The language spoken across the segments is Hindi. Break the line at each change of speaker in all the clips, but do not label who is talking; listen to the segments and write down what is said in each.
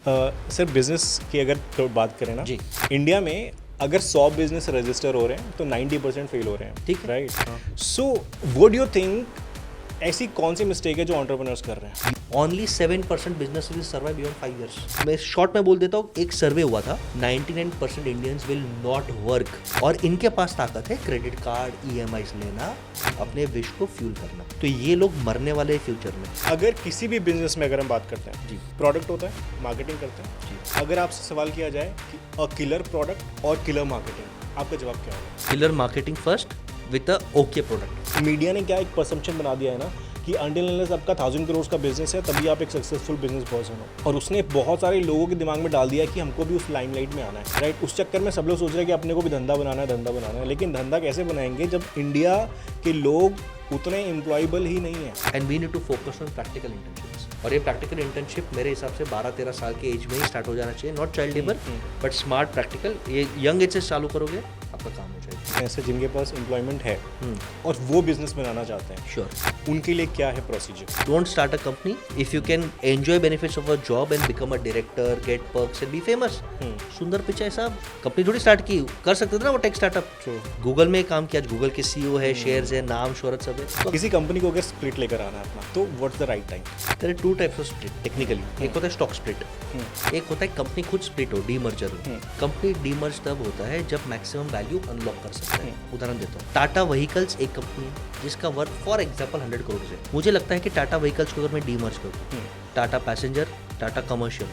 सर बिजनेस की अगर तो बात करें ना
जी।
इंडिया में अगर 100 बिजनेस रजिस्टर हो रहे हैं तो 90% फेल हो रहे हैं,
ठीक है।
Right? So what do you think ऐसी कौन सी मिस्टेक है जो एंटरप्रेन्योर्स कर रहे हैं?
Only 7% business will survive beyond 5 years। मैं शॉर्ट में बोल देता हूँ, एक सर्वे हुआ था, 99% इंडियंस विल नॉट वर्क, और इनके पास ताकत है क्रेडिट कार्ड, EMIs लेना, अपने विश को फ्यूल करना। तो ये लोग मरने वाले हैं फ्यूचर में।
अगर किसी भी बिजनेस में अगर हम बात करते हैं
जी।
प्रोडक्ट होता है, मार्केटिंग करते हैं
जी।
अगर आपसे सवाल किया जाए कि अ किलर प्रोडक्ट और किलर मार्केटिंग, आपका जवाब क्या होगा?
Killer marketing first with a okay product.
Media ने क्या एक परसेप्शन बना दिया है ना कि अनटिल अनलेस आपका 1000 करोड़ का बिजनेस है तभी आप एक सक्सेसफुल बिजनेस पर्सन हो, और उसने बहुत सारे लोगों के दिमाग में डाल दिया है कि हमको भी उस लाइमलाइट में आना है, राइट? उस चक्कर में सब लोग सोच रहे हैं कि अपने को भी धंधा बनाना है, लेकिन धंधा कैसे बनाएंगे जब इंडिया के लोग उतने एम्प्लॉयबल ही नहीं है?
And we need to focus on practical internships, और ये प्रैक्टिकल इंटर्नशिप मेरे हिसाब से 12-13 साल के एज में ही स्टार्ट हो जाना चाहिए। Not child labour but smart practical. ये यंग एज से चालू करोगे आपका काम हो जाएगा।
ऐसे जिनके पास एम्प्लॉयमेंट है और वो बिजनेस बनाना चाहते हैं,
श्योर,
उनके लिए क्या है procedure?
Don't start a company if you can enjoy benefits of a job and become a director, get perks and be famous. Sundar Pichai साहब कंपनी थोड़ी स्टार्ट की, कर सकते थे ना वो टेक स्टार्टअप। गूगल में काम किया, गूगल के CEO है, शेयर्स है, नाम शोहरत सब है। तो
किसी कंपनी को अगर स्प्लिट लेकर आना है अपना, तो what's the right time?
There are 2 types of split technically. एक होता है स्टॉक स्प्लिट, एक होता है कंपनी खुद स्प्लिट हो, डीमर्जर हो। कंपनी डीमर्ज तब होता है जब मैक्सिमम वैल्यू अनलॉक कर सकते हैं। उदाहरण देता हूँ, टाटा व्हीकल्स एक कंपनी है जिसका वर्थ फॉर एग्जांपल 100 करोड़ है। मुझे लगता है कि टाटा व्हीकल्स को अगर मैं डीमर्ज करूँ, टाटा पैसेंजर, टाटा कमर्शियल,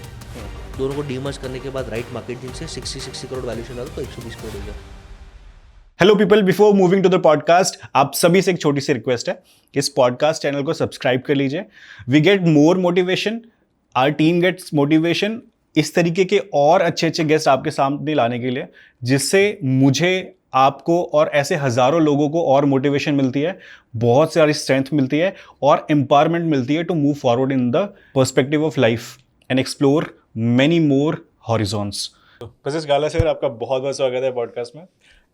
दोनों को डीमर्ज करने के बाद राइट मार्केटिंग से 60 करोड़ वैल्यूएशन डालो तो 120 करोड़ हो गया।
Hello people, before moving to the podcast, आप सभी से एक छोटी सी रिक्वेस्ट है कि इस पॉडकास्ट चैनल को सब्सक्राइब कर लीजिए। We get more motivation, our team gets motivation इस तरीके के और अच्छे अच्छे गेस्ट आपके सामने लाने के लिए, जिससे मुझे, आपको और ऐसे हजारों लोगों को और मोटिवेशन मिलती है, बहुत सारी स्ट्रेंथ मिलती है और एम्पावरमेंट मिलती है to move forward in the perspective of life and explore many more horizons. Vashisht Gala sir, आपका बहुत बहुत स्वागत है पॉडकास्ट में।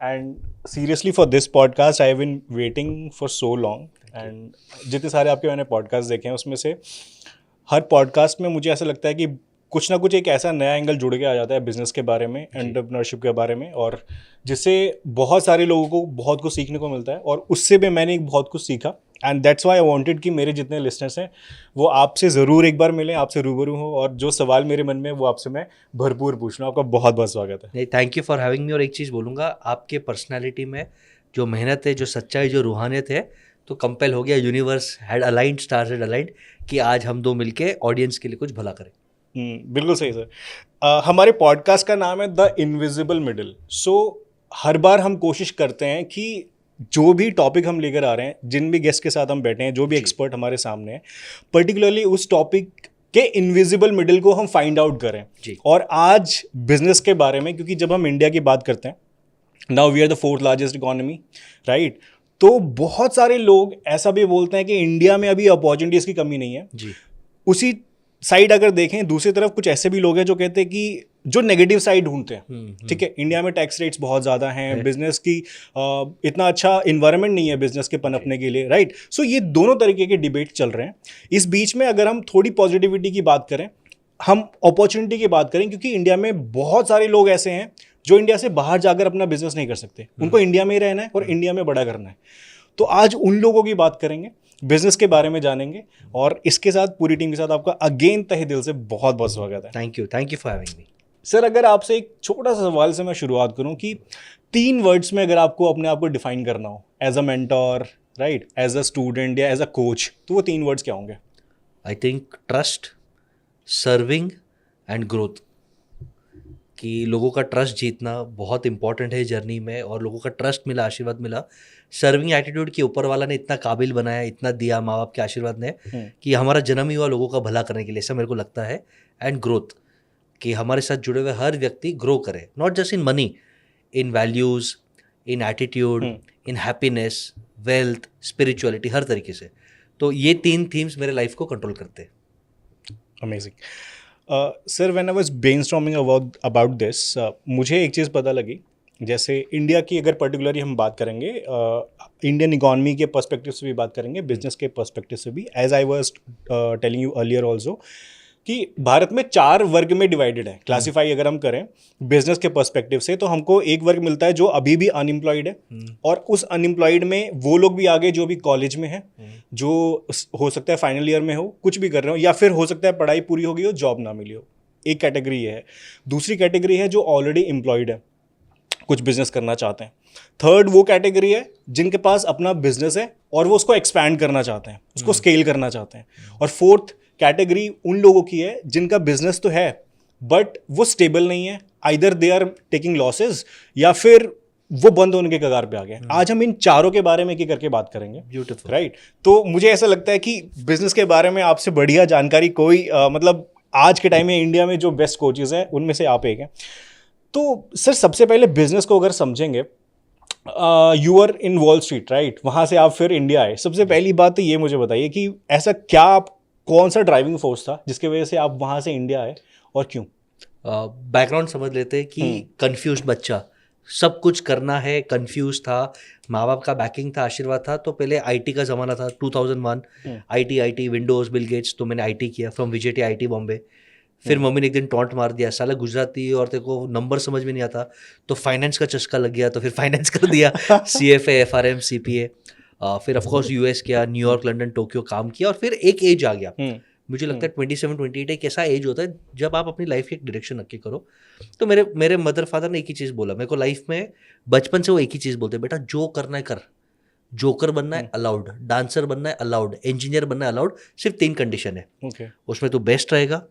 And seriously for this podcast I have been waiting for so long, and जितने सारे आपके मैंने पॉडकास्ट देखे हैं उसमें से हर पॉडकास्ट में मुझे ऐसा लगता है कि कुछ ना कुछ एक ऐसा नया एंगल जुड़ के आ जाता है बिजनेस के बारे में, एंटरप्रेन्योरशिप के बारे में, और जिससे बहुत सारे लोगों को बहुत कुछ सीखने को मिलता है, और उससे भी मैंने बहुत कुछ सीखा। And that's why I wanted कि मेरे जितने लिसनर्स हैं वो आपसे ज़रूर एक बार मिलें, आपसे रूबरू हो, और जो सवाल मेरे मन में वो आपसे मैं भरपूर पूछ लूँ। आपका बहुत बहुत स्वागत है।
नहीं, thank you for having me. और एक चीज़ बोलूँगा, आपके पर्सनैलिटी में जो मेहनत है, जो सच्चाई, जो रूहानियत है, तो कंपेल हो गया, universe had aligned, stars had aligned कि आज हम दो मिलके ऑडियंस के लिए कुछ भला करें।
बिल्कुल सही सर। हमारे पॉडकास्ट का नाम है द इनविजिबल मिडिल। सो हर बार हम कोशिश करते हैं कि जो भी टॉपिक हम लेकर आ रहे हैं, जिन भी गेस्ट के साथ हम बैठे हैं, जो भी एक्सपर्ट हमारे सामने है, पर्टिकुलरली उस टॉपिक के इनविजिबल मिडिल को हम फाइंड आउट करें।
जी।
और आज बिजनेस के बारे में, क्योंकि जब हम इंडिया की बात करते हैं, now we are the 4th largest economy, right? तो बहुत सारे लोग ऐसा भी बोलते हैं कि इंडिया में अभी अपॉर्चुनिटीज़ की कमी नहीं है।
जी।
उसी साइड अगर देखें, दूसरी तरफ कुछ ऐसे भी लोग हैं जो कहते हैं कि जो नेगेटिव साइड ढूंढते हैं। ठीक है, इंडिया में टैक्स रेट्स बहुत ज़्यादा हैं, बिजनेस की इतना अच्छा इन्वायरमेंट नहीं है बिजनेस के पनपने के लिए, राइट? सो ये दोनों तरीके के डिबेट चल रहे हैं। इस बीच में अगर हम थोड़ी पॉजिटिविटी की बात करें, हम अपॉर्चुनिटी की बात करें, क्योंकि इंडिया में बहुत सारे लोग ऐसे हैं जो इंडिया से बाहर जाकर अपना बिजनेस नहीं कर सकते, उनको इंडिया में ही रहना है और इंडिया में बड़ा करना है। तो आज उन लोगों की बात करेंगे, बिजनेस के बारे में जानेंगे, और इसके साथ पूरी टीम के साथ आपका अगेन तहे दिल से बहुत बहुत स्वागत है।
Thank you for having me.
Sir, अगर आपसे एक छोटा सा सवाल से मैं शुरुआत करूं कि 3 वर्ड्स में अगर आपको अपने आप को डिफाइन करना हो, as a mentor, right, as a student या एज अ कोच, तो वो 3 वर्ड्स क्या होंगे?
I think trust, serving and growth. कि लोगों का ट्रस्ट जीतना बहुत इंपॉर्टेंट है जर्नी में, और लोगों का ट्रस्ट मिला, आशीर्वाद मिला। सर्विंग एटीट्यूड की ऊपर वाला ने इतना काबिल बनाया, इतना दिया माँ बाप के आशीर्वाद ने, कि हमारा जन्म ही हुआ लोगों का भला करने के लिए, ऐसा मेरे को लगता है। एंड ग्रोथ, कि हमारे साथ जुड़े हुए हर व्यक्ति ग्रो करे, not just in money, in values, in attitude, in happiness, wealth, spirituality, हर तरीके से। तो ये 3 थीम्स मेरे लाइफ को कंट्रोल करते हैं।
Amazing. Sir, when I was brainstorming about this, मुझे एक चीज़ पता लगी। जैसे इंडिया की अगर पर्टिकुलरली हम बात करेंगे, इंडियन इकॉनमी के पर्सपेक्टिव से भी बात करेंगे, बिजनेस के पर्सपेक्टिव से भी, as I was telling you earlier also, कि भारत में 4 वर्ग में डिवाइडेड है, क्लासिफाई अगर हम करें बिजनेस के पर्सपेक्टिव से, तो हमको एक वर्ग मिलता है जो अभी भी अनएम्प्लॉयड है, और उस अनएम्प्लॉयड में वो लोग भी आगे जो भी कॉलेज में है, जो हो सकता है फाइनल ईयर में हो, कुछ भी कर रहे हो, या फिर हो सकता है पढ़ाई पूरी हो गई हो, जॉब ना मिली हो। एक कैटेगरी है। दूसरी कैटेगरी है जो ऑलरेडी एम्प्लॉयड है, कुछ बिजनेस करना चाहते हैं। थर्ड वो कैटेगरी है जिनके पास अपना बिजनेस है और वो उसको एक्सपैंड करना चाहते हैं, उसको स्केल करना चाहते हैं। और फोर्थ कैटेगरी उन लोगों की है जिनका बिजनेस तो है बट वो स्टेबल नहीं है, either they are taking losses या फिर वो बंद होने के कगार पे आ गए। आज हम इन चारों के बारे में एक करके बात करेंगे।
Beautiful,
right. तो मुझे ऐसा लगता है कि बिजनेस के बारे में आपसे बढ़िया जानकारी कोई मतलब आज के टाइम में इंडिया में जो बेस्ट कोचेज हैं उनमें से आप एक हैं। तो सर सबसे पहले बिजनेस को अगर समझेंगे, you are in Wall Street, right, वहाँ से आप फिर इंडिया आए। सबसे पहली बात तो ये मुझे बताइए कि ऐसा क्या आप कौन सा ड्राइविंग फोर्स था जिसकी वजह से आप वहाँ से इंडिया आए और क्यों?
बैकग्राउंड समझ लेते हैं कि कंफ्यूज बच्चा, सब कुछ करना है, कंफ्यूज था, माँ बाप का बैकिंग था, आशीर्वाद था। तो पहले आईटी का ज़माना था 2001, आईटी विंडोज़ बिल गेट्स, तो मैंने आईटी किया फ्रॉम विजेटी आईटी बॉम्बे। फिर मम्मी ने एक दिन टॉन्ट मार दिया, साला गुजराती और तेरे को नंबर समझ में नहीं आता, तो फाइनेंस का चस्का लग गया, तो फिर फाइनेंस कर दिया CFA FRM CPA। फिर ऑफकोर्स यूएस किया, न्यूयॉर्क लंदन टोक्यो काम किया, और फिर एक एज आ गया। मुझे लगता है 27-28 एक ऐसा एज होता है जब आप अपनी लाइफ की एक डायरेक्शन नक्की करो। तो मेरे मदर फादर ने एक ही चीज़ बोला मेरे को लाइफ में, बचपन से वो एक ही चीज़ बोलते, बेटा जो करना है कर, जोकर बनना है अलाउड, डांसर बनना है अलाउड, इंजीनियर बनना है अलाउड, सिर्फ 3 कंडीशन है। उसमें तू बेस्ट रहेगा,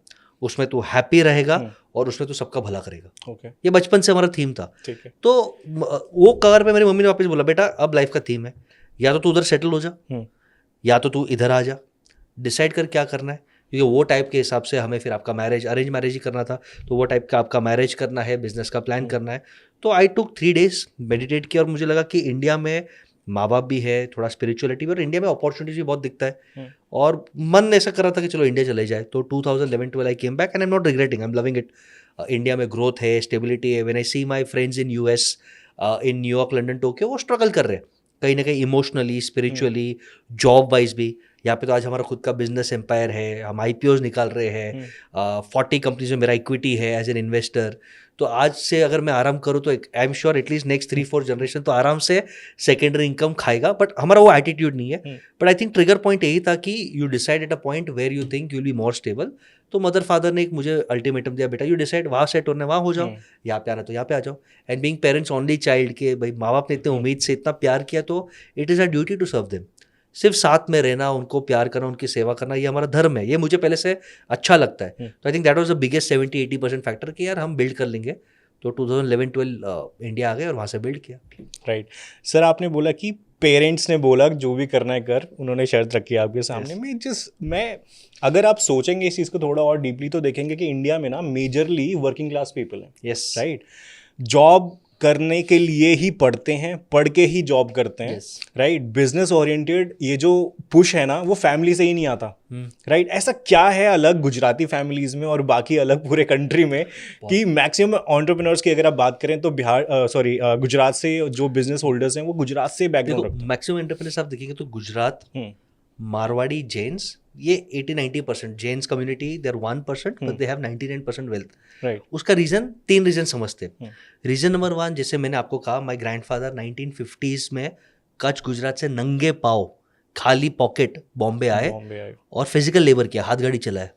उसमें तू हैप्पी रहेगा, और उसमें तू सबका भला करेगा। ये बचपन से हमारा थीम था। तो वो कवर पे मेरी मम्मी ने वापस बोला, बेटा अब लाइफ का थीम है, या तो तू उधर सेटल हो जा, या तो तू इधर आ जा, डिसाइड कर क्या करना है। क्योंकि वो टाइप के हिसाब से हमें फिर आपका मैरिज, अरेंज मैरिज ही करना था, तो वो टाइप का आपका मैरिज करना है, बिजनेस का प्लान करना है। तो आई टुक 3 days मेडिटेट किया, और मुझे लगा कि इंडिया में माँ बाप भी है, थोड़ा स्पिरिचुअलिटी भी, और इंडिया में अपॉर्चुनिटीज भी बहुत दिखता है, और मन ऐसा कर रहा था कि चलो इंडिया चले जाए। तो 2011-12 I came back and I am not regretting, I am loving it. India में ग्रोथ है, स्टेबिलिटी है। When I see my friends in US, in New York London Tokyo, वो स्ट्रगल कर रहे हैं कहीं ना कहीं इमोशनली, स्पिरिचुअली, जॉब वाइज भी। यहाँ पे तो आज हमारा खुद का बिजनेस एम्पायर है, हम IPOs निकाल रहे हैं, 40 कंपनीज में मेरा इक्विटी है एज एन इन्वेस्टर। तो आज से अगर मैं आराम करूँ तो I am sure at least next 3-4 generation तो आराम से सेकेंडरी इनकम खाएगा। बट हमारा वो एटीट्यूड नहीं है। But I think trigger point यही था कि you decide at a point where you think you will be more stable. तो मदर फादर ने एक मुझे अल्टीमेटम दिया, बेटा यू डिसाइड, वहाँ सेट होना है वहाँ हो जाओ, यहाँ पे आना तो यहाँ पे आ जाओ। And being parents only child के भाई माँ बाप ने इतने उम्मीद से इतना प्यार किया, तो it is a duty to serve them. सिर्फ साथ में रहना, उनको प्यार करना, उनकी सेवा करना, ये हमारा धर्म है, ये मुझे पहले से अच्छा लगता है। तो I think that was the biggest 70-80% factor कि यार हम बिल्ड कर लेंगे। तो 2011-12 इंडिया आ गए और वहाँ से बिल्ड किया।
राइट। सर आपने बोला कि पेरेंट्स ने बोला जो भी करना है कर, उन्होंने शर्त रखी आपके सामने। मैं अगर आप सोचेंगे इस चीज़ को थोड़ा और डीपली तो देखेंगे कि इंडिया में ना मेजरली वर्किंग क्लास पीपल हैं।
Yes,
right. जॉब करने के लिए ही पढ़ते हैं, पढ़ के ही जॉब करते हैं। राइट। बिजनेस ओरिएंटेड ये जो पुश है ना वो फैमिली से ही नहीं आता। राइट। ऐसा क्या है अलग गुजराती फैमिलीज में और बाकी अलग पूरे कंट्री में कि मैक्सिमम एंटरप्रेन्योर्स की अगर आप बात करें तो गुजरात से जो बिजनेस होल्डर्स हैं वो गुजरात से बैकग्राउंड रखते हैं।
मैक्सिमम एंटरप्रेन्योर्स आप देखिएंगे तो गुजरात, मारवाड़ी, जैन्स, ये 80-90%। Jains community they are 1% but they have 99% wealth.
Right.
उसका रीजन 3 रीजन समझते हैं। रीजन नंबर 1, जैसे मैंने आपको कहा, माय ग्रैंडफादर 1950s में कच्छ गुजरात से नंगे पाव, खाली पॉकेट बॉम्बे आए और फिजिकल लेबर किया, हाथ गाड़ी चलाए।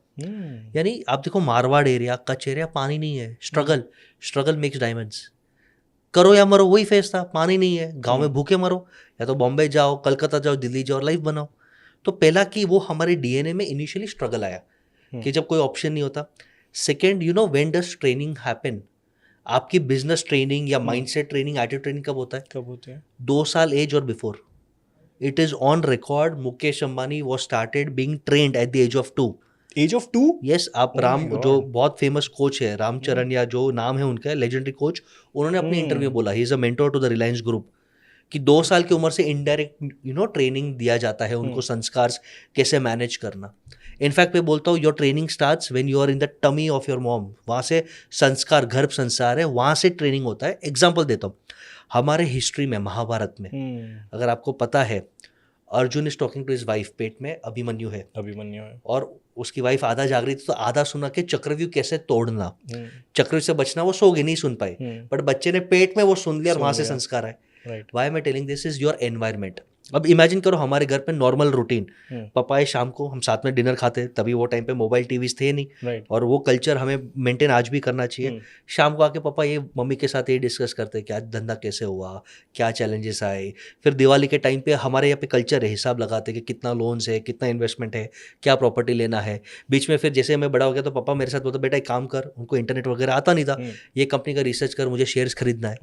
यानी आप देखो मारवाड़ एरिया, कच्छ एरिया, पानी नहीं है, स्ट्रगल मेक्स डायमंड्स। करो या मरो, वही फेस था, पानी नहीं है, गांव में भूखे मरो, या तो बॉम्बे जाओ, कलकत्ता जाओ, दिल्ली जाओ, लाइफ बनाओ। तो पहला कि वो हमारे DNA में इनिशियली स्ट्रगल आया कि जब कोई ऑप्शन नहीं होता। Second, you know when does training happen, आपकी बिजनेस ट्रेनिंग या माइंडसेट ट्रेनिंग, एटीट्यूड ट्रेनिंग कब होता है? 2 साल एज और before. It is on record, Mukesh Ambani was started being trained at the age of 2।
Age of 2?
Yes. आप जो बहुत फेमस कोच है रामचरण, या जो नाम है उनका, लेजेंडरी कोच, उन्होंने अपने इंटरव्यू बोला, he is a mentor to the Reliance group, कि 2 साल की उम्र से इनडायरेक्ट ट्रेनिंग दिया जाता है उनको, संस्कार कैसे मैनेज करना। इनफैक्ट मैं बोलता हूँ your training starts when you are in the tummy of your mom. वहाँ से संस्कार, गर्भ संसार है, वहाँ से ट्रेनिंग होता है। एग्जाम्पल देता हूँ, हमारे हिस्ट्री में, महाभारत में, अगर आपको पता है, Arjun is talking to his wife, पेट में अभिमन्यु है,
अभिमन्यु है।
और उसकी वाइफ आधा जाग रही थी, तो आधा सुना के चक्रव्यूह कैसे तोड़ना, चक्रव्यूह से बचना, वो सो गई, नहीं सुन पाई, बट बच्चे ने पेट में वो सुन लिया और वहां से संस्कार आए।
Right.
Why am I telling this is your environment. अब इमेजिन करो हमारे घर पे नॉर्मल रूटीन, पापा आए शाम को, हम साथ में डिनर खाते, तभी वो टाइम पे मोबाइल टीवीज थे नहीं,
राइट।
और वो कल्चर हमें मेंटेन आज भी करना चाहिए। शाम को आके पापा ये मम्मी के साथ ये डिस्कस करते कि आज धंधा कैसे हुआ, क्या चैलेंजेस आए। फिर दिवाली के टाइम पे हमारे यहाँ पे कल्चर है, हिसाब लगाते कि कितना लोन्स है, कितना इन्वेस्टमेंट है, क्या प्रॉपर्टी लेना है। बीच में फिर जैसे मैं बड़ा हो गया तो पापा मेरे साथ बोलते बेटा एक काम कर, उनको इंटरनेट वगैरह आता नहीं था, ये कंपनी का रिसर्च कर, मुझे शेयर्स खरीदना है।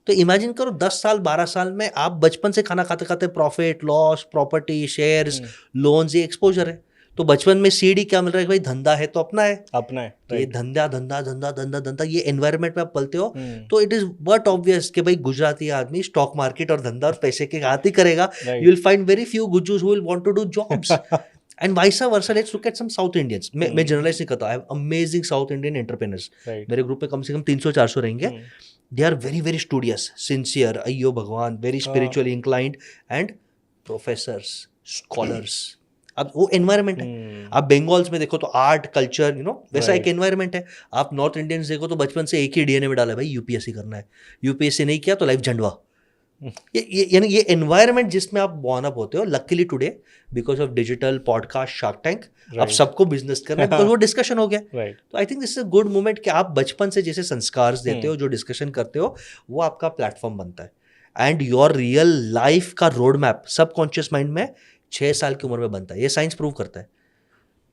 तो इमेजिन करो 10 साल 12 साल में आप बचपन से खाना खाते खाते profit loss, property, shares, loans, ये एक्सपोजर है। तो बचपन में सीडी क्या मिल रहा है, भाई धंधा है तो अपना है,
अपना है।
तो ये धंधा धंधा धंधा धंधा धंधा, ये एनवायरनमेंट में आप पलते हो, तो इट इज बट ऑब्वियस कि भाई गुजराती आदमी स्टॉक मार्केट और धंधा और पैसे के हाथ ही करेगा। You will find very few Gujjus who will want to do jobs and vice versa. Let's look at some South Indians. मैं जनरलाइज नहीं करता, I have amazing South Indian entrepreneurs. मेरे ग्रुप में कम से कम 300-400 रहेंगे। They are very very studious, sincere, अय्यो भगवान, very spiritually inclined and professors, scholars. अब वो एनवायरनमेंट है। आप बंगाल्स में देखो तो आर्ट कल्चर, यू नो, वैसा एक एनवायरनमेंट है। आप नॉर्थ इंडियंस देखो तो बचपन से एक ही डीएनए में डाला है, भाई यूपीएससी करना है, यूपीएससी नहीं किया तो लाइफ झंडवा। यानी ये एनवायरनमेंट जिसमें आप बॉर्न अप होते हो। Luckily today because of digital podcast, shark tank, अब सबको बिजनेस करना है, बिकॉज वो डिस्कशन हो गया। तो I think this is a good moment कि आप बचपन से जैसे संस्कार देते हो, जो डिस्कशन करते हो, वो आपका प्लेटफॉर्म बनता है। एंड योर रियल लाइफ का रोड मैप सबकॉन्शियस माइंड में 6 साल की उम्र में बनता है, ये साइंस प्रूव करता है।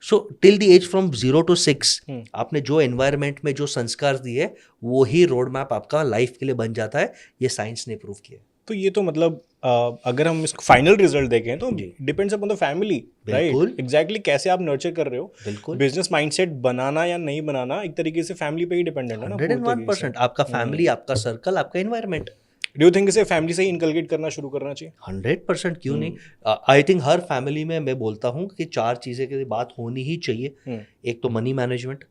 So till the age from 0 to 6 आपने जो एनवायरनमेंट में जो संस्कार दिए, वो ही रोड मैप आपका लाइफ के लिए बन जाता है। ये साइंस ने प्रूव किया।
तो ये तो मतलब अगर हम इसको फाइनल रिजल्ट देखें तो depends upon the family, right? Exactly कैसे आप नर्चर कर रहे हो।
बिल्कुल।
बिजनेस माइंडसेट बनाना या नहीं बनाना एक तरीके से फैमिली पे ही डिपेंडेंट है ना।
101% आपका फैमिली, आपका सर्कल, आपका एनवायरनमेंट।
डू यू थिंक इसे फैमिली से ही इनकलकेट करना शुरू करना चाहिए?
100% क्यों नहीं। आई थिंक हर फैमिली में मैं बोलता हूँ कि 4 चीज़ें की बात होनी ही चाहिए। एक तो money management,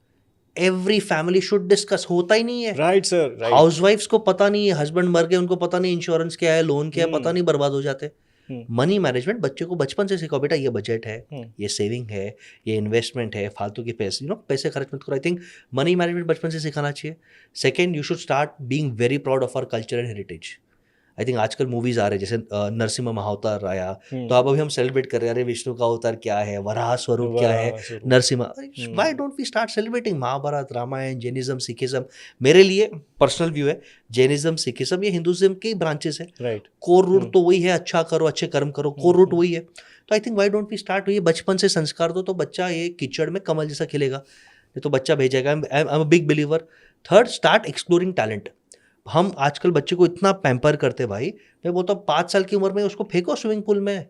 every family should discuss, होता ही नहीं है।
Right sir.
हाउसवाइफ्स को पता नहीं है, हस्बैंड मर गए उनको पता नहीं इंश्योरेंस क्या है, लोन क्या है, पता नहीं, बर्बाद हो जाते। मनी मैनेजमेंट बच्चे को बचपन से सिखाओ, बेटा ये बजट है, ये सेविंग है, ये इन्वेस्टमेंट है, फालतू के पैसे, यू नो, पैसे खर्च मत करो। आई थिंक मनी मैनेजमेंट बचपन से सिखाना चाहिए। Second, you should start being very proud of our culture and heritage. I think आजकल मूवीज आ रहे हैं, जैसे नरसिम्हा महाअवतार आया, तो अब अभी हम सेलिब्रेट कर रहे हैं, अरे विष्णु का अवतार क्या है, वराह स्वरूप क्या है, Narasimha. Why don't we start celebrating Mahabharata, Ramayana, Jainism, Sikhism. मेरे लिए पर्सनल व्यू है, जैनिज्म, सिखिज्म ये हिंदुज्म के ब्रांचेस है। राइट। कोर रूट तो वही है, अच्छा करो, अच्छे कर्म करो, कोर रूट वही है। तो I think why don't we start, ये बचपन से संस्कार दो, तो बच्चा ये कीचड़ में कमल जैसा खिलेगा, ये तो बच्चा भेजेगा। I am a big believer. Third, start exploring talent. हम आजकल बच्चे को इतना पैम्पर करते, भाई मैं बोलता हूँ 5 साल की उम्र में उसको फेंको स्विमिंग पूल में।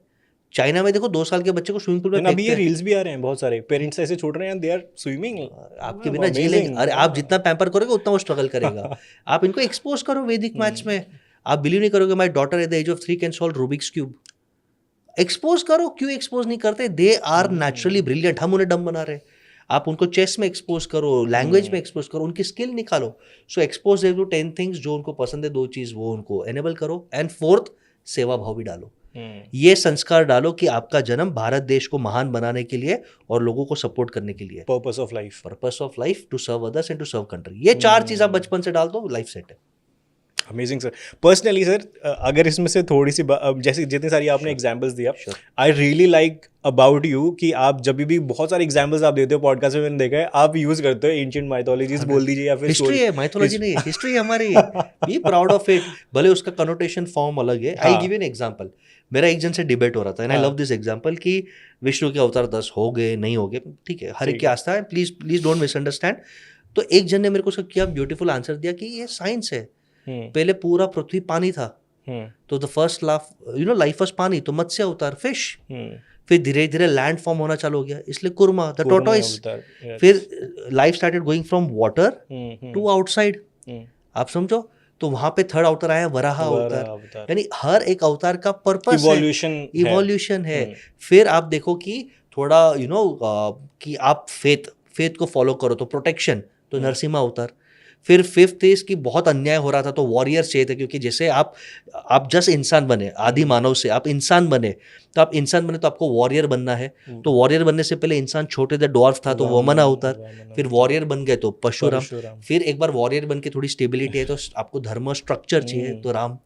चाइना में देखो 2 साल के बच्चे को स्विमिंग पूल में
अभी ये रील्स भी आ रहे हैं, बहुत सारे पेरेंट्स ऐसे छोड़ रहे हैं, दे आर स्विमिंग।
आपके बिना जी लेंगे। अरे आप जितना पैम्पर करोगे उतना वो स्ट्रगल करेगा। आप इनको एक्सपोज करो वैदिक मैथ्स में। आप बिलीव नहीं करोगे, my daughter at the age of 3 can solve Rubik's cube. Expose करो, क्यों एक्सपोज नहीं करते? दे आर नेचुरली ब्रिलियंट, हम उन्हें डम बना रहे हैं। आप उनको चेस में एक्सपोज करो, लैंग्वेज में एक्सपोज करो, उनकी स्किल निकालो। सो एक्सपोज देम टू 10 थिंग्स जो उनको पसंद है, 2 चीज वो उनको एनेबल करो। एंड फोर्थ, सेवा भाव भी डालो। ये संस्कार डालो कि आपका जन्म भारत देश को महान बनाने के लिए और लोगों को सपोर्ट करने के लिए।
Purpose of life,
purpose of life, to serve others and to serve country. ये 4 चीज आप बचपन से डाल दो, लाइफ सेट है।
Amazing sir. पर्सनली सर, अगर इसमें से थोड़ी सी जैसे जितनी सारी आपने एग्जांपल्स दिया, I really like about you कि आप जब भी बहुत सारे एग्जांपल्स आप देते हो पॉडकास्ट में, मैंने देखा है आप यूज करते हो एंशिएंट माइथोलॉजीज बोल दीजिए या फिर
हिस्ट्री है, माइथोलॉजी नहीं है, हिस्ट्री है हमारी। बी प्राउड ऑफ इट, भले उसका कनोटेशन फॉर्म अलग है। I give you an example. मेरा एक जन से डिबेट हो रहा था, and I love this example कि विष्णु के अवतार 10 हो गए नहीं हो गए, ठीक है, हर एक की आस्था है, प्लीज डोंट मिसअंडरस्टैंड। तो एक जन ने मेरे को उसका क्या ब्यूटीफुल आंसर दिया कि ये साइंस है। पहले पूरा पृथ्वी पानी था, तो द फर्स्ट लाइफ वाज पानी, तो मत्स्य अवतार फिश। फिर धीरे धीरे लैंड फॉर्म होना चालू हो गया, इसलिए कुर्मा द टोर्टोइस। फिर life started going from water to outside. आप समझो, तो वहां पे थर्ड अवतार आया, वराह अवतार। यानी हर एक अवतार का पर्पस इवोल्यूशन है। फिर आप देखो कि थोड़ा कि आप फेथ को फॉलो करो, तो प्रोटेक्शन, तो नरसिम्हा अवतार। फिर फिफ्थ इज कि बहुत अन्याय हो रहा था तो वॉरियर्स चाहिए थे, क्योंकि जैसे आप जस्ट इंसान बने, आदि मानव से आप इंसान बने, तो आप इंसान बने तो आपको वॉरियर बनना है। तो वॉरियर बनने से पहले इंसान छोटे थे, डॉर्फ था तो वमन अवतार, फिर वॉरियर बन गए तो परशुराम, फिर एक बार वॉरियर बन के थोड़ी स्टेबिलिटी है तो आपको धर्म स्ट्रक्चर चाहिए तो राम,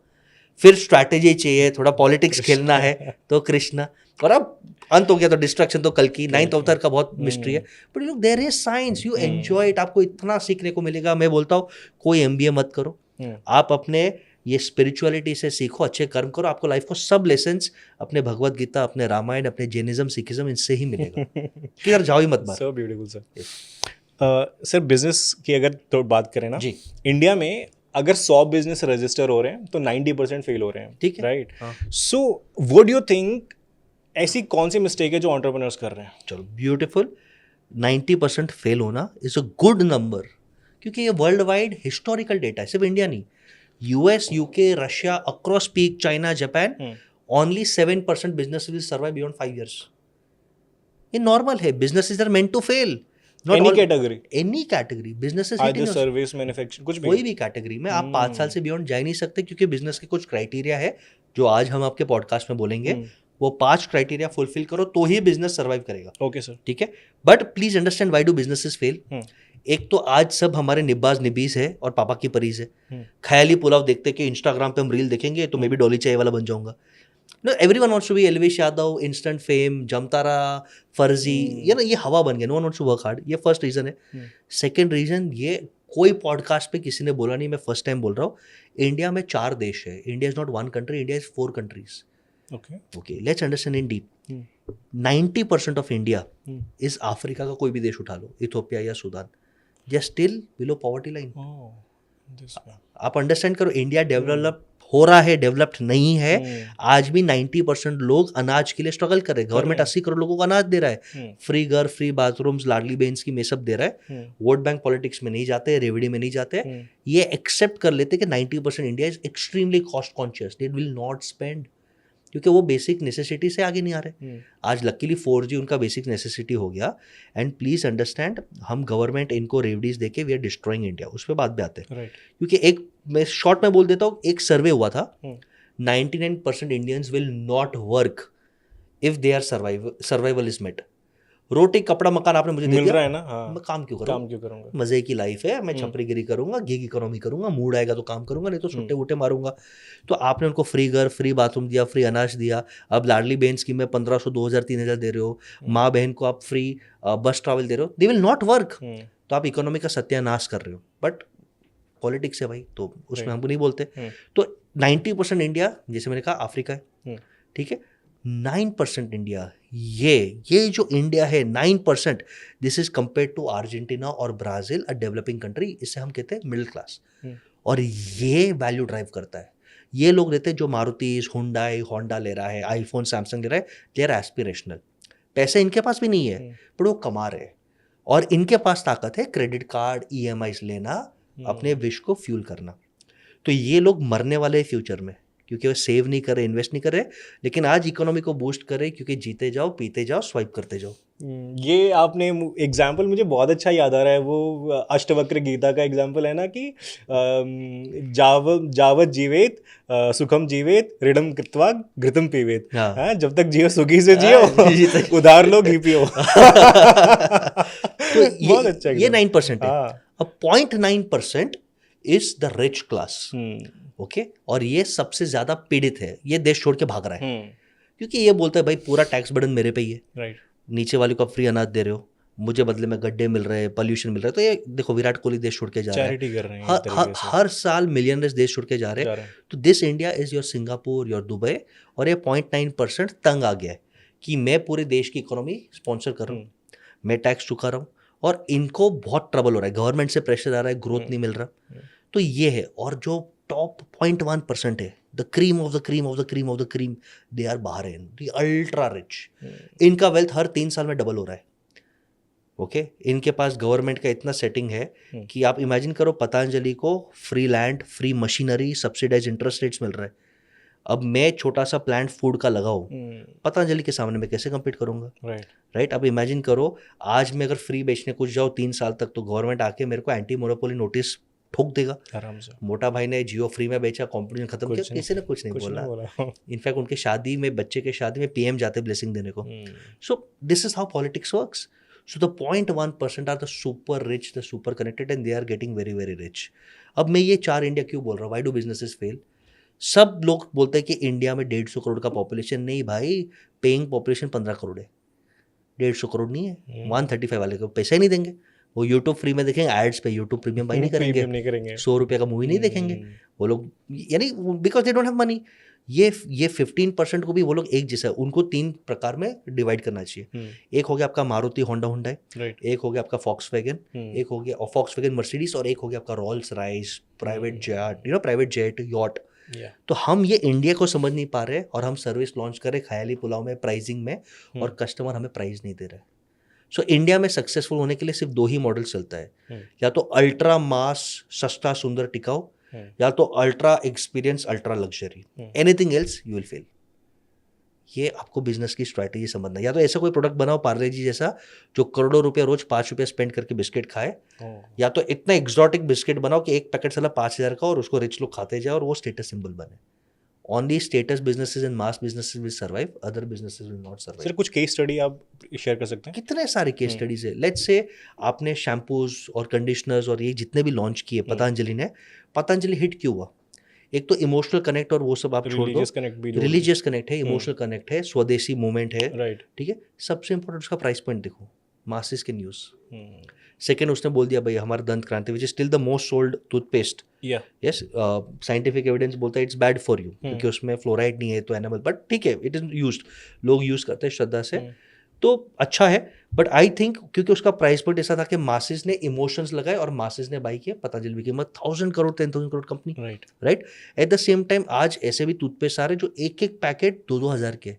फिर स्ट्रैटेजी चाहिए, थोड़ा पॉलिटिक्स खेलना है तो कृष्णा, और अब अंत हो गया तो डिस्ट्रक्शन तो कल की नाइन्थ अवतार का बहुत मिस्ट्री है। But look there is science, you enjoy it, आपको इतना सीखने को मिलेगा। मैं बोलता हूँ कोई एमबीए मत करो, आप अपने ये स्पिरिचुअलिटी से सीखो, अच्छे कर्म करो, आपको लाइफ को सब लेसन्स अपने भगवत गीता, अपने रामायण, अपने जैनिज्म, सिखिज्म, इनसे ही मिलेगा। किधर जाओ ही मत मार।
So beautiful sir. Sir business की अगर तो बात करें ना
जी,
इंडिया में अगर 100 बिजनेस रजिस्टर हो रहे हैं तो 90% फेल हो रहे हैं,
ठीक है,
राइट?
हाँ।
So what do you think ऐसी कौन सी मिस्टेक है जो एंटरप्रेन्योर्स कर रहे हैं?
चलो ब्यूटीफुल, 90% फेल होना इज अ गुड नंबर, क्योंकि ये वर्ल्ड वाइड हिस्टोरिकल डेटा है, सिर्फ इंडिया नहीं, US, UK, Russia, across peak, China, Japan, only 7% business will survive beyond 5 years। ये नॉर्मल है, businesses are meant to fail,
any category,
any category, businesses
either service, manufacturing, कुछ
कोई भी कैटेगरी में आप 5 साल से बियॉन्ड जा ही नहीं सकते, क्योंकि बिजनेस के कुछ क्राइटेरिया है जो आज हम आपके पॉडकास्ट में बोलेंगे। वो 5 क्राइटेरिया फुलफिल करो तो ही बिजनेस सर्वाइव करेगा।
ओके सर,
ठीक है, but please understand why do businesses fail. एक तो आज सब हमारे निब्बाज निबीज है और पापा की परीज है। ख्याली पुलाव देखते कि इंस्टाग्राम पे हम रील देखेंगे तो मैं भी डॉली चाय वाला बन जाऊंगा। No, everyone wants to be Elvish Yadav, instant fame, Jamtara, Farzi, ये हवा बन गया, no one wants to work hard. ये फर्स्ट रीजन है। सेकंड रीजन, ये कोई पॉडकास्ट पे किसी ने बोला नहीं, मैं फर्स्ट टाइम बोल रहा हूँ, इंडिया में 4 देश है। India is not 1 country, India is 4 countries। Okay, let's understand in deep. 90% of India is Africa का कोई भी देश उठा लो, इथियोपिया या Sudan, they are still below poverty line. आप अंडरस्टैंड करो, इंडिया डेवलप हो रहा है, डेवलप्ड नहीं है। आज भी 90% लोग अनाज के लिए स्ट्रगल कर रहे हैं। गवर्नमेंट 80 करोड़ लोगों को अनाज दे रहा है, फ्री घर, फ्री बाथरूम्स, लाडली बहन स्कीम, ये सब दे रहा है। वोट बैंक पॉलिटिक्स में नहीं जाते, रेवड़ी में नहीं जाते। ये एक्सेप्ट कर लेते कि 90% India is extremely cost conscious, they will not spend, क्योंकि वो बेसिक नेसेसिटी से आगे नहीं आ रहे। आज लकीली 4G उनका बेसिक नेसेसिटी हो गया। एंड प्लीज अंडरस्टैंड, हम गवर्नमेंट इनको रेवडीज देके वी आर डिस्ट्रॉइंग इंडिया, उस पर बात पे आते हैं। क्योंकि एक मैं शॉर्ट में बोल देता हूँ, एक सर्वे हुआ था, 99% Indians will not work if they are survival is met. रोटी, कपड़ा, मकान आपने मुझे दे दिया
है ना, हाँ।
मैं काम क्यों
करूंगा?
मजे की लाइफ है, मैं छपरीगिरी करूंगा, गिग इकोनॉमी करूंगा, मूड आएगा तो काम करूंगा, नहीं तो सुट्टे वुट्टे मारूंगा। तो आपने उनको फ्री घर, फ्री बाथरूम दिया, फ्री अनाज दिया। अब लाडली बहन स्कीम में 1500, 2000, 3000 दे रहे हो। माँ बहन को आप फ्री बस ट्रैवल दे रहे हो, दे विल नॉट वर्क। तो आप इकोनॉमी का सत्यानाश कर रहे हो। बट पॉलिटिक्स है भाई, तो उसमें हमको नहीं बोलते। तो 90% इंडिया, जैसे मैंने कहा, अफ्रीका है, ठीक है। 9% इंडिया, ये जो इंडिया है 9%, this is compare to Argentina और ब्राजील, अ डेवलपिंग कंट्री। इससे हम कहते हैं मिडिल क्लास। और ये वैल्यू ड्राइव करता है। ये लोग रहते हैं जो मारुति, हुंडई, होंडा ले रहा है, आईफोन, सैमसंग ले रहा है, दे आर एस्पिरेशनल। पैसे इनके पास भी नहीं है, पर वो कमा रहे हैं। और इनके पास ताकत है क्रेडिट कार्ड, EMIs लेना, अपने विश को फ्यूल करना। तो ये लोग मरने वाले हैं फ्यूचर में, क्योंकि वो सेव नहीं कर रहे, इन्वेस्ट नहीं कर रहे। लेकिन आज इकोनॉमी को बूस्ट कर रहे, क्योंकि जीते जाओ, पीते जाओ, स्वाइप करते जाओ।
ये आपने एग्जाम्पल मुझे बहुत अच्छा याद आ रहा है, वो अष्टवक्र गीता का एग्जाम्पल है ना कि जावत जीवेत सुखम जीवेत ऋणम कृत्वा घृतम पीवेत। हाँ, जब तक जियो सुखी से जियो, उधार लो घी पियो।
तो बहुत अच्छा, ये 9% है। अब 0.9% is the rich class. Okay, और ये सबसे ज्यादा पीड़ित है। ये देश छोड़ के भाग रहा है, क्योंकि ये बोलता है भाई पूरा टैक्स बर्डन मेरे पे ही है। राइट, नीचे वाले को आप फ्री अनाज दे रहे हो, मुझे बदले में गड्ढे मिल रहे हैं, पॉल्यूशन मिल रहा है। तो ये देखो, विराट कोहली देश छोड़ के जा रहा है, चैरिटी कर रहे हैं, हर साल मिलियनर्स देश छोड़ के जा रहे हैं। तो this India is your Singapore, your Dubai. और ये 0.9% तंग आ गया है कि मैं पूरे देश की इकोनॉमी स्पॉन्सर कर रहा हूँ, मैं टैक्स चुका रहा हूँ, और इनको बहुत ट्रबल हो रहा है, गवर्नमेंट से प्रेशर आ रहा है, ग्रोथ नहीं मिल रहा। तो ये है। और जो टॉप 0.1% है, the cream of the cream of the cream of the cream, they are Bahrain, the ultra rich. इनका वेल्थ हर 3 साल में डबल हो रहा है। ओके, इनके पास गवर्नमेंट का इतना सेटिंग है कि आप इमेजिन करो, पतंजलि को free land, free machinery, subsidise interest rates मिल रहा है। अब मैं छोटा सा प्लांट फूड का लगाऊं, पतंजलि के सामने मैं कैसे कम्पीट करूंगा? राइट। अब इमेजिन करो, आज मैं अगर फ्री बेचने कुछ जाऊँ 3 साल तक, तो गवर्नमेंट आके मेरे को एंटी मोनोपोली नोटिस ठोक देगा।
आराम से
मोटा भाई ने जियो फ्री में बेचा, कंपटीशन खत्म किया, किसी ने कुछ नहीं बोला। इनफैक्ट उनके शादी में, बच्चे के शादी में पीएम जाते ब्लेसिंग देने को। So this is how politics works. So the 0.1% are the super rich, the super connected, and they are getting very very rich. अब मैं ये 4 इंडिया क्यों बोल रहा हूँ, व्हाई डू बिजनेसेस फेल? सब लोग बोलते हैं कि इंडिया में 150 करोड़ का पॉपुलेशन। नहीं भाई, पेइंग पॉपुलेशन 15 करोड़ है, 150 करोड़ नहीं है। 135 वाले को पैसे ही नहीं देंगे, वो यूट्यूब फ्री में देखेंगे, एड्स पे यूट्यूब प्रीमियम बाई नहीं करेंगे, 100 रुपये का मूवी नहीं देखेंगे वो लोग, यानी because they don't have money. ये 15% को भी वो लोग एक जैसा, उनको 3 प्रकार में डिवाइड करना चाहिए। एक हो गया आपका मारुति होंडा हुंडई, एक हो गया आपका फॉक्सवैगन, एक हो गया फॉक्सवैगन मर्सिडीज, और एक हो गया आपका Rolls Royce, private jet, private jet, yacht. तो हम ये इंडिया को समझ नहीं पा रहे, और हम सर्विस लॉन्च करें ख्याली पुलाव में, प्राइसिंग में, और कस्टमर हमें प्राइस नहीं दे रहे। सो इंडिया में सक्सेसफुल होने के लिए सिर्फ 2 ही मॉडल चलता है, या तो अल्ट्रा मास, सस्ता सुंदर टिकाऊ, या तो ultra experience, ultra luxury. Anything else you will fail. ये आपको बिजनेस की स्ट्रैटेजी समझना है। या तो ऐसा कोई प्रोडक्ट बनाओ पार्ले जी जैसा, जो करोड़ों रुपया रोज 5 रुपये स्पेंड करके बिस्किट खाए, या तो इतना एक्सोटिक बिस्किट बनाओ कि एक पैकेट साला 5,000 का, और उसको रिच लोग खाते जाए, और वो स्टेटस सिंबल बने। Only status businesses and mass businesses will survive, other businesses will not survive.
Sir कुछ केस स्टडी आप शेयर कर सकते हैं?
कितने सारे केस स्टडीज है। लेट्स से आपने शैम्पूज और कंडीशनर्स और ये जितने भी लॉन्च किए पतंजलि ने, पतंजलि हिट क्यों हुआ? एक तो इमोशनल कनेक्ट, और वो सब आप छोड़ दो, रिलीजियस कनेक्ट है, इमोशनल कनेक्ट है, स्वदेशी मूवमेंट है,
राइट,
ठीक है। सबसे इंपॉर्टेंट उसका प्राइस पॉइंट देखो, मासेस के न्यूज। सेकेंड, उसने बोल दिया भाई हमारा दंत क्रांति which is still the most sold toothpaste, yes, scientific evidence बोलता है इट्स बैड फॉर यू, क्योंकि उसमें फ्लोराइड नहीं है, तो एनिमल, बट ठीक है, इट इज यूज्ड, लोग यूज करते हैं श्रद्धा से, तो अच्छा है। बट आई थिंक क्योंकि उसका प्राइस पॉइंट ऐसा था कि मासेस ने इमोशंस लगाए, और मासेस ने बाई किया। पतंजलि की कीमत 1000 crore 10,000 crore company, right. At the same time आज ऐसे भी टूथपेस्ट आ रहे जो एक पैकेट 2-2 हज़ार के,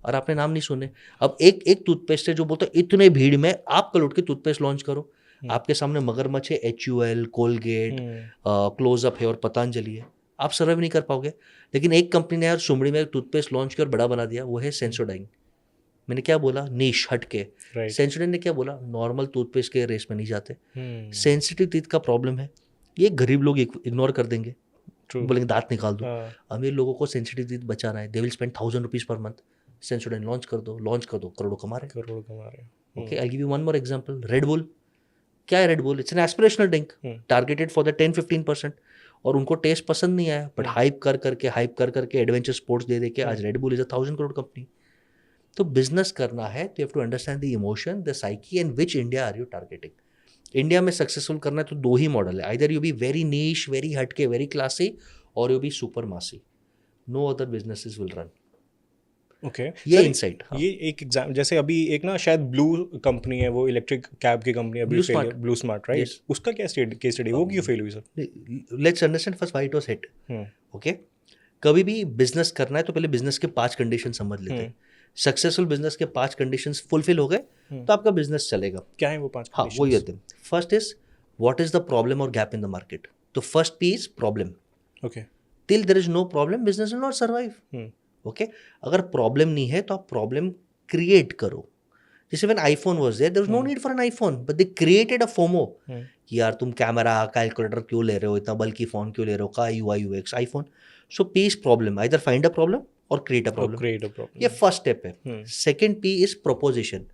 और आपने नाम नहीं सुने। अब एक टूथपेस्ट है जो बोलता है इतने भीड़ में आप कल उठ के टूथपेस्ट लॉन्च करो, आपके सामने मगरमच्छ है, HUL, कोलगेट, क्लोजअप है, और पतंजलि है, आप सर्वाइव नहीं कर पाओगे। लेकिन एक कंपनी ने यार सुमड़ी में टूथपेस्ट लॉन्च किया और बड़ा बना दिया, वो है सेंसोडाइन। मैंने क्या बोला, नीश हट के। सेंसोडाइन ने क्या बोला, नॉर्मल टूथपेस्ट के रेस में नहीं जाते, सेंसिटिव टीथ का प्रॉब्लम है, ये गरीब लोग इग्नोर कर देंगे, बोलेंगे दांत निकाल दो। अमीर लोगों को सेंसिटिव टीथ बचाना है, they will spend 1000 rupees per month. Sensodyne launch कर दो, करोड़ों कमा रहे। Okay, I give you one more example, red bull. क्या है red bull? It's an aspirational drink targeted for the 10-15%, और उनको टेस्ट पसंद नहीं आया, बट हाइप कर करके एडवेंचर स्पोर्ट्स दे के आज Red Bull is a 1000 crore company. तो बिजनेस करना है तो you have to understand the emotion, the psyche, and which India are you targeting. India में सक्सेसफुल करना है तो 2 ही मॉडल है, either you be very niche, very हटके, वेरी क्लासी, और you be super massy. No other businesses will run.
Okay,
ये इनसाइट।
ये एक एग्जाम, जैसे अभी एक ना शायद ब्लू कंपनी है, वो इलेक्ट्रिक कैब की कंपनी है, ब्लू स्मार्ट, राइट? उसका क्या केस स्टडी, वो क्यों फेल हुई sir?
Let's understand first why it was hit. Okay, कभी भी बिजनेस करना है तो पहले बिजनेस के 5 कंडीशन समझ लेते हैं। सक्सेसफुल बिजनेस के 5 कंडीशंस फुलफिल हो गए तो आपका बिजनेस चलेगा।
क्या है वो 5
हाँ, वो ये होते हैं। First is what is the problem और गैप इन द मार्केट। तो first P is problem.
Okay,
till there is no problem business will not survive. Okay, अगर प्रॉब्लम नहीं है तो आप प्रॉब्लम क्रिएट करो। जैसे when iPhone was there was no need for an iPhone, but they created a FOMO कि यार तुम कैमरा कैलकुलेटर क्यों ले रहे हो, इतना बल्कि फोन क्यों ले रहे हो, का UI UX iPhone. So P is problem, either find a problem और क्रिएट अ प्रॉब्लम। ये फर्स्ट स्टेप है। Second P is proposition.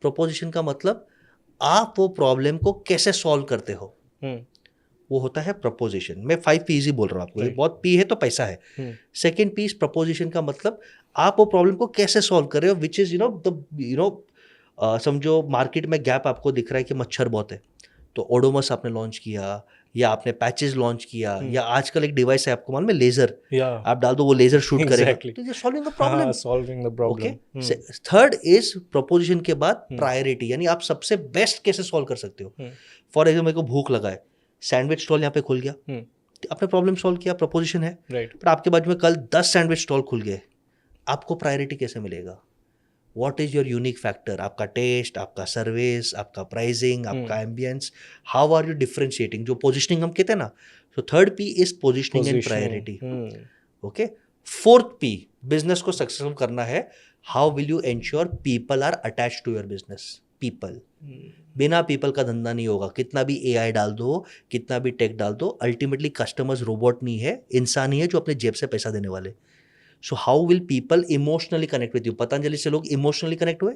Proposition का मतलब आप वो प्रॉब्लम को कैसे सॉल्व करते हो, वो होता है प्रपोजिशन। मैं 5 P's ही बोल रहा हूँ आपको, ये बहुत P है तो पैसा है। सेकंड पी इज प्रपोजिशन का मतलब आप वो प्रॉब्लम को कैसे सॉल्व कर रहे हो, विच इज समझो मार्केट में गैप आपको दिख रहा है कि मच्छर बहुत है, तो ओडोमस आपने लॉन्च किया, या आपने पैचेस लॉन्च किया, या आजकल एक डिवाइस है आपको मालूम है, लेजर, आप डाल दो वो लेजर शूट करेगा, तो ये solving the problem. Third is proposition के बाद प्रायोरिटी, यानी आप सबसे बेस्ट कैसे सॉल्व कर सकते हो। फॉर एग्जाम्पल मेरे को भूख लगा है, सैंडविच स्टॉल यहाँ पे खुल गया, आपने प्रॉब्लम सॉल्व किया, प्रोपोजिशन है, पर आपके बाजू में कल 10 सैंडविच स्टॉल खुल गए, आपको प्रायोरिटी कैसे मिलेगा? What is your unique factor, आपका टेस्ट, आपका सर्विस, आपका प्राइसिंग, आपका ambience, how are you differentiating, जो पोजिशनिंग हम कहते हैं ना। So third P is positioning and priority. Okay, fourth P business को सक्सेसफुल करना है, how will you ensure people are attached to your business. People. बिना पीपल का धंधा नहीं होगा। कितना भी एआई डाल दो, कितना भी टेक डाल दो, अल्टीमेटली कस्टमर्स रोबोट नहीं है, इंसान ही है जो अपने जेब से पैसा देने वाले। So how will people emotionally connect with you? Patanjali से लोग इमोशनली कनेक्ट हुए,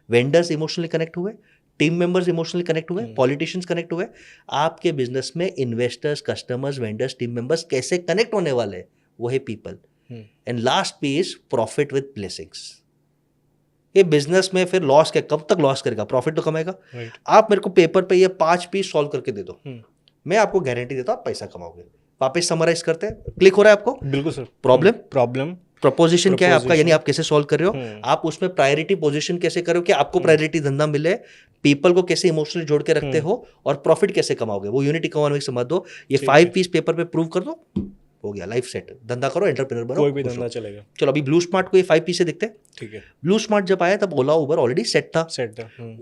वेंडर्स इमोशनली कनेक्ट हुए, टीम मेंबर्स इमोशनली कनेक्ट हुए, पॉलिटिशियंस कनेक्ट हुए। आपके बिजनेस में investors, customers, vendors, team members कैसे कनेक्ट होने वाले हैं? वो है people. And last P is profit with blessings. ये बिजनेस में फिर लॉस क्या, कब तक लॉस करेगा? प्रॉफिट तो कमाएगा। आप मेरे को पेपर पे ये 5 पीस सॉल्व करके दे दो, मैं आपको गारंटी देता हूँ आप पैसा कमाओगे। वापस समराइज करते हैं, क्लिक हो रहा है आपको?
बिल्कुल सर।
प्रॉब्लम प्रपोजिशन क्या है आपका, यानी आप कैसे सॉल्व कर रहे हो, आप उसमें प्रायोरिटी पोजीशन कैसे करो कि आपको प्रायोरिटी धंधा मिले, पीपल को कैसे इमोशनली जोड़ के रखते हो, और प्रॉफिट कैसे कमाओगे, वो यूनिट इकोनॉमिक्स समझ दो। ये 5 पीस पेपर पे प्रूव कर दो, हो गया, लाइफ सेट। धंधा करो, एंटरप्रेन्योर बनो,
कोई भी धंधा चलेगा।
चलो अभी ब्लू स्मार्ट को ये 5 पीस से दिखते हैं।
ठीक है।
ब्लू स्मार्ट जब आया तब ओला उबर ऑलरेडी सेट था।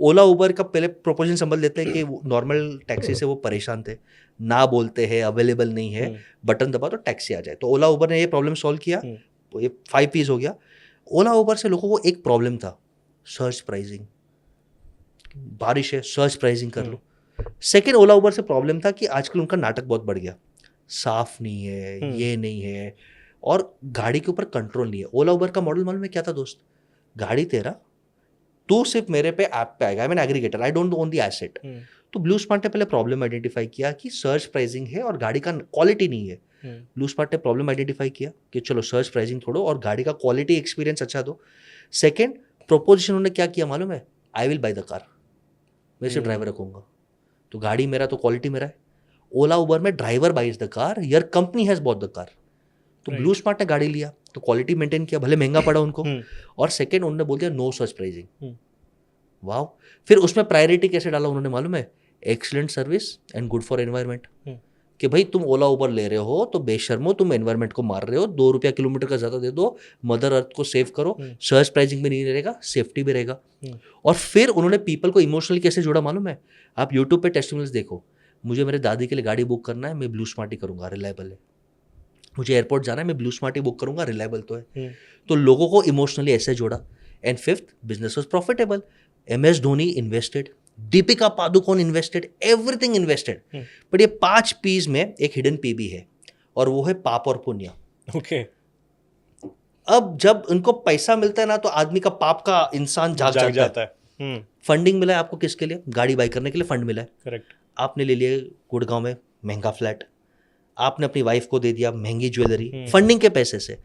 ओला उबर का पहले प्रोपोजल संभल देते हैं कि नॉर्मल टैक्सी से वो परेशान थे, ना बोलते हैं, अवेलेबल नहीं है, बटन दबा तो टैक्सी आ जाए। तो ओला उबर ने ये प्रॉब्लम सॉल्व किया, तो ये 5 पीस हो गया। ओला उबर से लोगों को एक प्रॉब्लम था, सर्च प्राइसिंग। बारिश है, सर्च प्राइसिंग कर लो। सेकेंड, ओला उबर से प्रॉब्लम था कि आजकल उनका नाटक बहुत बढ़ गया, साफ नहीं है, ये नहीं है, और गाड़ी के ऊपर कंट्रोल नहीं है। ओला उबर का मॉडल मालूम है क्या था दोस्त? गाड़ी तेरा, तू सिर्फ मेरे पे ऐप पे आएगा, I am an aggregator, I don't own the asset. तो ब्लू स्मार्ट ने पहले प्रॉब्लम आइडेंटिफाई किया कि सर्च प्राइसिंग है और गाड़ी का क्वालिटी नहीं है। ब्लू स्मार्ट ने प्रॉब्लम आइडेंटिफाई किया कि चलो सर्च प्राइसिंग छोड़ो और गाड़ी का क्वालिटी एक्सपीरियंस अच्छा दो। सेकेंड प्रोपोजिशन उन्होंने क्या किया मालूम है? I will by the car, मैं सिर्फ ड्राइवर रखूंगा, तो गाड़ी मेरा तो क्वालिटी मेरा है। ओला उबर में driver buys the car, your company has bought the car. तो ब्लू स्मार्ट ने गाड़ी लिया तो क्वालिटी मेंटेन किया, भले महंगा पड़ा उनको, और सेकेंड उन्होंने बोल दिया नो सर्च प्राइसिंग। वाह। फिर उसमें प्रायोरिटी कैसे डाला उन्होंने मालूम है? Excellent service and good for environment. कि भाई तुम ओला उबर ले रहे हो तो बेशर्मो तुम एनवायरमेंट को मार रहे हो, 2 रुपया किलोमीटर का ज़्यादा दे दो, मदर अर्थ को सेव करो, सर्च प्राइसिंग भी नहीं रहेगा, सेफ्टी भी रहेगा। और फिर उन्होंने पीपल को इमोशनली कैसे जोड़ा मालूम है? आप यूट्यूब पे टेस्टिमोनियल्स देखो। मुझे मेरे दादी के लिए गाड़ी बुक करना है, मैं ब्लू स्मार्ट ही करूँगा, रिलायबल है। मुझे एयरपोर्ट जाना है, मैं ब्लू स्मार्ट ही बुक करूँगा, रिलायबल तो है। तो लोगों को इमोशनली ऐसे जोड़ा। And fifth, business was profitable. MS Dhoni invested, Deepika Padukone invested, everything invested. But ये 5 पीस में एक हिडन पी भी है, और वो है पाप और पुण्य।
ओके।
अब जब उनको पैसा मिलता है ना, तो आदमी का पाप का इंसान जाग जाता है। फंडिंग मिला है आपको किसके लिए? गाड़ी बाई करने के लिए फंड मिला है।
करेक्ट।
आपने ले लिया गुड़गांव में महंगा फ्लैट, आपने अपनी वाइफ को दे दिया महंगी ज्वेलरी, फंडिंग के पैसे से।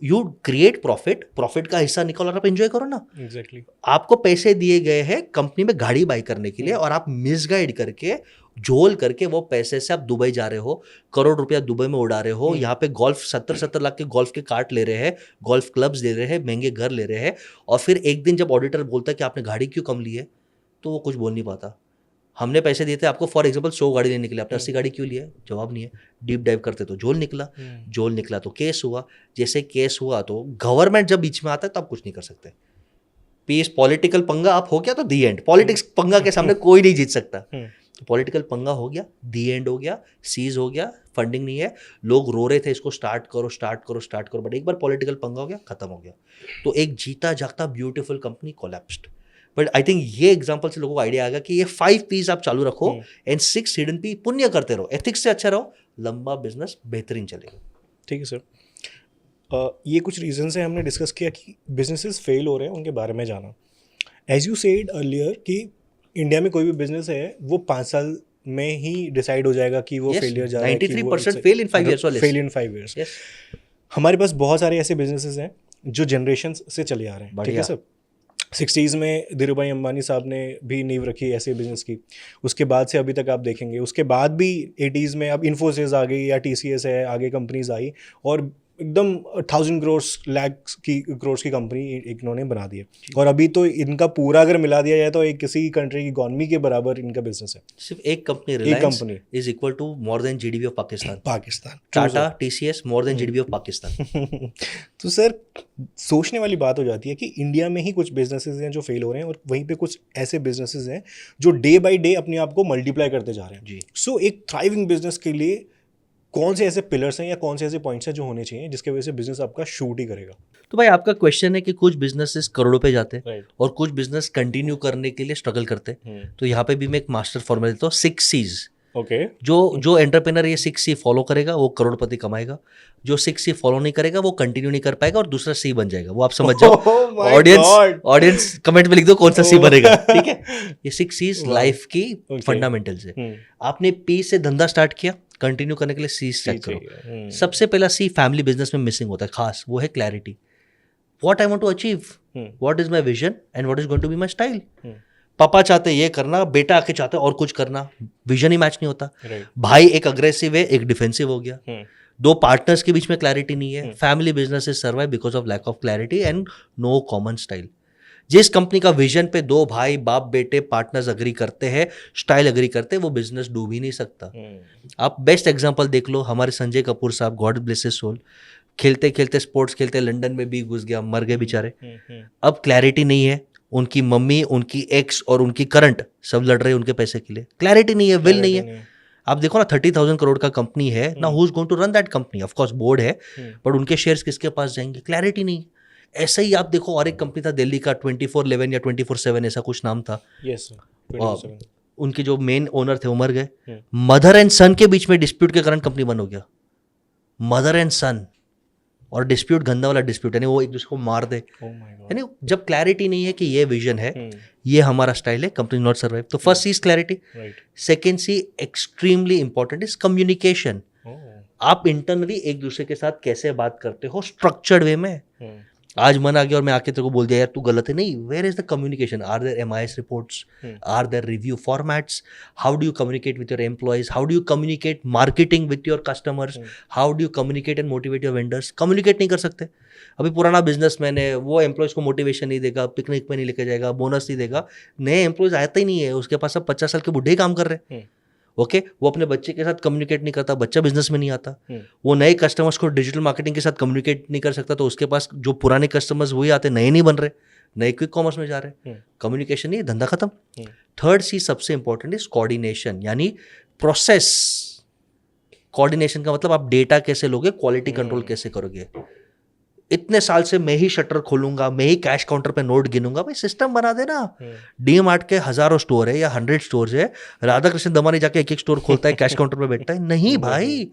यू क्रिएट प्रॉफिट, प्रॉफिट का हिस्सा निकालो और आप एंजॉय करो ना।
एग्जैक्टली।
आपको पैसे दिए गए हैं कंपनी में गाड़ी बाई करने के लिए, और आप मिसगाइड करके, झोल करके वो पैसे से आप दुबई जा रहे हो, करोड़ रुपया दुबई में उड़ा रहे हो, यहाँ पे गोल्फ 70-70 लाख के गोल्फ के कार्ट ले रहे हैं, गोल्फ क्लब्स ले रहे हैं, महंगे घर ले रहे हैं, और फिर एक दिन जब ऑडिटर बोलता है कि आपने गाड़ी क्यों कम ली है, तो वो कुछ बोल नहीं पाता। हमने पैसे दिए थे आपको फॉर एग्जांपल 100 गाड़ी लेने के लिए, आपने 80 गाड़ी क्यों लिया? जवाब नहीं है। डीप डाइव करते तो झोल निकला तो केस हुआ। जैसे केस हुआ तो गवर्नमेंट जब बीच में आता है तो आप कुछ नहीं कर सकते। पीस पॉलिटिकल पंगा आप हो गया तो दी एंड। पॉलिटिक्स पंगा के सामने कोई नहीं जीत सकता। तो पॉलिटिकल पंगा हो गया, दी एंड हो गया, सीज हो गया, फंडिंग नहीं है, लोग रो रहे थे इसको स्टार्ट करो, बट एक बार पॉलिटिकल पंगा हो गया, खत्म हो गया। तो एक जीता जागता beautiful company collapsed. But I think ये एग्जांपल से लोगों को आइडिया आ गया कि ये 5 पीस आप चालू रखो, एंड 6 हिडन पी पुण्य करते रहो, एथिक्स से अच्छा रहो, लंबा बिजनेस बेहतरीन चलेगा।
ठीक है सर। ये कुछ रीजन से हमने डिस्कस किया कि बिजनेसेस फेल हो रहे हैं, उनके बारे में जाना। एज यू सेड अर्लियर कि इंडिया में कोई भी बिजनेस है वो 5 साल में ही डिसाइड हो जाएगा कि वो फेलियर जा रहा है।
93% फेल इन 5 years।
फेल इन 5 years। हमारे पास बहुत सारे ऐसे बिजनेसेस हैं जो जनरेशन से चले आ रहे हैं। ठीक है सर। 60s में धीरू भाई अंबानी साहब ने भी नींव रखी ऐसे बिजनेस की, उसके बाद से अभी तक आप देखेंगे। उसके बाद भी 80s में अब इन्फोसिस आ गई या TCS है, आगे कंपनीज आई, और एकदम 1000 करोड़ की कंपनी इन्होंने बना दी है। और अभी तो इनका पूरा अगर मिला दिया जाए तो एक किसी कंट्री की इकॉनमी के बराबर इनका बिजनेस है।
सिर्फ एक company Reliance is equal to more than GDP of Pakistan. Tata, TCS more than GDP of Pakistan.
तो सर सोचने वाली बात हो जाती है कि इंडिया में ही कुछ बिजनेसेस हैं जो फेल हो रहे हैं, और वहीं पे कुछ ऐसे बिजनेसेस हैं जो डे बाय डे अपने आप को मल्टीप्लाई करते जा रहे हैं। सो एक थ्राइविंग बिजनेस के लिए कौन से ऐसे पिलर्स हैं या कौन से ऐसे पॉइंट्स हैं जो होने चाहिए जिसके वजह से बिजनेस आपका शूट ही करेगा?
तो भाई आपका क्वेश्चन है कि कुछ बिजनेसेस करोड़ों पे जाते हैं
राइट।
और कुछ बिजनेस कंटिन्यू करने के लिए स्ट्रगल करते हैं। तो यहाँ पे भी मैं एक मास्टर फॉर्मूला देता हूँ, 6 C's।
ओके।
जो एंटरप्रेनर ये 6 C फॉलो करेगा वो करोड़पति कमाएगा, जो 6 C फॉलो नहीं करेगा वो कंटिन्यू नहीं कर पाएगा और दूसरा C बन जाएगा। वो आप समझ जाओ। ऑडियंस कमेंट में लिख दो कौन सा C बनेगा, ठीक है। ये 6 C's लाइफ की फंडामेंटल्स है। आपने P से धंधा स्टार्ट किया, कंटिन्यू करने के लिए C चेक करो। सबसे पहला C फैमिली बिजनेस में मिसिंग होता है खास, वो है clarity. What I want to achieve, what is my vision and what is going to be my style. पापा चाहते ये करना, बेटा आके चाहते और कुछ करना, विजन ही मैच नहीं होता। भाई एक अग्रेसिव है, एक डिफेंसिव हो गया। दो पार्टनर्स के बीच में क्लैरिटी नहीं है। Family business is survive because of lack of clarity and no common style. जिस कंपनी का विजन पे दो भाई बाप बेटे पार्टनर्स अग्री करते हैं, स्टाइल अग्री करते हैं, वो बिजनेस डूब ही नहीं सकता। आप बेस्ट एग्जांपल देख लो, हमारे संजय कपूर साहब, गॉड ब्लेस हिज सोल, खेलते खेलते स्पोर्ट्स खेलते लंदन में भी घुस गया, मर गए बेचारे। अब क्लैरिटी नहीं है, उनकी मम्मी, उनकी एक्स और उनकी करंट सब लड़ रहे हैं उनके पैसे के लिए। क्लैरिटी नहीं है, विल नहीं है। आप देखो ना 30,000 करोड़ का कंपनी है ना, who is going to run that company? Of course board है, बट उनके शेयर्स किसके पास जाएंगे? क्लैरिटी नहीं। ऐसा ही आप देखो और एक कंपनी था दिल्ली का 24/11 या 24/7 ऐसा कुछ नाम था।
Yes sir.
उनके जो मेन ओनर थे वो मर गए। मदर एंड सन के बीच में डिस्प्यूट के कारण कंपनी बंद हो गया। मदर एंड सन, और डिस्प्यूट गंदा वाला डिस्प्यूट, यानी वो एक दूसरे को मार दे। यानी जब क्लैरिटी नहीं है कि ये विजन है, ये हमारा स्टाइल है, कंपनी नॉट सर्वाइव। तो first C is clarity. Second C extremely important is communication. आप इंटरनली एक दूसरे के साथ कैसे बात करते हो स्ट्रक्चर्ड वे में। आज मन आ गया और मैं आके तेरे को बोल दिया यार तू गलत है, नहीं। Where is the communication? Are there MIS reports? Are there review formats? How do you communicate with your employees? How do you communicate marketing with your customers? How do you communicate and motivate your vendors? Communicate नहीं कर सकते। अभी पुराना बिजनेसमैन है, वो एम्प्लॉयज को मोटिवेशन नहीं देगा, पिकनिक में नहीं लेके जाएगा, बोनस नहीं देगा। नए एम्प्लॉयज आता ही नहीं है, उसके पास अब 50 साल के बुढ़े ही काम कर रहे हैं। ओके, वो अपने बच्चे के साथ कम्युनिकेट नहीं करता, बच्चा बिजनेस में नहीं आता। वो नए कस्टमर्स को डिजिटल मार्केटिंग के साथ कम्युनिकेट नहीं कर सकता, तो उसके पास जो पुराने कस्टमर्स वही आते, नए नहीं बन रहे, नए क्विक कॉमर्स में जा रहे हैं। कम्युनिकेशन नहीं, धंधा खत्म। थर्ड सी सबसे इंपॉर्टेंट इज कोऑर्डिनेशन, यानी प्रोसेस। कोऑर्डिनेशन का मतलब आप डेटा कैसे लोगे, क्वालिटी कंट्रोल कैसे करोगे। इतने साल से मैं ही शटर खोलूंगा, मैं ही कैश काउंटर पे नोट गिनूंगा। भाई सिस्टम बना देना। DMart के हजारों स्टोर है या 100 स्टोर है, राधा कृष्ण दमानी जाके एक स्टोर खोलता है, कैश काउंटर पे बैठता है? नहीं भाई।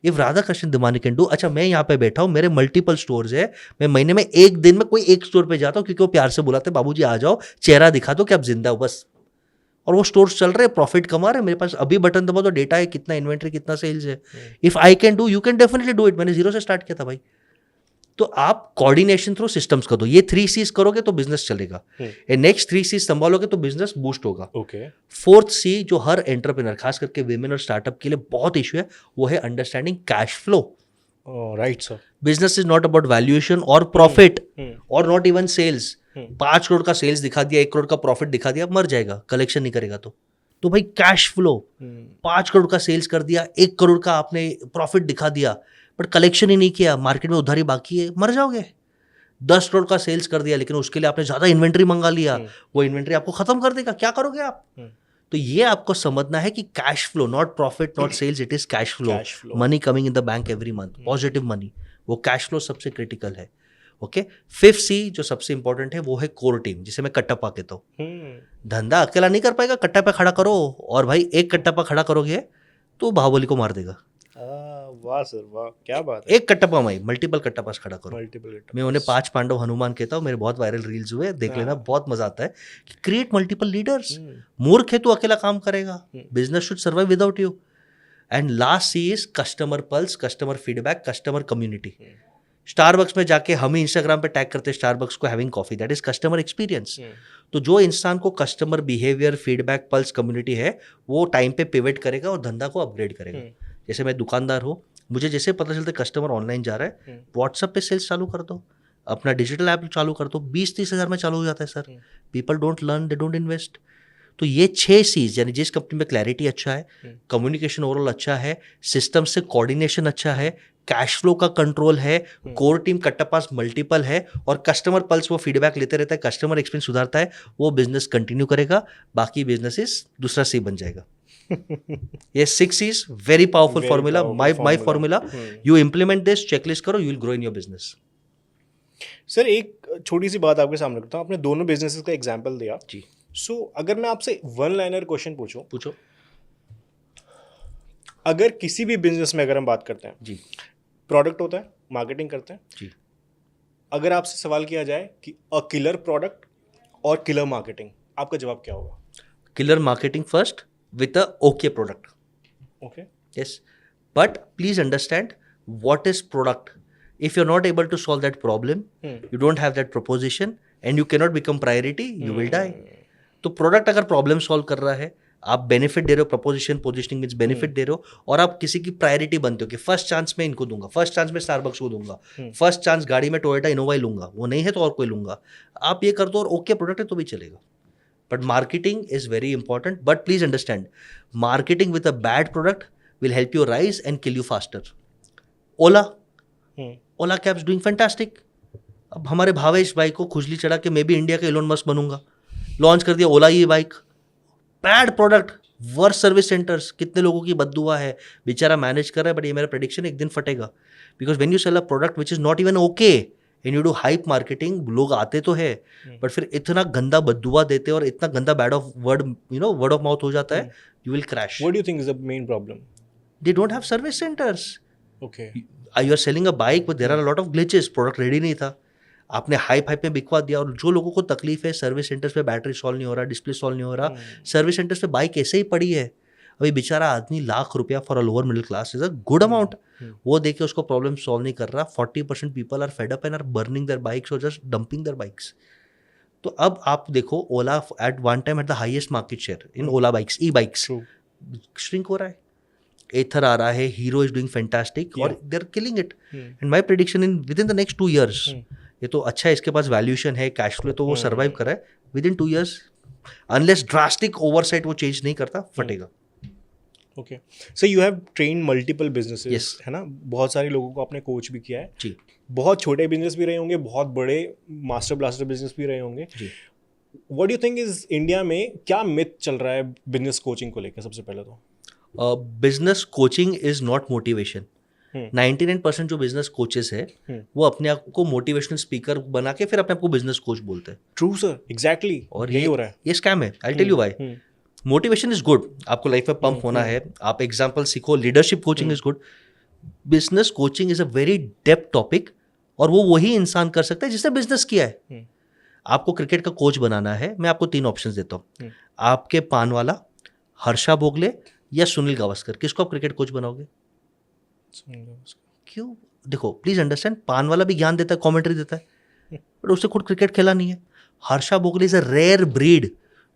If Radha Krishna Damani can do, अच्छा मैं यहाँ पे बैठा हूँ, मेरे मल्टीपल स्टोर्स है, मैं महीने में एक दिन में कोई एक स्टोर पे जाता हूँ क्योंकि वो प्यार से बुलाते, बाबूजी आ जाओ, चेहरा दिखा दो कि आप जिंदा हो बस। और वो स्टोर्स चल रहे, प्रॉफिट कमा रहे, मेरे पास अभी बटन दबा तो डेटा है, कितना इन्वेंट्री, कितना सेल्स है। If I can do, you can definitely do it. मैंने 0 से स्टार्ट किया था भाई। तो आप कोऑर्डिनेशन थ्रू सिस्टम्स कर दो, ये 3 C's करोगे तो बिजनेस चलेगा। ये नेक्स्ट 3 C's संभालोगे तो बिजनेस बूस्ट होगा। फोर्थ C जो हर एंटरप्रेन्योर, खास करके विमेन और स्टार्टअप के लिए बहुत इशू है, वो है understanding cash flow.
Right sir.
Business is not about valuation और प्रॉफिट और नॉट इवन सेल्स। 5 करोड़ का सेल्स दिखा दिया, 1 करोड़ का प्रॉफिट दिखा दिया, मर जाएगा कलेक्शन नहीं करेगा तो भाई कैश फ्लो। 5 करोड़ का सेल्स कर दिया, 1 करोड़ का आपने प्रॉफिट दिखा दिया, बट कलेक्शन ही नहीं किया, मार्केट में उधारी बाकी है, मर जाओगे। 10 करोड़ का सेल्स कर दिया लेकिन उसके लिए आपने ज्यादा इन्वेंट्री मंगा लिया, वो इन्वेंट्री आपको खत्म कर देगा, क्या करोगे आप? तो ये आपको समझना है कि cash flow, not profit, not sales, it is cash flow. Money coming in the bank every month, positive money, वो कैश फ्लो सबसे क्रिटिकल है। ओके, 5th C जो सबसे इंपॉर्टेंट है वो है कोर टीम, जिसे मैं कट्टापा कहता हूँ। धंधा अकेला नहीं कर पाएगा, कट्टापा खड़ा करो, और भाई एक कट्टापा खड़ा करोगे तो बाहुबली को मार देगा।
वाह सर वाह, क्या बात है।
एक कट्टापा में मल्टीपल कट्टापास खड़ा करो।
मल्टीपल,
मैं उन्हें 5 पांडव हनुमान कहता हूँ, मेरे बहुत वायरल रील्स हुए, देख लेना, बहुत मजा आता है। कि क्रिएट मल्टीपल लीडर्स। मूर्ख है तो अकेला काम करेगा, business should survive without you. And last C is customer pulse, customer feedback, customer community. Starbucks में जाके हम ही इंस्टाग्राम पे टैग करते हैं स्टारबक्स को having coffee, that is customer experience. तो जो इंसान को customer behaviour, feedback, pulse, community है, वो टाइम पे पिवट करेगा और धंधा को अपग्रेड करेगा। जैसे मैं दुकानदार हूँ, मुझे जैसे पता चलता है कस्टमर ऑनलाइन जा रहा है, व्हाट्सएप पे सेल्स चालू कर दो, अपना डिजिटल ऐप चालू कर दो, 20-30 हज़ार में चालू हो जाता है sir. People don't learn, they don't invest. तो ये 6 C's, यानी जिस कंपनी में क्लैरिटी अच्छा है, कम्युनिकेशन ओवरऑल अच्छा है, सिस्टम से कोऑर्डिनेशन अच्छा है, कैश फ्लो का कंट्रोल है, कोर टीम कट्टापास मल्टीपल है, और कस्टमर पल्स वो फीडबैक लेते रहता है, कस्टमर एक्सपीरियंस सुधारता है, वो बिजनेस कंटिन्यू करेगा। बाकी बिजनेसेस दूसरा C बन जाएगा। ये 6 C's very powerful
Very
formula.
powerful
My
formula.
formula. You implement this, checklist करो, you will grow in your business.
Sir एक छोटी सी बात आपके सामने रखता हूँ, आपने दोनों बिजनेसेस का एग्जांपल दिया
जी
सो अगर मैं आपसे वन लाइनर क्वेश्चन पूछूं,
पूछो
अगर किसी भी बिजनेस में अगर हम बात करते हैं,
जी
प्रोडक्ट होता है, मार्केटिंग करते हैं,
जी
अगर आपसे सवाल किया जाए कि अ किलर प्रोडक्ट और किलर मार्केटिंग, आपका जवाब क्या होगा?
Killer marketing first with a okay product.
Okay
Yes, but please understand what is product. If you're not able to solve that problem, you don't have that proposition and you cannot become priority, you will die. तो प्रोडक्ट अगर प्रॉब्लम सॉल्व कर रहा है, आप बेनिफिट दे रहे हो, प्रपोजिशन पोजिशनिंग मीन्स बेनिफिट दे रहे हो, और आप किसी की प्रायोरिटी बनते हो कि फर्स्ट चांस में इनको दूंगा, फर्स्ट चांस में स्टारबक्स को दूंगा, फर्स्ट चांस गाड़ी में टोयोटा इनोवा ही लूंगा, वो नहीं है तो और कोई लूंगा, आप ये कर दो और ओके प्रोडक्ट है तो भी चलेगा. But marketing is very important. But please understand, marketing with a bad product will help you rise and kill you faster. Ola Cabs doing fantastic. अब हमारे भावेश भाई को खुजली चढ़ा के मैं भी इंडिया का एलोन मस्क बनूंगा, लॉन्च कर दिया ओला ये bike. Bad product, worse service centres, कितने लोगों की बद्दुआ है, बेचारा मैनेज कर रहा है, बट ये मेरा प्रेडिक्शन एक दिन फटेगा. Because when you sell a product which is not even okay and you do hype marketing, लोग आते तो है बट फिर इतना गंदा बद्दुआ देते और इतना गंदा bad of word word of mouth हो जाता है, you will crash.
What do you think is the main problem?
They don't have service centres.
Okay
you are selling a bike but there are lot of glitches, product ready नहीं था, आपने हाइप में बिकवा दिया, और जो लोगों को तकलीफ है सर्विस सेंटर्स पे बैटरी सॉल्व नहीं हो रहा, डिस्प्ले सॉल्व नहीं हो रहा, सर्विस सेंटर्स पे बाइक ऐसे ही पड़ी है. अभी बेचारा आदमी ₹1,00,000 for a lower middle class is a good amount, वो देखे उसको प्रॉब्लम सॉल्व नहीं कर रहा. 40% people are fed up and are burning their bikes और जस्ट डंपिंग देयर बाइक्स. तो अब आप देखो, Ola at one time at the highest market share in Ola bikes, e bikes shrink हो रहा है, एथर आ रहा है, हीरो इज डूइंग फैंटास्टिक और they are killing it. And my prediction in within the next 2 years, ये तो अच्छा है, इसके पास वैल्यूएशन है, कैश फ्लो, तो वो सर्वाइव कर रहा है. Within 2 years unless drastic oversight वो चेंज नहीं करता, फटेगा.
Okay so you have train multiple businesses,
Yes.
है ना, बहुत सारे लोगों को आपने कोच भी किया है
जी
बहुत छोटे बिजनेस भी रहे होंगे, बहुत बड़े मास्टर ब्लास्टर बिजनेस भी रहे होंगे.
जी.
What do you think is India में क्या मिथ चल रहा है बिजनेस कोचिंग को लेकर? सबसे पहले तो
business coaching is not motivation. 99% जो बिजनेस कोचेस है वो अपने आप को मोटिवेशनल स्पीकर बना के फिर अपने आप को बिजनेस कोच बोलते हैं.
ट्रू सर, एग्जैक्टली,
और
यही हो रहा है.
ये स्कैम है. I tell you why. Motivation is good, आपको लाइफ में पंप होना है, आप एग्जाम्पल सीखो, leadership coaching is good. Business coaching is a very depth topic, और वो वही इंसान कर सकता है जिसने बिजनेस किया है. आपको क्रिकेट का कोच बनाना है, मैं आपको 3 ऑप्शंस देता हूँ. आपके पानवाला, हर्षा भोगले या सुनील गावस्कर, किसको आप क्रिकेट कोच बनाओगे? क्यों? देखो प्लीज अंडरस्टैंड, पानवाला भी ज्ञान देता है, कमेंट्री देता है, बट उससे खुद क्रिकेट खेला नहीं है. Harsha Bhogle is a rare breed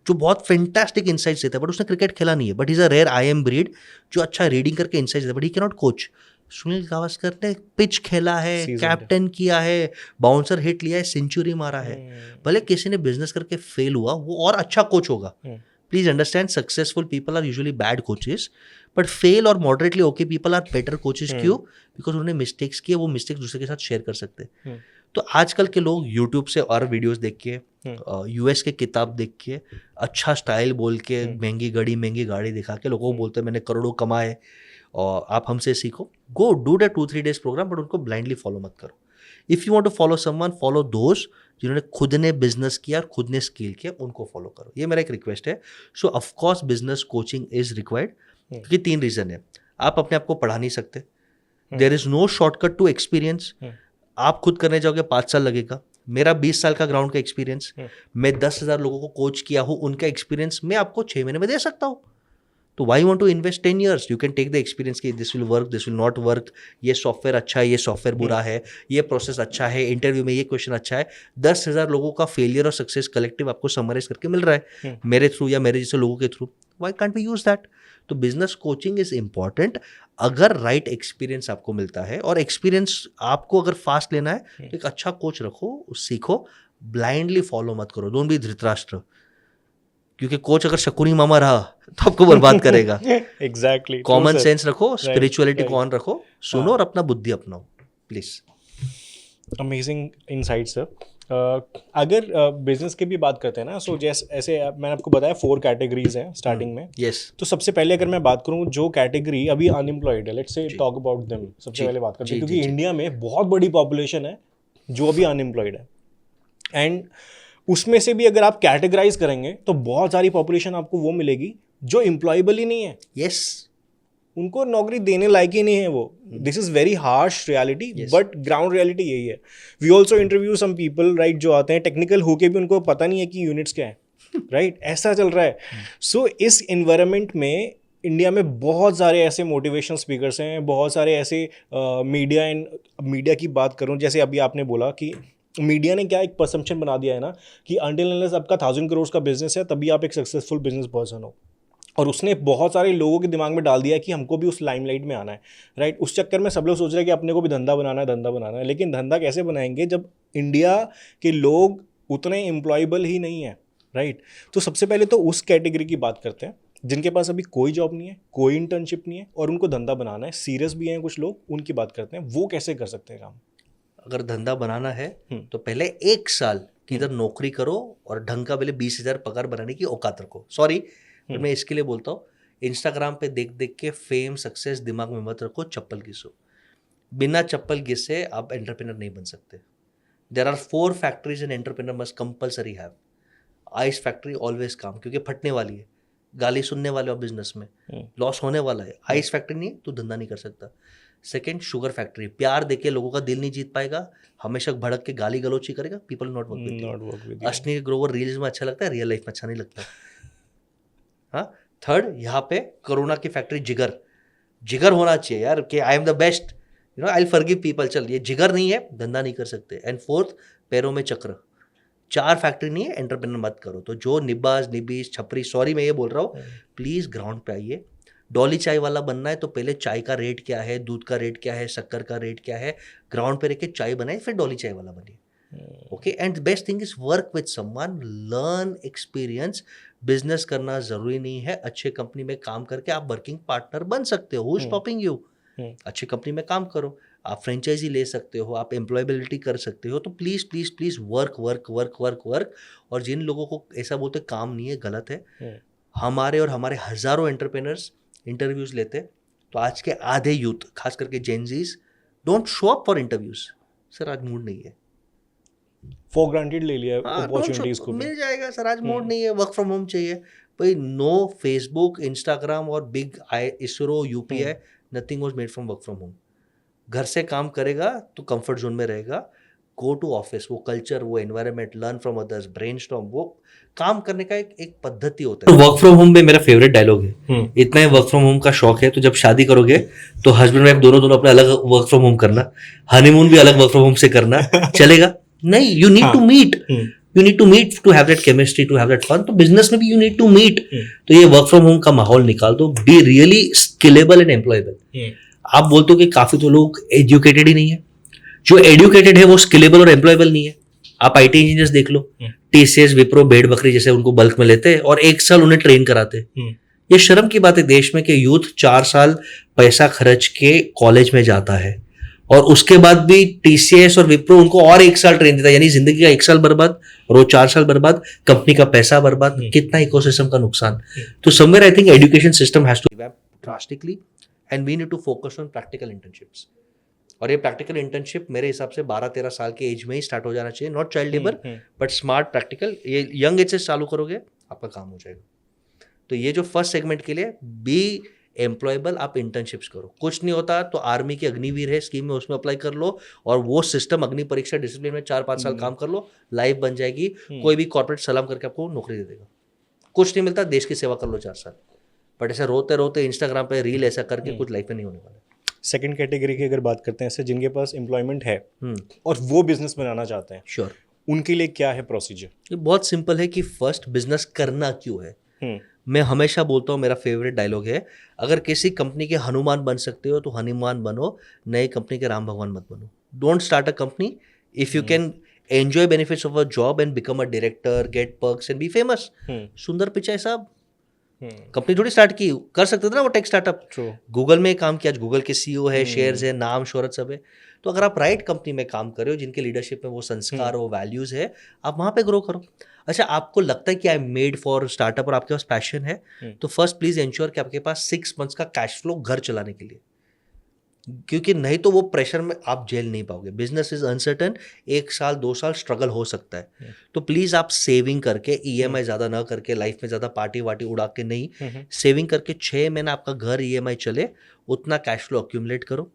जो बहुत फैंटास्टिक इनसाइट्स देता है, बट उसने क्रिकेट खेला नहीं है, but is a rare I am breed जो अच्छा रीडिंग करके इनसाइट्स देता है, but he can not coach. Sunil Gavaskar ने पिच खेला है, कैप्टन किया है, बाउंसर हिट लिया है, सेंचुरी मारा है. भले किसी ने बिजनेस करके फेल हुआ, वो और अच्छा कोच होगा. Please understand, successful people are usually bad coaches, but fail or moderately okay people are better coaches. क्यों? बिकॉज उन्होंने मिस्टेक्स किए, वो मिस्टेक्स दूसरे के साथ शेयर कर सकते हैं. तो आजकल के लोग यूट्यूब से और वीडियोस देख के, यूएस के किताब देख के, अच्छा स्टाइल बोल के, महंगी घड़ी महंगी गाड़ी दिखा के लोगों को बोलते हैं मैंने करोड़ों कमाए और आप हमसे सीखो. Go do that 2-3 days programme, but उनको ब्लाइंडली फॉलो मत करो. If you want to follow someone, follow those जिन्होंने खुद ने बिजनेस किया और खुद ने स्केल किया, उनको फॉलो करो. ये मेरा एक रिक्वेस्ट है. So of course business coaching is required, क्योंकि 3 रीज़न है. आप अपने आप को पढ़ा नहीं सकते, there is no shortcut to experience. आप खुद करने जाओगे 5 साल लगेगा. मेरा 20 साल का ग्राउंड का एक्सपीरियंस, मैं 10,000 लोगों को कोच किया हूँ, उनका एक्सपीरियंस मैं आपको 6 महीने में दे सकता हूँ. तो why want to invest 10 years? You can take the experience कि this will work, this will not work, ये सॉफ्टवेयर अच्छा है, ये सॉफ्टवेयर बुरा है, ये प्रोसेस अच्छा है, इंटरव्यू में ये क्वेश्चन अच्छा है. 10,000 लोगों का फेलियर और सक्सेस कलेक्टिव आपको समराइज करके मिल रहा है मेरे थ्रू या मेरे जैसे लोगों के through. Why can't we use that? तो बिजनेस कोचिंग इज इंपॉर्टेंट अगर राइट एक्सपीरियंस आपको मिलता है, और एक्सपीरियंस आपको अगर फास्ट लेना है तो एक अच्छा कोच रखो, सीखो, ब्लाइंडली फॉलो मत करो. डोंट बी धृतराष्ट्र, क्योंकि कोच अगर शकुनी मामा रहा तो आपको बर्बाद करेगा.
एग्जैक्टली.
कॉमन सेंस रखो, स्पिरिचुअलिटी को ऑन रखो, सुनो और अपना बुद्धि अपनाओ प्लीज.
Amazing insight sir. अगर बिजनेस की भी बात करते हैं ना, सो जैसे ऐसे मैंने आपको बताया 4 कैटेगरीज हैं स्टार्टिंग में।
यस
तो सबसे पहले अगर मैं बात करूं जो कैटेगरी अभी अनएम्प्लॉयड है, let's say talk about them, सबसे पहले बात करते हैं क्योंकि इंडिया में बहुत बड़ी पॉपुलेशन है जो अभी अनएम्प्लॉयड है। एंड उसमें से भी अगर आप कैटेगराइज करेंगे तो बहुत सारी पॉपुलेशन आपको वो मिलेगी जो एम्प्लॉयबल ही नहीं है,
यस
उनको नौकरी देने लायक ही नहीं है वो। This is very harsh reality, but ground reality यही है। We also interview some people right जो आते हैं टेक्निकल होके भी उनको पता नहीं है कि यूनिट्स क्या है राइट ऐसा चल रहा है। सो इस इन्वायरमेंट में इंडिया में बहुत सारे ऐसे मोटिवेशनल स्पीकर्स हैं, बहुत सारे ऐसे मीडिया की बात करूं, जैसे अभी आपने बोला कि मीडिया ने क्या एक परसेप्शन बना दिया है ना कि अंटिल अनलेस आपका 1000 करोड़ का बिजनेस है तभी आप एक सक्सेसफुल बिजनेस पर्सन हो, और उसने बहुत सारे लोगों के दिमाग में डाल दिया कि हमको भी उस लाइमलाइट में आना है राइट। उस चक्कर में सब लोग सोच रहे हैं कि अपने को भी धंधा बनाना है, लेकिन धंधा कैसे बनाएंगे जब इंडिया के लोग उतने एम्प्लॉयबल ही नहीं है राइट। तो सबसे पहले तो उस कैटेगरी की बात करते हैं जिनके पास अभी कोई जॉब नहीं है, कोई इंटर्नशिप नहीं है और उनको धंधा बनाना है, सीरियस भी हैं कुछ लोग, उनकी बात करते हैं वो कैसे कर सकते हैं काम।
अगर धंधा बनाना है तो पहले 1 साल की इधर नौकरी करो और ढंग का पहले 20,000 पगार बनाने की औकात रखो। सॉरी पर मैं इसके लिए बोलता हूँ, इंस्टाग्राम पे देख देख के फेम सक्सेस दिमाग में मत रखो, चप्पल घिसो। बिना चप्पल घिसे आप एंटरप्रेन्योर नहीं बन सकते। There are 4 factories an entrepreneur must compulsory have. Ice factory always काम, क्योंकि फटने वाली है, गाली सुनने वाले हो बिजनेस में, लॉस होने वाला है। आइस फैक्ट्री नहीं तो धंधा नहीं कर सकता। सेकेंड, शुगर फैक्ट्री, प्यार देके लोगों का दिल नहीं जीत पाएगा, हमेशा भड़क के गाली गलोची करेगा, people not work with you. असली ग्रोवर रील्स में अच्छा लगता है, रियल लाइफ में अच्छा नहीं लगता। हाँ। थर्ड, यहाँ पे कोरोना की फैक्ट्री, जिगर होना चाहिए यार कि I am the best, you know I will forgive people. चल, ये जिगर नहीं है, धंधा नहीं कर सकते। एंड फोर्थ, पैरों में चक्र। 4 फैक्ट्री नहीं है, एंटरप्रेन्योर मत करो। तो जो निब्बाज निबीज छपरी, सॉरी मैं ये बोल रहा हूँ, प्लीज ग्राउंड पे आइए। डॉली चाय वाला बनना है तो पहले चाय का रेट क्या है, दूध का रेट क्या है, शक्कर का रेट क्या है, ग्राउंड पे रह के चाय बनाए, फिर डॉली चाय वाला बनिए। Okay, and best thing is work with someone, learn experience. Business करना जरूरी नहीं है, अच्छे कंपनी में काम करके आप वर्किंग पार्टनर बन सकते हो। Who is stopping you? अच्छी कंपनी में काम करो, आप फ्रेंचाइजी ले सकते हो, आप एम्प्लॉयबिलिटी कर सकते हो। तो please please please work work work work work. और जिन लोगों को ऐसा बोलते काम नहीं है, गलत है। हमारे और हमारे हजारों एंटरप्रेन्योर्स इंटरव्यूज लेते, तो आज के आधे यूथ, खास करके Gen Zs, don't show up for interviews. Sir आज मूड नहीं है,
फॉर ग्रांटेड ले लिया अपॉर्चुनिटीज को,
मिल जाएगा सर, आज मूड नहीं है, वर्क फ्रॉम होम चाहिए। भाई नो फेसबुक, इंस्टाग्राम और big ISRO, UPI, nothing was made from work from home. घर से काम करेगा तो कंफर्ट जोन में रहेगा। गो टू ऑफिस, वो कल्चर, वो environment, learn from others, brainstorm, वो काम करने का एक पद्धति होता है। वर्क फ्रॉम होम में मेरा फेवरेट डायलॉग है, इतना ही वर्क फ्रॉम होम का शौक है तो जब शादी करोगे तो हस्बैंड वाइफ दोनों अपने अलग वर्क फ्रॉम होम करना, हनीमून भी अलग वर्क फ्रॉम होम से करना। चलेगा नहीं? You need to meet, you need to meet to have that chemistry, to have that fun. तो बिजनेस में भी यू नीड टू मीट। तो ये वर्क फ्रॉम होम का माहौल निकाल दो, बी रियली स्किलेबल एंड एम्प्लॉयबल। आप बोलते हो कि काफी तो लोग एजुकेटेड ही नहीं है, जो एजुकेटेड है वो स्किलेबल और एम्प्लॉयबल नहीं है। आप आईटी इंजीनियर्स देख लो, टीसीएस, विप्रो, भेड़ बकरी जैसे उनको बल्क में लेते हैं और 1 साल उन्हें ट्रेन कराते। ये शर्म की बात है देश में कि यूथ 4 साल पैसा खर्च के कॉलेज में जाता है और उसके बाद भी टीसीएस और विप्रो उनको और 1 साल ट्रेन देता है, यानी जिंदगी का 1 साल बर्बाद और वो 4 साल बर्बाद, कंपनी का पैसा बर्बाद, कितना इकोसिस्टम का नुकसान। तो somewhere I think education system has to revamp drastically and we need to focus on practical internships. और ये प्रैक्टिकल इंटर्नशिप मेरे हिसाब से 12-13 साल के एज में ही स्टार्ट हो जाना चाहिए। Not child labour but smart practical. ये यंग एज से चालू करोगे आपका काम हो जाएगा। तो ये जो फर्स्ट सेगमेंट के लिए बी एम्प्लॉयबल, आप इंटर्नशिप्स करो। कुछ नहीं होता तो आर्मी की अग्निवीर है स्कीम में, उसमें अप्लाई कर लो और वो सिस्टम अग्नि परीक्षा डिसिप्लिन में 4-5 साल काम कर लो, लाइफ बन जाएगी। कोई भी कॉर्पोरेट सलाम करके आपको नौकरी दे देगा। कुछ नहीं मिलता, देश की सेवा कर लो 4 साल। बट ऐसा रोते रोते इंस्टाग्राम पे रील ऐसा करके कुछ लाइफ में नहीं होने वाला।
सेकंड कैटेगरी की अगर बात करते हैं, ऐसे जिनके पास एम्प्लॉयमेंट है और वो बिजनेस बनाना चाहते हैं,
श्योर,
उनके लिए क्या है प्रोसीजर?
ये बहुत सिंपल है कि फर्स्ट बिजनेस करना क्यों है। मैं हमेशा बोलता हूँ, मेरा फेवरेट डायलॉग है, अगर किसी कंपनी के हनुमान बन सकते हो तो हनुमान बनो, नई कंपनी के राम भगवान मत बनो। Don't start a company if you can enjoy benefits of a job and become a director, get perks and be famous. Sundar Pichai साहब कंपनी थोड़ी स्टार्ट की, कर सकते थे ना वो टेक स्टार्टअप।
ट्रू।
गूगल में काम किया, आज गूगल के सीईओ है, शेयर्स है, नाम शोहरत सब है। तो अगर आप राइट कंपनी में काम कर रहे हो, जिनके लीडरशिप में वो संस्कार वो वैल्यूज है, आप वहाँ पे ग्रो करो। अच्छा, आपको लगता है कि I am made for startup और आपके पास पैशन है, तो फर्स्ट प्लीज इंश्योर कि आपके पास 6 मंथ्स का कैश फ्लो घर चलाने के लिए, क्योंकि नहीं तो वो प्रेशर में आप झेल नहीं पाओगे। बिजनेस इज अनसर्टन, 1 साल 2 साल स्ट्रगल हो सकता है। तो प्लीज आप सेविंग करके, ईएमआई ज्यादा ना करके, लाइफ में ज्यादा पार्टी वार्टी उड़ा के नहीं, सेविंग करके 6 महीने आपका घर ईएमआई चले उतना कैश फ्लो अक्यूमुलेट करो।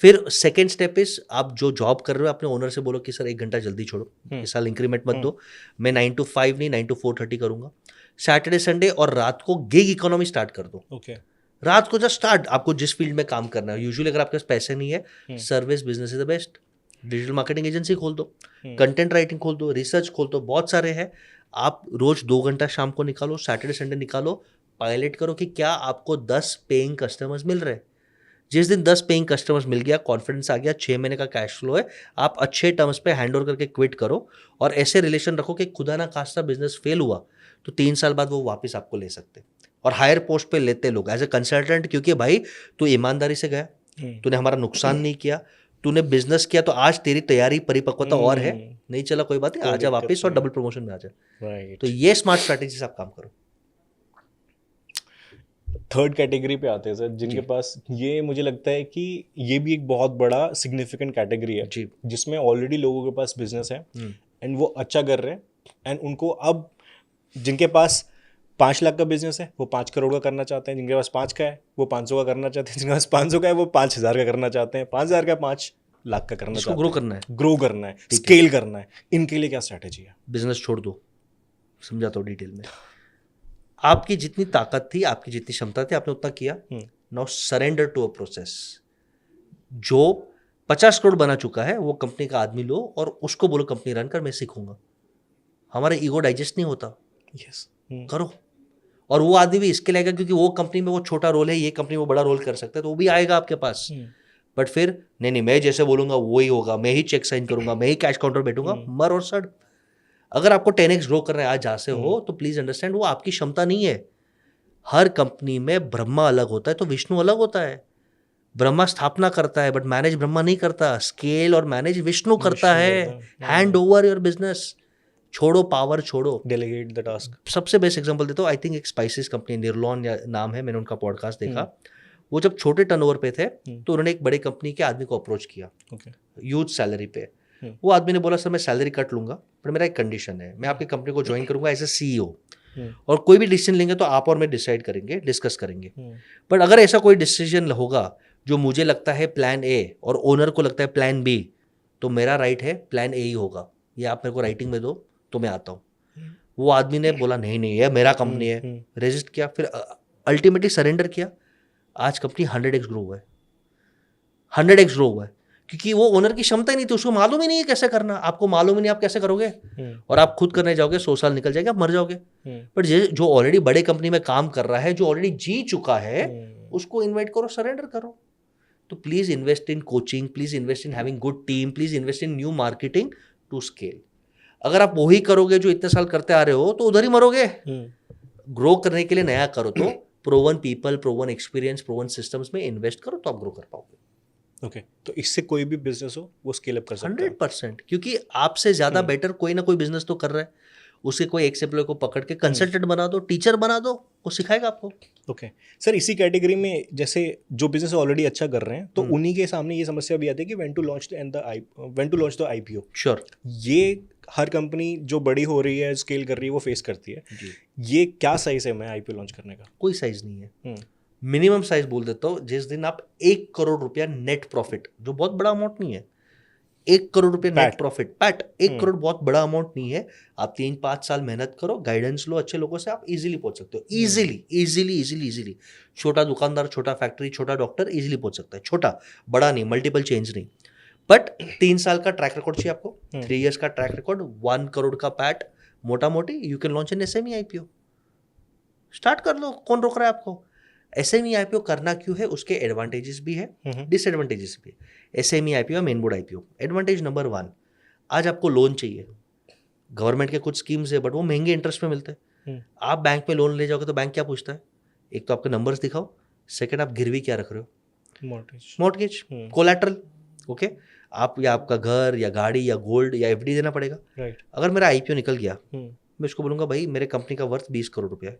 फिर सेकेंड स्टेप इज, आप जो जॉब कर रहे हो अपने ओनर से बोलो कि सर 1 घंटा जल्दी छोड़ो, इस साल इंक्रीमेंट मत दो, मैं 9 to 5 नहीं 9 to 4:30 करूंगा। सैटरडे संडे और रात को गिग इकोनॉमी स्टार्ट कर दो।
ओके।
रात को जस्ट स्टार्ट, आपको जिस फील्ड में काम करना है। यूजुअली अगर आपके पास पैसे नहीं है, service business is the best. Digital marketing agency खोल दो, कंटेंट राइटिंग खोल दो, रिसर्च खोल दो, बहुत सारे हैं। आप रोज 2 घंटा शाम को निकालो, सैटरडे संडे निकालो, पायलट करो कि क्या आपको 10 पेइंग कस्टमर्स मिल रहे हैं। जिस दिन 10 पेइंग कस्टमर्स मिल गया, कॉन्फिडेंस आ गया, 6 महीने का कैश फ्लो है, आप अच्छे टर्म्स पे हैंड ओवर करके क्विट करो और ऐसे रिलेशन रखो कि खुदा ना खास्ता बिजनेस फेल हुआ तो 3 साल बाद वो वापस आपको ले सकते। और हायर पोस्ट पे लेते लोग एज ए कंसल्टेंट, क्योंकि भाई तू ईमानदारी से गया, तूने हमारा नुकसान नहीं किया, तूने बिजनेस किया, तो आज तेरी तैयारी परिपक्वता और है, नहीं चला कोई बात नहीं, आजा वापस और डबल प्रमोशन में आजा।
राइट।
तो ये स्मार्ट स्ट्रैटेजी से आप काम करो।
थर्ड कैटेगरी पे आते हैं सर, जिनके पास ये मुझे लगता है कि ये भी एक बहुत बड़ा सिग्निफिकेंट कैटेगरी है
जी।
जिसमें ऑलरेडी लोगों के पास बिजनेस है एंड वो अच्छा कर रहे हैं, एंड उनको अब जिनके पास 5 लाख का बिजनेस है वो 5 करोड़ का करना चाहते हैं, जिनके पास 5 का है वो 500 का करना चाहते हैं, जिनके पास 500 का है वो 5000 का करना चाहते हैं, 5000 का 5 लाख का करना
इसको
चाहते
ग्रो
हैं।
करना है,
ग्रो करना है, स्केल करना है, इनके लिए क्या स्ट्रैटेजी है?
बिजनेस छोड़ दो, समझाता हूँ डिटेल में। आपकी जितनी ताकत थी, आपकी जितनी क्षमता थी, आपने उतना किया। Now surrender to a process. जो 50 करोड़ बना चुका है वो कंपनी का आदमी लो और उसको बोलो कंपनी रन कर, मैं सीखूंगा। हमारा ईगो डाइजेस्ट नहीं होता,
यस।
करो। और वो आदमी भी इसके लिए आएगा क्योंकि वो कंपनी में वो छोटा रोल है, ये कंपनी में बड़ा रोल कर सकता है, तो वो भी आएगा आपके पास। बट फिर नहीं मैं जैसे बोलूंगा वो ही होगा, मैं ही चेक साइन करूंगा, मैं ही कैश काउंटर बैठूंगा, मर और सड़। अगर आपको 10x ग्रो करना है आज जहाँ से हो, तो प्लीज अंडरस्टैंड वो आपकी क्षमता नहीं है। हर कंपनी में ब्रह्मा अलग होता है तो विष्णु अलग होता है। ब्रह्मा स्थापना करता है बट मैनेज ब्रह्मा नहीं करता, स्केल और मैनेज विष्णु करता है। हैंड ओवर योर बिजनेस, छोड़ो पावर, छोड़ो,
डेलीगेट द टास्क।
सबसे बेस्ट एग्जांपल देता हूँ, आई थिंक एक स्पाइसेस कंपनी निर्लॉन या नाम है, मैंने उनका पॉडकास्ट देखा। वो जब छोटे टर्नओवर पे थे तो उन्होंने एक बड़े कंपनी के आदमी को अप्रोच किया, ह्यूज सैलरी पे। वो आदमी ने बोला सर मैं सैलरी कट लूंगा पर मेरा एक कंडीशन है, मैं आपकी कंपनी को ज्वाइन करूंगा एज ए सीईओ, और कोई भी डिसीजन लेंगे तो आप और मैं डिसाइड करेंगे, डिस्कस करेंगे। बट अगर ऐसा कोई डिसीजन होगा जो मुझे लगता है प्लान ए और ओनर को लगता है प्लान बी, तो मेरा राइट है प्लान ए ही होगा, ये आप मेरे को राइटिंग में दो तो मैं आता हूँ। वो आदमी ने बोला नहीं नहीं ये मेरा कंपनी है, रजिस्ट किया, फिर अल्टीमेटली सरेंडर किया। आज कंपनी 100x ग्रो हुआ है, 100x ग्रो हुआ है, क्योंकि वो ओनर की क्षमता ही नहीं थी, उसको मालूम ही नहीं है कैसे करना। आपको मालूम ही नहीं आप कैसे करोगे, और आप खुद करने जाओगे 100 साल निकल जाएगा, आप मर जाओगे। बट जो ऑलरेडी बड़े कंपनी में काम कर रहा है, जो ऑलरेडी जी चुका है, उसको इन्वाइट करो, सरेंडर करो। तो please invest in coaching, please invest in having good team, please invest in new marketing to scale. अगर आप वही करोगे जो इतने साल करते आ रहे हो तो उधर ही मरोगे। ग्रो करने के लिए नया करो तो proven people, proven experience, proven systems में इन्वेस्ट करो तो आप ग्रो कर पाओगे।
ओके, तो इससे कोई भी बिजनेस हो वो स्केल अप कर सकता है
100%, क्योंकि आपसे ज्यादा बेटर कोई ना कोई बिजनेस तो कर रहा है। उसे कोई एक एम्प्लॉय को पकड़ के कंसल्टेंट बना दो, टीचर बना दो, वो सिखाएगा आपको।
ओके सर, इसी कैटेगरी में जैसे जो बिजनेस ऑलरेडी अच्छा कर रहे हैं तो उन्हीं के सामने ये समस्या भी आती है कि when to launch the IPO.
Sure,
ये हर कंपनी जो बड़ी हो रही है, स्केल कर रही है, वो फेस करती है। ये क्या साइज है मैं आईपीओ लॉन्च करने का?
कोई साइज नहीं है। मिनिमम साइज बोल देता हूँ, जिस दिन आप 1 करोड़ रुपया नेट प्रॉफिट, जो बहुत बड़ा अमाउंट नहीं है, 1 करोड़ रुपया नेट प्रॉफिट पैट, 1 करोड़ बहुत बड़ा अमाउंट नहीं है। आप 3-5 साल मेहनत करो, गाइडेंस लो अच्छे लोगों से, आप इजीली पहुंच सकते हो। इजीली छोटा दुकानदार, छोटा फैक्ट्री, छोटा डॉक्टर इजीली पहुंच सकता है। छोटा बड़ा नहीं, मल्टीपल चेंज नहीं, बट 3 साल का ट्रैक रिकॉर्ड चाहिए आपको, 3 इयर्स का ट्रैक रिकॉर्ड, 1 करोड़ का पैट, मोटा मोटी you can launch N SME IPO. Start कर लो, कौन रोक रहा है आपको? एसएमई आईपीओ करना क्यों है, उसके एडवांटेजेस भी है, डिसएडवांटेजेस भी है। SME IPO, main board IPO. Advantage number 1, आज आपको लोन चाहिए, गवर्नमेंट के कुछ स्कीम्स है बट वो महंगे इंटरेस्ट में मिलते हैं। आप बैंक में लोन ले जाओगे तो बैंक क्या पूछता है, एक तो आपके नंबर्स दिखाओ, सेकंड आप गिरवी क्या रख रहे हो, मॉर्टगेज, कोलैटरल, ओके। आप या आपका घर या गाड़ी या गोल्ड या एफडी देना पड़ेगा।
राइट।
अगर मेरा आईपीओ निकल गया, मैं उसको बोलूंगा भाई मेरे कंपनी का वर्थ 20 करोड़ रुपया है,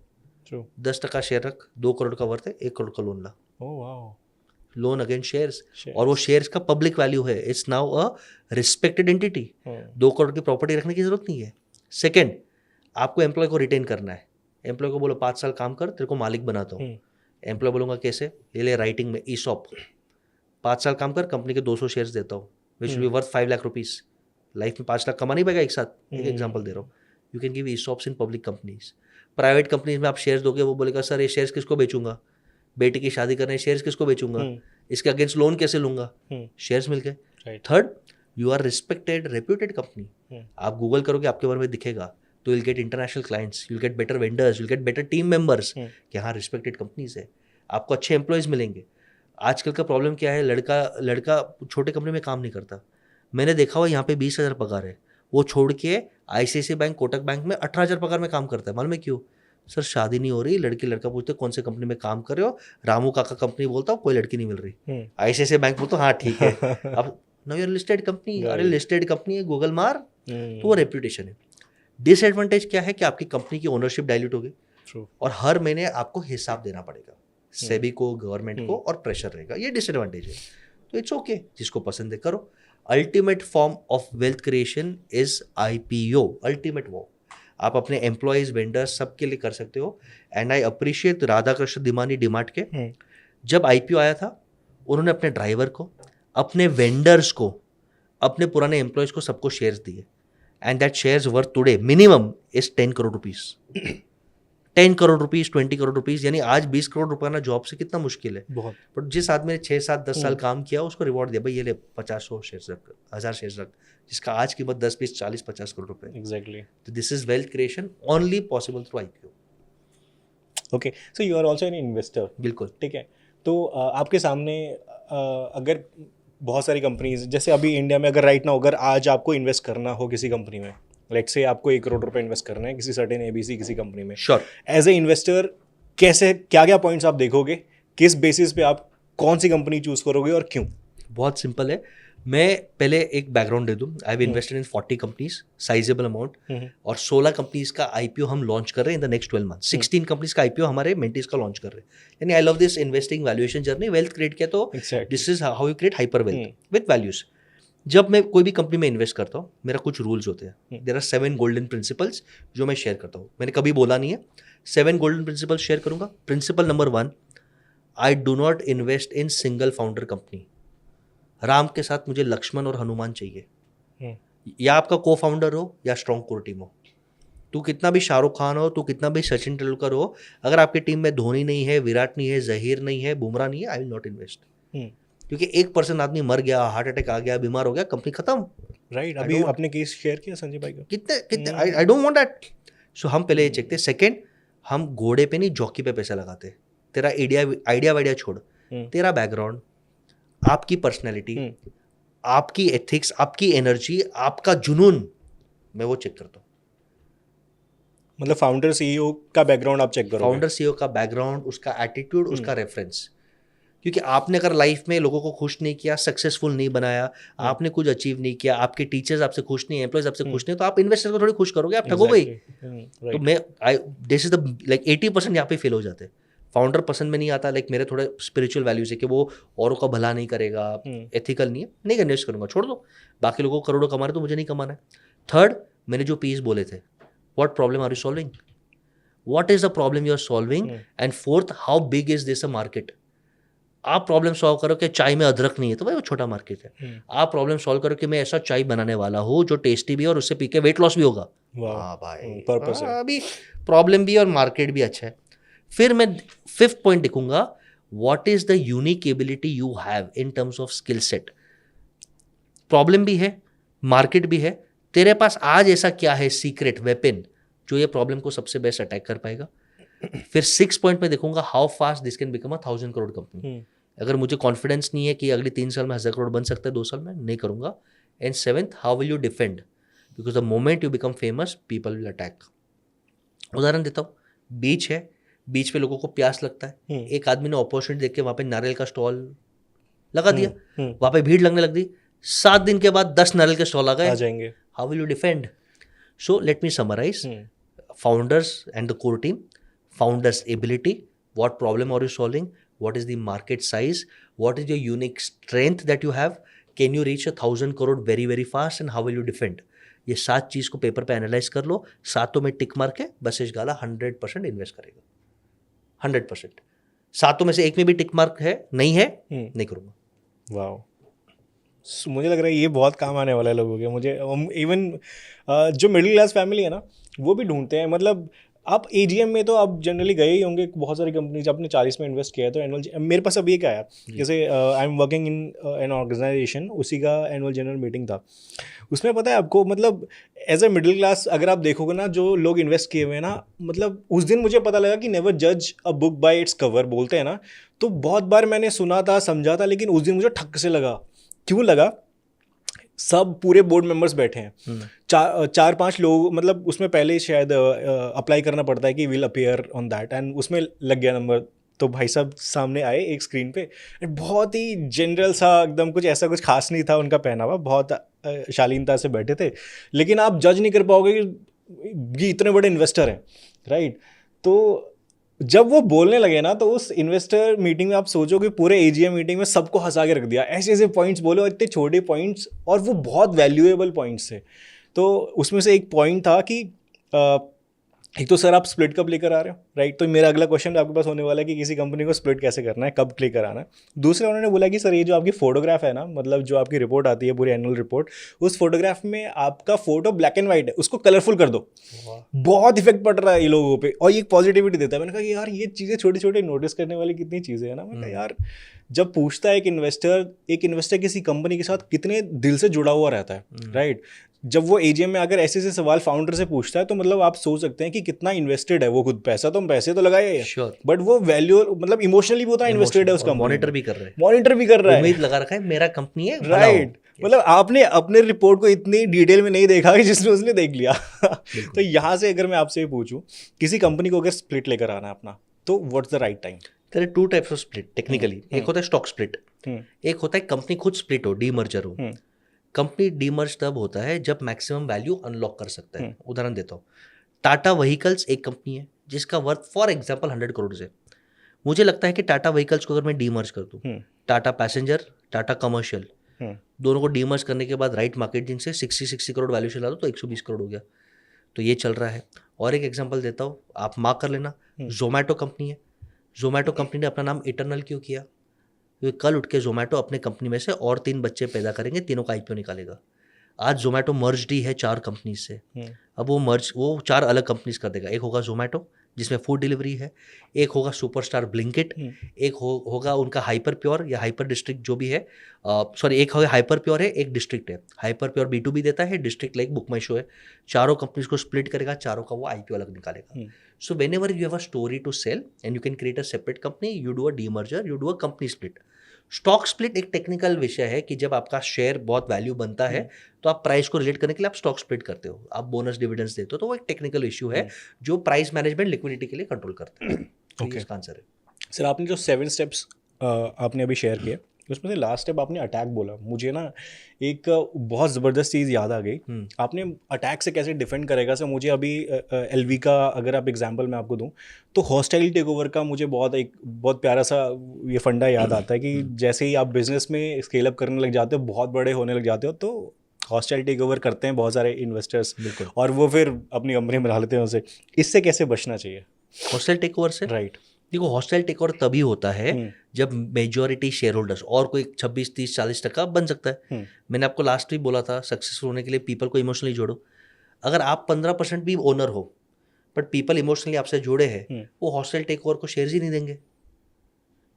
10% शेयर रख, 2 करोड़ का वर्थ है, 1 करोड़ का लोन ला, लोन अगेंस्ट शेयर्स, और वो शेयर्स का पब्लिक वैल्यू है, it's now a respected entity, 2 crore की प्रॉपर्टी रखने की जरूरत नहीं है। सेकेंड, आपको एम्प्लॉय को रिटेन करना है, एम्प्लॉय को बोलो 5 साल काम कर, तेरे को मालिक बनाता हूँ। एम्प्लॉय बोलूंगा कैसे, ये ले राइटिंग में ईसॉप, 5 साल काम कर, कंपनी के 200 शेयर्स देता हूँ, which will be worth 5 lakh rupees, life में 5 लाख कमा नहीं पाएगा एक साथ, एक एग्जाम्पल दे रहा हूँ। You can give ESOPs in public companies. Private companies में आप शेयर्स दोगे, वो बोलेगा सर ये शेयर्स किसको बेचूंगा, बेटे की शादी करने शेयर्स किसको बेचूंगा, इसके अगेंस्ट लोन कैसे लूंगा, शेयर्स मिल गए। Third, you are respected reputed company, आप गूगल करोगे आपके बारे में दिखेगा, तो will get international clients, you will get better vendors, you will get better team members, कि हाँ रिस्पेक्टेड कंपनीज है, आपको अच्छे एम्प्लॉयज मिलेंगे। आजकल का प्रॉब्लम क्या है, लड़का छोटे कंपनी में काम नहीं करता। मैंने देखा हुआ यहाँ पे 20,000 पगार है, वो छोड़ के आईसीआईसीआई बैंक, कोटक बैंक में 18,000 पगार में काम करता है। मालूम है क्यों? सर शादी नहीं हो रही, लड़की लड़का पूछते कौन से कंपनी में काम कर रहे हो, रामू काका कंपनी बोलता हूँ, कोई लड़की नहीं मिल रही। आईसीआईसीआई बैंक बोलता हाँ ठीक है, अब नो यूर लिस्टेड कंपनी, अरे लिस्टेड कंपनी है, गूगल मार, तो वो रेप्यूटेशन है। डिसएडवांटेज क्या है कि आपकी कंपनी की ओनरशिप डाइल्यूट हो गई और हर महीने आपको हिसाब देना पड़ेगा सेबी को, गवर्नमेंट को, और प्रेशर रहेगा, ये डिसएडवांटेज है। तो इट्स ओके, जिसको पसंद है करो। Ultimate form of wealth creation is IPO, ultimate वो आप अपने एम्प्लॉयज, वेंडर्स सबके लिए कर सकते हो। And I appreciate Radhakrishna Damani DMart के, जब आईपीओ आया था उन्होंने अपने ड्राइवर को, अपने वेंडर्स को, अपने पुराने एम्प्लॉयज को सबको शेयर्स दिए, and that shares worth today minimum is 10 crore rupees, 10 crore rupees, 20 crore rupees, यानी आज 20 करोड़ रुपया ना जॉब से कितना मुश्किल है बहुत। बट जिस आदमी ने 6, 7, 10 साल काम किया उसको रिवॉर्ड दिया, भाई ये ले 50-100 शेयर्स रख, 1000 शेयर्स रख, जिसका आज कीमत 10, 20, 40, 50 करोड़ रुपए।
एग्जैक्टली।
तो this is wealth creation only possible through IPO.
Okay, so you are also an investor.
बिल्कुल,
ठीक है। तो आपके सामने अगर बहुत सारी कंपनीज, जैसे अभी इंडिया में अगर राइट नाउ अगर आज आपको इन्वेस्ट करना हो किसी कंपनी में, लेट्स से आपको 1 करोड़ रुपए इन्वेस्ट करना है किसी सर्टेन एबीसी किसी कंपनी में,
श्योर,
एज ए इन्वेस्टर कैसे, क्या क्या पॉइंट्स आप देखोगे, किस बेसिस पे आप कौन सी कंपनी चूज करोगे और क्यों?
बहुत सिंपल है। मैं पहले एक बैकग्राउंड दे दूं। I have invested in 40 companies, sizeable amount, और 16 कंपनीज का आईपीओ हम लॉन्च कर रहे हैं इन द नेक्स्ट 12 मंथ। 16 कंपनीज का आईपीओ हमारे मेंटीज का लॉन्च कर रहे हैं। यानी I love this investing valuation journey. Wealth create किया तो this is how you create hyper wealth with values. जब मैं कोई भी कंपनी में इन्वेस्ट करता हूँ, मेरा कुछ रूल्स होते हैं। देयर आर 7 गोल्डन प्रिंसिपल्स जो मैं शेयर करता हूँ। मैंने कभी बोला नहीं है, 7 गोल्डन प्रिंसिपल्स शेयर करूंगा। Principle number 1, I do not invest in single founder company. Ram के साथ मुझे लक्ष्मण और हनुमान चाहिए। या आपका को फाउंडर हो या स्ट्रॉन्ग कोर टीम हो। तू कितना भी शाहरुख खान हो, तू कितना भी सचिन तेंदुलकर हो, अगर आपकी टीम में धोनी नहीं है, विराट नहीं है, जहीर नहीं है, बुमराह नहीं है, आई विल नॉट इन्वेस्ट। क्योंकि 1% आदमी मर गया, हार्ट अटैक आ गया, बीमार हो गया, कंपनी खत्म।
राइट, अभी आपने केस शेयर किया संजय भाई का,
कितने आई डोंट वांट दैट। सो हम पहले ये चेकते। सेकंड, हम घोड़े पे नहीं जॉकी पे पैसा लगाते। तेरा आइडिया वाइडिया छोड़, तेरा बैकग्राउंड, आपकी पर्सनैलिटी, आपकी एथिक्स, आपकी एनर्जी, आपका जुनून, मैं वो चेक करता हूँ।
मतलब फाउंडर सीईओ का बैकग्राउंड आप चेक करोगे?
फाउंडर सीईओ का बैकग्राउंड, उसका एटीट्यूड, उसका रेफरेंस। क्योंकि आपने अगर लाइफ में लोगों को खुश नहीं किया, सक्सेसफुल नहीं बनाया, आपने कुछ अचीव नहीं किया, आपके टीचर्स आपसे खुश नहीं, एम्प्लॉयज आपसे खुश नहीं, तो आप इन्वेस्टर को थोड़ी खुश करोगे, आप ठगोगे ही। तो मैं दिस इज द लाइक 80% यहाँ पे फेल हो जाते हैं। फाउंडर पसंद में नहीं आता, लाइक मेरे थोड़े स्पिरिचुअल वैल्यूज है कि वो औरों का भला नहीं करेगा, एथिकल नहीं है, नहीं इन्वेस्ट करूंगा, छोड़ दो। बाकी लोगों को करोड़ों कमा रहे तो मुझे नहीं कमाना है। थर्ड, मैंने जो पीस बोले थे, what problem are you solving, what is the problem you are solving, and fourth, how big is this a market. आप प्रॉब्लम सॉल्व करो कि चाय में अदरक नहीं है, तो भाई वो छोटा मार्केट है। आप प्रॉब्लम सॉल्व करो कि मैं ऐसा चाय बनाने वाला हूँ जो टेस्टी भी है और उससे पी के वेट लॉस भी होगा। हाँ भाई,
पर्पस है।
अभी प्रॉब्लम भी और मार्केट भी अच्छा है। फिर मैं 5th पॉइंट देखूंगा, what is the unique ability you have in terms of skill set. Problem भी है, मार्केट भी है, तेरे पास आज ऐसा क्या है सीक्रेट वेपन जो ये प्रॉब्लम को सबसे बेस्ट अटैक कर पाएगा। फिर 6 पॉइंट में देखूंगा, how fast this can become a 1000 crore company. अगर मुझे कॉन्फिडेंस नहीं है कि अगले 3 साल में 1000 करोड़ बन सकता है, 2 साल में, नहीं करूंगा। And 7th, how will you defend, because the moment you become famous, people will attack. उदाहरण देता हूँ, बीच है, बीच पे लोगों को प्यास लगता है, एक आदमी ने अपॉर्चुनिटी देख के वहाँ पे नारियल का स्टॉल लगा दिया, वहाँ पे भीड़ लगने लग गई, 7 दिन के बाद 10 नारियल के स्टॉल आ गए,
जाएंगे।
How will you defend? So let me summarise, founders and the core team, founders ability, what problem are you solving, what is the market size, what is your unique strength that you have, can you reach 1,000 crore very very fast and how will you defend? ये 7 चीज को पेपर पे एनालाइज कर लो, 7 में टिक मार के बसेश गाला 100% इन्वेस्ट करेगा, 100%। 7 में से एक में भी टिक मार्क है नहीं है, नहीं करूँगा।
वाह, मुझे लग रहा है ये बहुत काम आने वाला है लोगों के। मुझे इवन जो मिडिल क्लास फैमिली है ना, वो भी ढूंढते हैं। मतलब आप एजीएम में तो आप जनरली गए ही होंगे, बहुत सारी कंपनीज आपने 40 में इन्वेस्ट किया है, तो एनुअल मेरे पास अभी एक आया, जैसे I am working in an organisation, उसी का एनुअल जनरल मीटिंग था। उसमें पता है आपको, मतलब एज अ मिडिल क्लास अगर आप देखोगे ना, जो लोग इन्वेस्ट किए हुए हैं ना, मतलब उस दिन मुझे पता लगा कि नेवर जज a book by its cover बोलते हैं ना, तो बहुत बार मैंने सुना था, समझा था, लेकिन उस दिन मुझे ठक से लगा। क्यों लगा? सब पूरे बोर्ड मेंबर्स बैठे हैं, 4-5 लोग, मतलब उसमें पहले शायद अप्लाई करना पड़ता है कि will appear on that, and उसमें लग गया नंबर। तो भाई साहब सामने आए एक स्क्रीन पे, बहुत ही जनरल सा एकदम, कुछ ऐसा कुछ खास नहीं था उनका पहनावा, बहुत शालीनता से बैठे थे, लेकिन आप जज नहीं कर पाओगे कि इतने बड़े इन्वेस्टर हैं, राइट? तो जब वो बोलने लगे ना, तो उस इन्वेस्टर मीटिंग में आप सोचो कि पूरे एजीएम मीटिंग में सबको हंसा के रख दिया, ऐसे ऐसे पॉइंट्स बोले, और इतने छोटे पॉइंट्स, और वो बहुत वैल्यूएबल पॉइंट्स थे। तो उसमें से एक पॉइंट था कि एक तो सर आप स्प्लिट कब लेकर आ रहे हो, राइट? तो मेरा अगला क्वेश्चन आपके पास होने वाला है कि किसी कंपनी को स्प्लिट कैसे करना है, कब लेकर आना है। दूसरा उन्होंने बोला कि सर ये जो आपकी फोटोग्राफ है ना, मतलब जो आपकी रिपोर्ट आती है पूरी एनुअल रिपोर्ट, उस फोटोग्राफ में आपका फोटो ब्लैक एंड वाइट है, उसको कलरफुल कर दो। बहुत इफेक्ट पड़ रहा है ये लोगों पे, और ये पॉजिटिविटी देता है। मैंने कहा यार ये चीज़ें छोटी छोटी नोटिस करने वाली कितनी चीज़ें हैं ना। मैंने कहा यार, जब पूछता है एक इन्वेस्टर किसी कंपनी के साथ कितने दिल से जुड़ा हुआ रहता है, राइट? जब वो एजीएम में अगर ऐसे ऐसे सवाल फाउंडर से पूछता है, तो मतलब आप सोच सकते हैं कि कितना इन्वेस्टेड है वो खुद। पैसे तो लगाए है, बट वो वैल्यू, मतलब इमोशनली भी उतना इन्वेस्टेड है उसका,
मॉनिटर भी कर रहे हैं, उम्मीद लगा रखा है मेरा कंपनी है,
राइट? मतलब आपने अपने रिपोर्ट को इतनी डिटेल में नहीं देखा कि जिसने उसने देख लिया। तो यहाँ से अगर मैं आपसे पूछूं, किसी कंपनी को अगर स्प्लिट लेकर आना है अपना, तो what's the right time?
There are 2 types of split technically. एक होता है स्टॉक स्प्लिट, एक होता है कंपनी खुद स्प्लिट हो, डीमर्जर हो। कंपनी डीमर्ज तब होता है जब मैक्सिमम वैल्यू अनलॉक कर सकता है। उदाहरण देता हूँ, टाटा व्हीकल्स एक कंपनी है जिसका वर्थ फॉर एग्जांपल 100 करोड़ है। मुझे लगता है कि टाटा व्हीकल्स को अगर मैं डीमर्ज कर दूँ, टाटा पैसेंजर, टाटा कमर्शियल, दोनों को डीमर्ज करने के बाद राइट मार्केटिंग से 60 करोड़ वैल्यूशन ला दो, तो 120 करोड़ हो गया। तो ये चल रहा है। और एक एग्जांपल देता हूँ, आप मार्क कर लेना, जोमेटो कंपनी है। जोमेटो कंपनी ने अपना नाम इटरनल क्यों किया? क्योंकि कल उठ के जोमेटो अपने कंपनी में से और 3 बच्चे पैदा करेंगे, तीनों का आईपीओ निकालेगा। आज जोमेटो मर्ज्ड ही है 4 कंपनीज से, अब वो 4 अलग कंपनीज कर देगा। एक होगा जोमेटो जिसमें फूड डिलीवरी है, एक होगा सुपरस्टार ब्लिंकिट, एक होगा उनका हाइपर प्योर या हाइपर डिस्ट्रिक्ट जो भी है, एक होगा हाइपर प्योर है, एक डिस्ट्रिक्ट है। हाइपर प्योर B2B देता है, डिस्ट्रिक्ट लाइक बुक माई शो है। चारों कंपनीज को स्प्लिट करेगा, चारों का वो आईपीओ अलग निकालेगा। So whenever you have a story to sell and you can create a separate company, you do a demerger, you do a company split. Stock split एक टेक्निकल विषय है कि जब आपका शेयर बहुत वैल्यू बनता है तो आप प्राइस को रिलेट करने के लिए आप स्टॉक स्प्लिट करते हो, आप बोनस डिविडेंड्स देते हो, तो वो एक टेक्निकल इश्यू है जो प्राइस मैनेजमेंट लिक्विडिटी के लिए कंट्रोल करते हैं। तो इसका आंसर है।
सर आपने जो 7 स्टेप्स आपने अभी शेयर किए, उसमें से लास्ट स्टेप आपने अटैक बोला, मुझे ना एक बहुत ज़बरदस्त चीज़ याद आ गई। आपने अटैक से कैसे डिफेंड करेगा सर, मुझे अभी LV का अगर आप एग्जांपल मैं आपको दूं, तो हॉस्टाइल टेक ओवर का मुझे बहुत प्यारा सा ये फंडा याद आता है कि जैसे ही आप बिजनेस में स्केल अप करने लग जाते हो, बहुत बड़े होने लग जाते हो, तो हॉस्टाइल टेक ओवर करते हैं बहुत सारे इन्वेस्टर्स, और वो फिर अपनी कंपनी में बना लेते हैं उसे। इससे कैसे बचना चाहिए
हॉस्टाइल टेक ओवर से?
राइट।
देखो, हॉस्टाइल टेक ओवर तभी होता है जब मेजॉरिटी शेयर होल्डर्स, और कोई 26, 30, 40% बन सकता है। मैंने आपको लास्ट भी बोला था, सक्सेसफुल होने के लिए पीपल को इमोशनली जोड़ो। अगर आप 15% भी ओनर हो बट पीपल इमोशनली आपसे जुड़े हैं, वो हॉस्टाइल टेक ओवर को शेयर्स ही नहीं देंगे।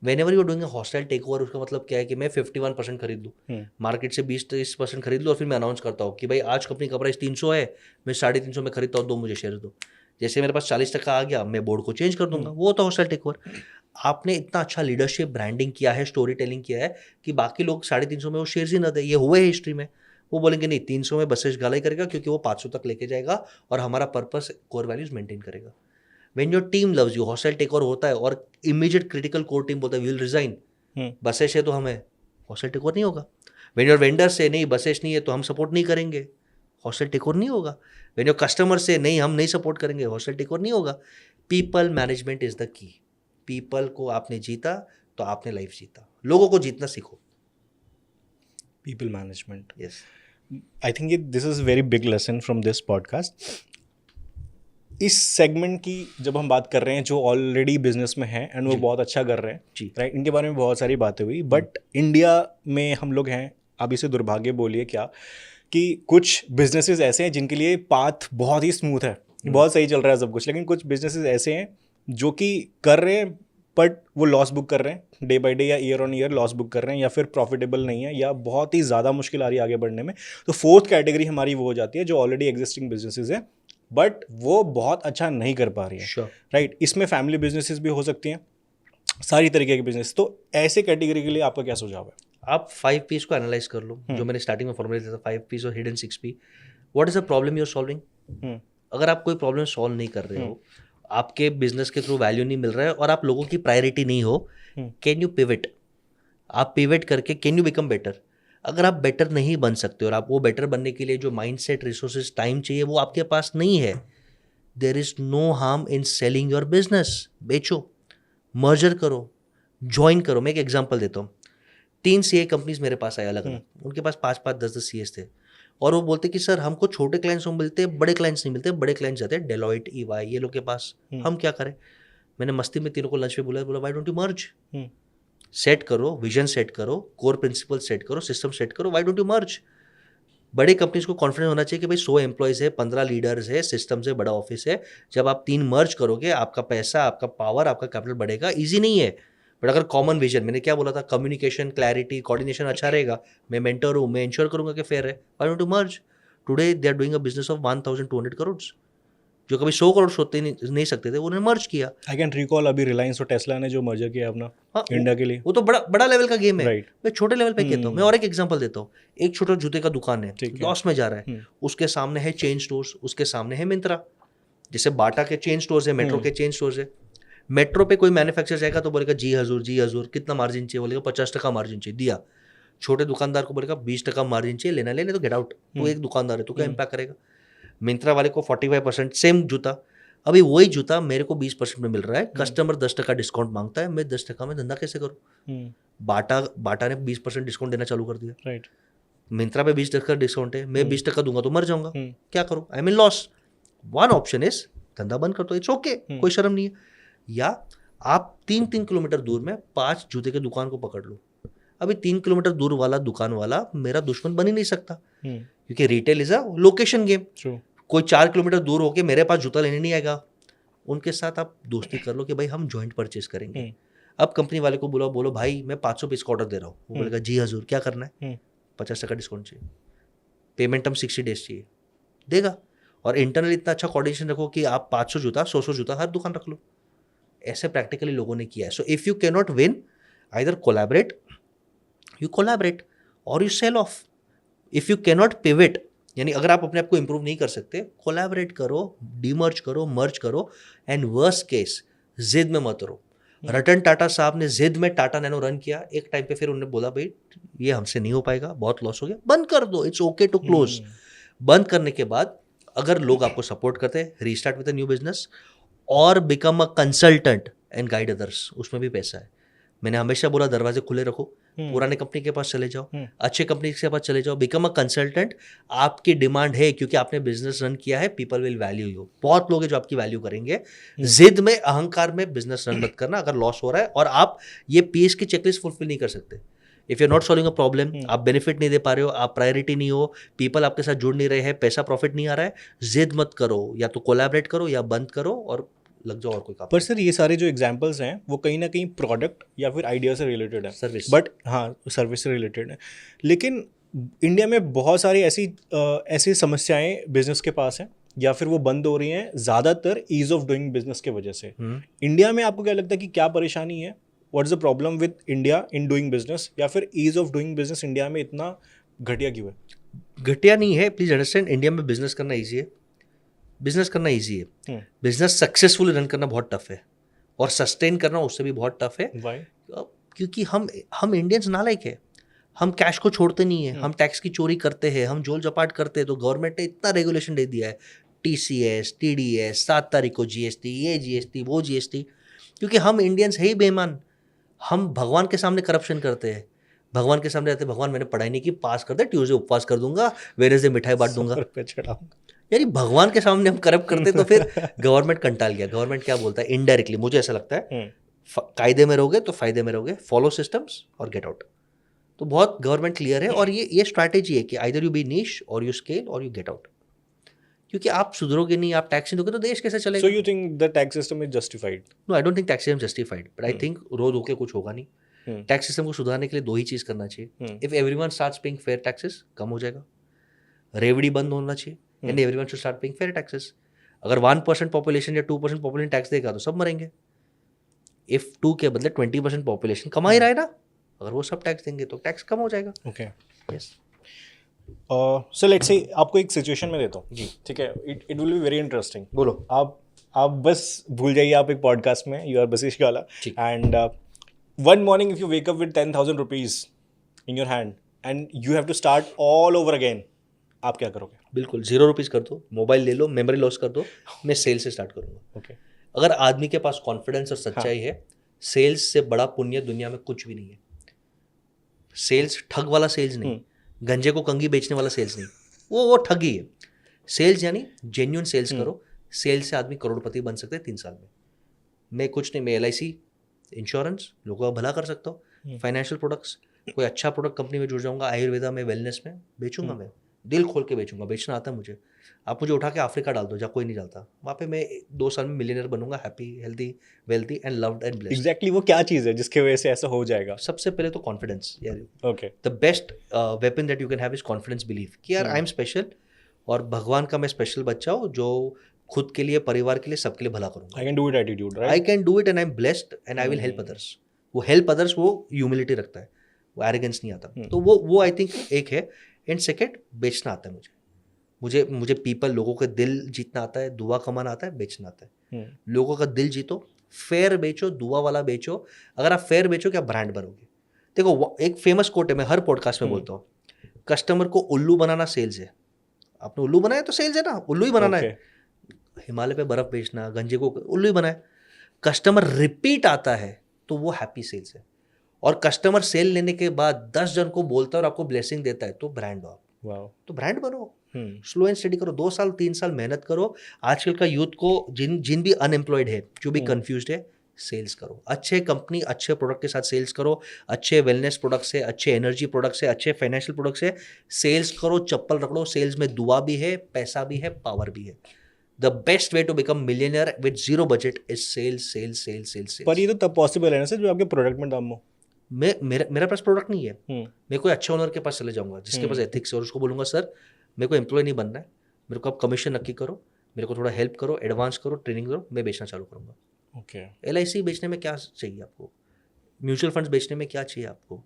Whenever you doing hostile takeover, उसका मतलब क्या है कि मैं 51% खरीद लूँ, मार्केट से 20-30% खरीद लूँ, और फिर मैं अनाउंस करता हूँ कि भाई आज कंपनी का प्राइस 300 है, मैं 350 में खरीदता हूँ, 2 मुझे शेयर दो। जैसे मेरे पास 40% आ गया, मैं बोर्ड को चेंज कर दूंगा। वो होता है हॉस्टाइल टेक ओवर। आपने इतना अच्छा लीडरशिप ब्रांडिंग किया है, स्टोरी टेलिंग किया है कि बाकी लोग 350 में वो शेयर्स ही ना दे। ये हुए है हिस्ट्री में। वो बोलेंगे नहीं, 300 में बसेस गाला ही करेगा क्योंकि वो 500 तक लेके जाएगा और हमारा पर्पस कोर वैल्यूज मेंटेन करेगा। When your team loves you, hostile takeover होता है और इमीडिएट क्रिटिकल कोर टीम बोलता है वी विल रिजाइन, बसेस है तो हमें हॉस्टाइल टेक ओवर नहीं होगा। व्हेन योर वेंडर से नहीं बसेस नहीं है तो हम सपोर्ट नहीं करेंगे, हॉस्टाइल टेक ओवर नहीं होगा। व्हेन योर कस्टमर से नहीं हम नहीं सपोर्ट करेंगे, हॉस्टाइल टेक ओवर नहीं होगा। People management is the key. People को आपने जीता तो आपने लाइफ जीता। लोगों को जीतना सीखो।
People management,
yes,
I think this is very big lesson from this podcast. इस सेगमेंट की जब हम बात कर रहे हैं जो ऑलरेडी बिजनेस में है एंड वो बहुत अच्छा कर रहे हैं,
जी,
राइट, इनके बारे में बहुत सारी बातें हुई, बट इंडिया में हम लोग हैं, आप इसे दुर्भाग्य बोलिए क्या, कि कुछ बिजनेसेस ऐसे हैं जिनके लिए पाथ बहुत ही स्मूथ है, बहुत सही चल रहा है सब कुछ, लेकिन कुछ बिजनेसेस ऐसे हैं जो कि कर रहे हैं बट वो लॉस बुक कर रहे हैं डे बाय डे या year on year loss book कर रहे हैं, या फिर प्रॉफिटेबल नहीं है, या बहुत ही ज़्यादा मुश्किल आ रही है आगे बढ़ने में। तो फोर्थ कैटेगरी हमारी वो हो जाती है जो ऑलरेडी एग्जिस्टिंग बिजनेसेस है बट वो बहुत अच्छा नहीं कर पा रही है,
श्योर,
राइट। इसमें फैमिली बिजनेसेस भी हो सकती हैं, सारी तरीके के बिजनेस। तो ऐसे कैटेगरी के लिए आपका क्या सुझाव है?
आप 5 P's को एनालाइज कर लो, जो मैंने स्टार्टिंग में फॉर्मूला दिया था, 5 P's और hidden 6 P। What is the problem you are solving? अगर आप कोई प्रॉब्लम सॉल्व नहीं कर रहे हो, आपके बिजनेस के थ्रू वैल्यू नहीं मिल रहा है और आप लोगों की प्रायोरिटी नहीं हो, कैन यू पिवट? आप पिवट करके कैन यू बिकम बेटर? अगर आप बेटर नहीं बन सकते और आप वो बेटर बनने के लिए जो माइंडसेट, रिसोर्सेज, टाइम चाहिए वो आपके पास नहीं है, there is no harm in selling your business. बेचो, मर्जर करो, ज्वाइन करो। मैं एक एग्जांपल देता हूँ। 3 CA कंपनीज मेरे पास आए अलग अलग, उनके पास 5-5, 10-10 CAs थे और वो बोलते कि सर हमको छोटे क्लाइंट्स मिलते हैं, बड़े क्लाइंट्स नहीं मिलते। बड़े क्लाइंट्स जाते हैं डेलॉइट, EY, ये लोग के पास, हम क्या करें? मैंने मस्ती में तीनों को लंच पे बोला why don't you merge? Set करो, विजन सेट करो, कोर प्रिंसिपल सेट करो, सिस्टम सेट करो, व्हाई डोंट यू मर्ज? बड़े कंपनीज को कॉन्फिडेंस होना चाहिए कि भाई 100 एम्प्लॉयज़ है, 15 लीडर्स है, सिस्टम से बड़ा ऑफिस है। जब आप 3 मर्ज करोगे, आपका पैसा, आपका पावर, आपका कैपिटल बढ़ेगा। ईजी नहीं है, बट अगर कॉमन विजन, मैंने क्या बोला था, कम्युनिकेशन, क्लैरिटी, कोऑर्डिनेशन अच्छा रहेगा, मैं मेंटर हूँ, मैं इंश्योर करूंगा कि फेयर है, why don't you merge? Today they are doing a business of 1200 crore, जो कभी 100 करोड़ सोचते नहीं सकते थे, उन्होंने मर्ज किया।
आई कैन रिकॉल अभी रिलायंस और टेस्ला ने जो मर्जर किया अपना,
हाँ,
इंडिया के लिए,
वो तो बड़ा बड़ा लेवल का गेम है,
राइट।
मैं छोटे लेवल पे कहता हूँ। मैं और एक एग्जांपल देता हूँ। एक छोटा जूते का दुकान है, लॉस में जा रहा है, उसके सामने है चेन स्टोर्स, उसके सामने है मिंत्रा। जैसे बाटा के चेन स्टोर्स है, मेट्रो के चेन स्टोर्स है। मेट्रो पे कोई मैन्युफैक्चर जाएगा तो बोलेगा जी हजूर, कितना मार्जिन चाहिए? बोलेगा 50% मार्जिन चाहिए, दिया। छोटे दुकानदार को बोलेगा 20% मार्जिन चाहिए, लेना ले, नहीं तो गेट आउट। तो एक दुकानदार है तो क्या इम्पैक्ट करेगा? मिंत्रा वाले को 45% सेम जूता, अभी वही जूता मेरे को 20% में मिल रहा है, कस्टमर 10% डिस्काउंट मांगता है, मैं 10% में धंधा कैसे करूँ? बाटा ने 20% डिस्काउंट देना चालू कर दिया,
राइट।
मिंत्रा पे 20% डिस्काउंट है, मैं 20% दूंगा तो मर जाऊंगा, क्या करूँ? I mean loss. One option is धंधा बंद कर दो, इट्स ओके, कोई शर्म नहीं है। या आप 3-3 किलोमीटर दूर में 5 जूते के दुकान को पकड़ लो। अभी 3 किलोमीटर दूर वाला दुकान वाला मेरा दुश्मन बन ही नहीं सकता, क्योंकि retail is a location game. कोई 4 किलोमीटर दूर होके मेरे पास जूता लेने नहीं आएगा। उनके साथ आप दोस्ती कर लो कि भाई हम जॉइंट परचेज करेंगे। अब कंपनी वाले को बोलो भाई मैं 500 पीस का ऑर्डर दे रहा हूँ, वो बोलेगा जी हजूर, क्या करना है? 50% डिस्काउंट चाहिए, पेमेंट हम 60 डेज चाहिए, देगा। और इंटरनल इतना अच्छा कोऑर्डिनेशन रखो कि आप 500 जूता, 100 जूता हर दुकान रख लो। ऐसे प्रैक्टिकली लोगों ने किया है। So if you can not win, either collaborate, you collaborate or you sell off. If you can not pivot, यानी अगर आप अपने आप को इंप्रूव नहीं कर सकते, कोलैबोरेट करो, डीमर्ज करो, मर्ज करो, एंड वर्स्ट केस जिद में मत रहो। रतन टाटा साहब ने जिद में टाटा नैनो रन किया, एक टाइम पे फिर उन्होंने बोला भाई ये हमसे नहीं हो पाएगा, बहुत लॉस हो गया, बंद कर दो, इट्स ओके टू क्लोज। बंद करने के बाद अगर लोग आपको सपोर्ट करते हैं, restart with a new business or become a consultant and guide others, उसमें भी पैसा है। मैंने हमेशा बोला दरवाजे खुले रखो, पुराने कंपनी के पास चले जाओ, अच्छे कंपनी के पास चले जाओ, बिकम अ कंसल्टेंट। आपकी डिमांड है क्योंकि आपने बिजनेस रन किया है, पीपल विल वैल्यू यू। बहुत लोग हैं जो आपकी वैल्यू करेंगे। जिद में, अहंकार में बिजनेस रन मत करना अगर लॉस हो रहा है और आप ये पीएस की चेकलिस्ट फुलफिल नहीं कर सकते। If you are not solving a problem, आप बेनिफिट नहीं दे पा रहे हो, आप प्रायोरिटी नहीं हो, पीपल आपके साथ जुड़ नहीं रहे हैं, पैसा प्रॉफिट नहीं आ रहा है, जिद मत करो, या तो कोलैबोरेट करो या बंद करो और लग जाओ और कोई काम।
पर सर ये सारे जो एग्जांपल्स हैं वो कहीं ना कहीं प्रोडक्ट या फिर आइडिया से रिलेटेड है,
सर्विस,
बट हाँ सर्विस से रिलेटेड है। लेकिन इंडिया में बहुत सारी ऐसी समस्याएं बिजनेस के पास हैं या फिर वो बंद हो रही हैं, ज़्यादातर ईज ऑफ डूइंग बिजनेस के वजह से। इंडिया में आपको क्या लगता है कि क्या परेशानी है? What is the problem with India in doing business, या फिर ease of doing business India में इतना घटिया क्यों है?
घटिया नहीं है, प्लीज अंडरस्टैंड। इंडिया में बिजनेस करना ईजी है, बिजनेस करना ईजी है, बिजनेस सक्सेसफुली रन करना बहुत टफ है, और सस्टेन करना उससे भी बहुत टफ है।
Why?
क्योंकि हम इंडियंस नालायक है, हम कैश को छोड़ते नहीं है, हम टैक्स की चोरी करते हैं, हम जोल जपाट करते हैं। तो गवर्नमेंट ने इतना रेगुलेशन दे दिया है, TCS, TDS, 7 तारीख को GST, ये GST, वो GST, क्योंकि हम इंडियंस है ही बेईमान। हम भगवान के सामने करप्शन करते हैं, भगवान के सामने रहते, भगवान मैंने पढ़ाई नहीं की, पास कर दे, ट्यूसडे उपवास कर दूंगा, वेडनेसडे मिठाई बांट दूंगा।
100 रुपये चढ़ाऊंगा।
यानी भगवान के सामने हम करप्ट करते, तो फिर गवर्नमेंट कंटाल गया। गवर्नमेंट क्या बोलता है इनडायरेक्टली, मुझे ऐसा लगता है, कायदे में रहोगे तो फायदे में रहोगे, फॉलो सिस्टम्स और गेट आउट। तो बहुत गवर्नमेंट क्लियर है, और ये स्ट्रैटेजी है कि आइदर यू बी नीश और यू स्केल और यू गेट आउट। क्योंकि आप सुधरोगे नहीं, आप टैक्स नहीं दोगे तो देश कैसे चलेगा?
So you think the tax system is justified?
No, I don't think tax system justified, but I think रो धो के कुछ होगा नहीं। टैक्स सिस्टम को सुधारने के लिए 2 ही चीज़ करना चाहिए। If everyone starts paying fair taxes, कम हो जाएगा, रेवड़ी बंद होना चाहिए, and everyone should start paying fair taxes. अगर 1% पॉपुलेशन या 2% पॉपुलेशन टैक्स देगा तो सब मरेंगे। इफ 2 के बदले 20% पॉपुलेशन कमा ही रहा है ना, अगर वो सब टैक्स देंगे तो टैक्स कम हो जाएगा।
Okay.
Yes.
So let's say आपको एक सिचुएशन में देता हूँ जी, ठीक है, it will be very interesting.
बोलो।
आप बस भूल जाइए आप एक पॉडकास्ट में, यू आर बसीश गाला,
ठीक।
And one morning if you wake up with 10,000 rupees in your hand and you have to start all over again, आप क्या करोगे?
बिल्कुल 0 रुपीज़ कर दो, मोबाइल ले लो, मेमोरी लॉस कर दो, मैं सेल से स्टार्ट करूँगा।
ओके।
अगर आदमी के पास कॉन्फिडेंस और सच्चाई है, सेल्स से बड़ा पुण्य दुनिया में कुछ भी नहीं है। सेल्स ठग वाला सेल्स नहीं, गंजे को कंगी बेचने वाला सेल्स नहीं, वो ठगी है। सेल्स यानी जेन्युइन सेल्स करो। सेल्स से आदमी करोड़पति बन सकते हैं 3 साल में। मैं कुछ नहीं, मैं LIC, इंश्योरेंस, लोगों का भला कर सकता हूँ, फाइनेंशियल प्रोडक्ट्स, कोई अच्छा प्रोडक्ट कंपनी में जुड़ जाऊँगा, आयुर्वेदा में, वेलनेस में बेचूंगा, मैं दिल खोल के बेचूंगा, बेचना आता है मुझे। आप मुझे उठा के अफ्रीका डाल दो जहाँ कोई नहीं डालता, वहाँ पे मैं 2 साल में मिलियनर बनूंगा, happy, healthy, wealthy and loved and blessed.
Exactly वो क्या चीज़ है जिसके वजह से ऐसा हो जाएगा?
सबसे पहले तो कॉन्फिडेंस यार।
Okay.
The best weapon that you can have is confidence, believe कि यार आई एम स्पेशल, और भगवान का मैं स्पेशल बच्चा हूँ जो खुद के लिए, परिवार के लिए, सबके लिए भला करूँगा।
I can do it attitude, right?
I can do it and I am blessed and I will help others. वो हेल्प अदर्स, वो ह्यूमिलिटी रखता है, वो एरोगेंस नहीं आता। तो वो आई थिंक एक है। एंड सेकेंड, बेचना आता है मुझे पीपल, लोगों के दिल जीतना आता है, दुआ कमाना आता है, बेचना आता है। लोगों का दिल जीतो, फेयर बेचो, दुआ वाला बेचो। अगर आप फेयर बेचो क्या ब्रांड बनोगे। देखो एक फेमस कोट है, मैं हर पॉडकास्ट में बोलता हूँ, कस्टमर को उल्लू बनाना सेल्स है। आपने उल्लू बनाया तो सेल्स है ना, उल्लू ही बनाना है। हिमालय पे बर्फ बेचना, गंजे को उल्लू ही बनाए। कस्टमर रिपीट आता है तो वो हैप्पी सेल्स है। और कस्टमर सेल लेने के बाद 10 जन को बोलता है और आपको ब्लेसिंग देता है, तो ब्रांड हो आप।
वाओ।
तो ब्रांड बनो, स्लो एंड स्टडी करो, 2 साल 3 साल मेहनत करो। आजकल का यूथ को, जिन भी अनएम्प्लॉयड है, जो भी कंफ्यूज्ड है, सेल्स करो। अच्छे कंपनी, अच्छे प्रोडक्ट के साथ सेल्स करो। अच्छे वेलनेस प्रोडक्ट्स है, अच्छे एनर्जी प्रोडक्ट्स है, अच्छे फाइनेंशियल प्रोडक्ट्स है, सेल्स करो, चप्पल रगड़ो। सेल्स में दुआ भी है, पैसा भी है, पावर भी है। The best way to become millionaire with 0 budget is sales, sales, sales, sales.
पर ये तो तब पॉसिबल है ना सर जब आपके प्रोडक्ट में दम हो।
मेरा पास प्रोडक्ट नहीं है, मैं कोई अच्छे ओनर के पास चले जाऊंगा जिसके पास एथिक्स है, और उसको बोलूंगा सर मेरे को एम्प्लॉय नहीं बनना है, मेरे को आप कमीशन नक्की करो, मेरे को थोड़ा हेल्प करो, एडवांस करो, ट्रेनिंग करो, मैं बेचना चालू करूंगा।
ओके।
LIC बेचने में क्या चाहिए आपको? म्यूचुअल फंड्स बेचने में क्या चाहिए आपको?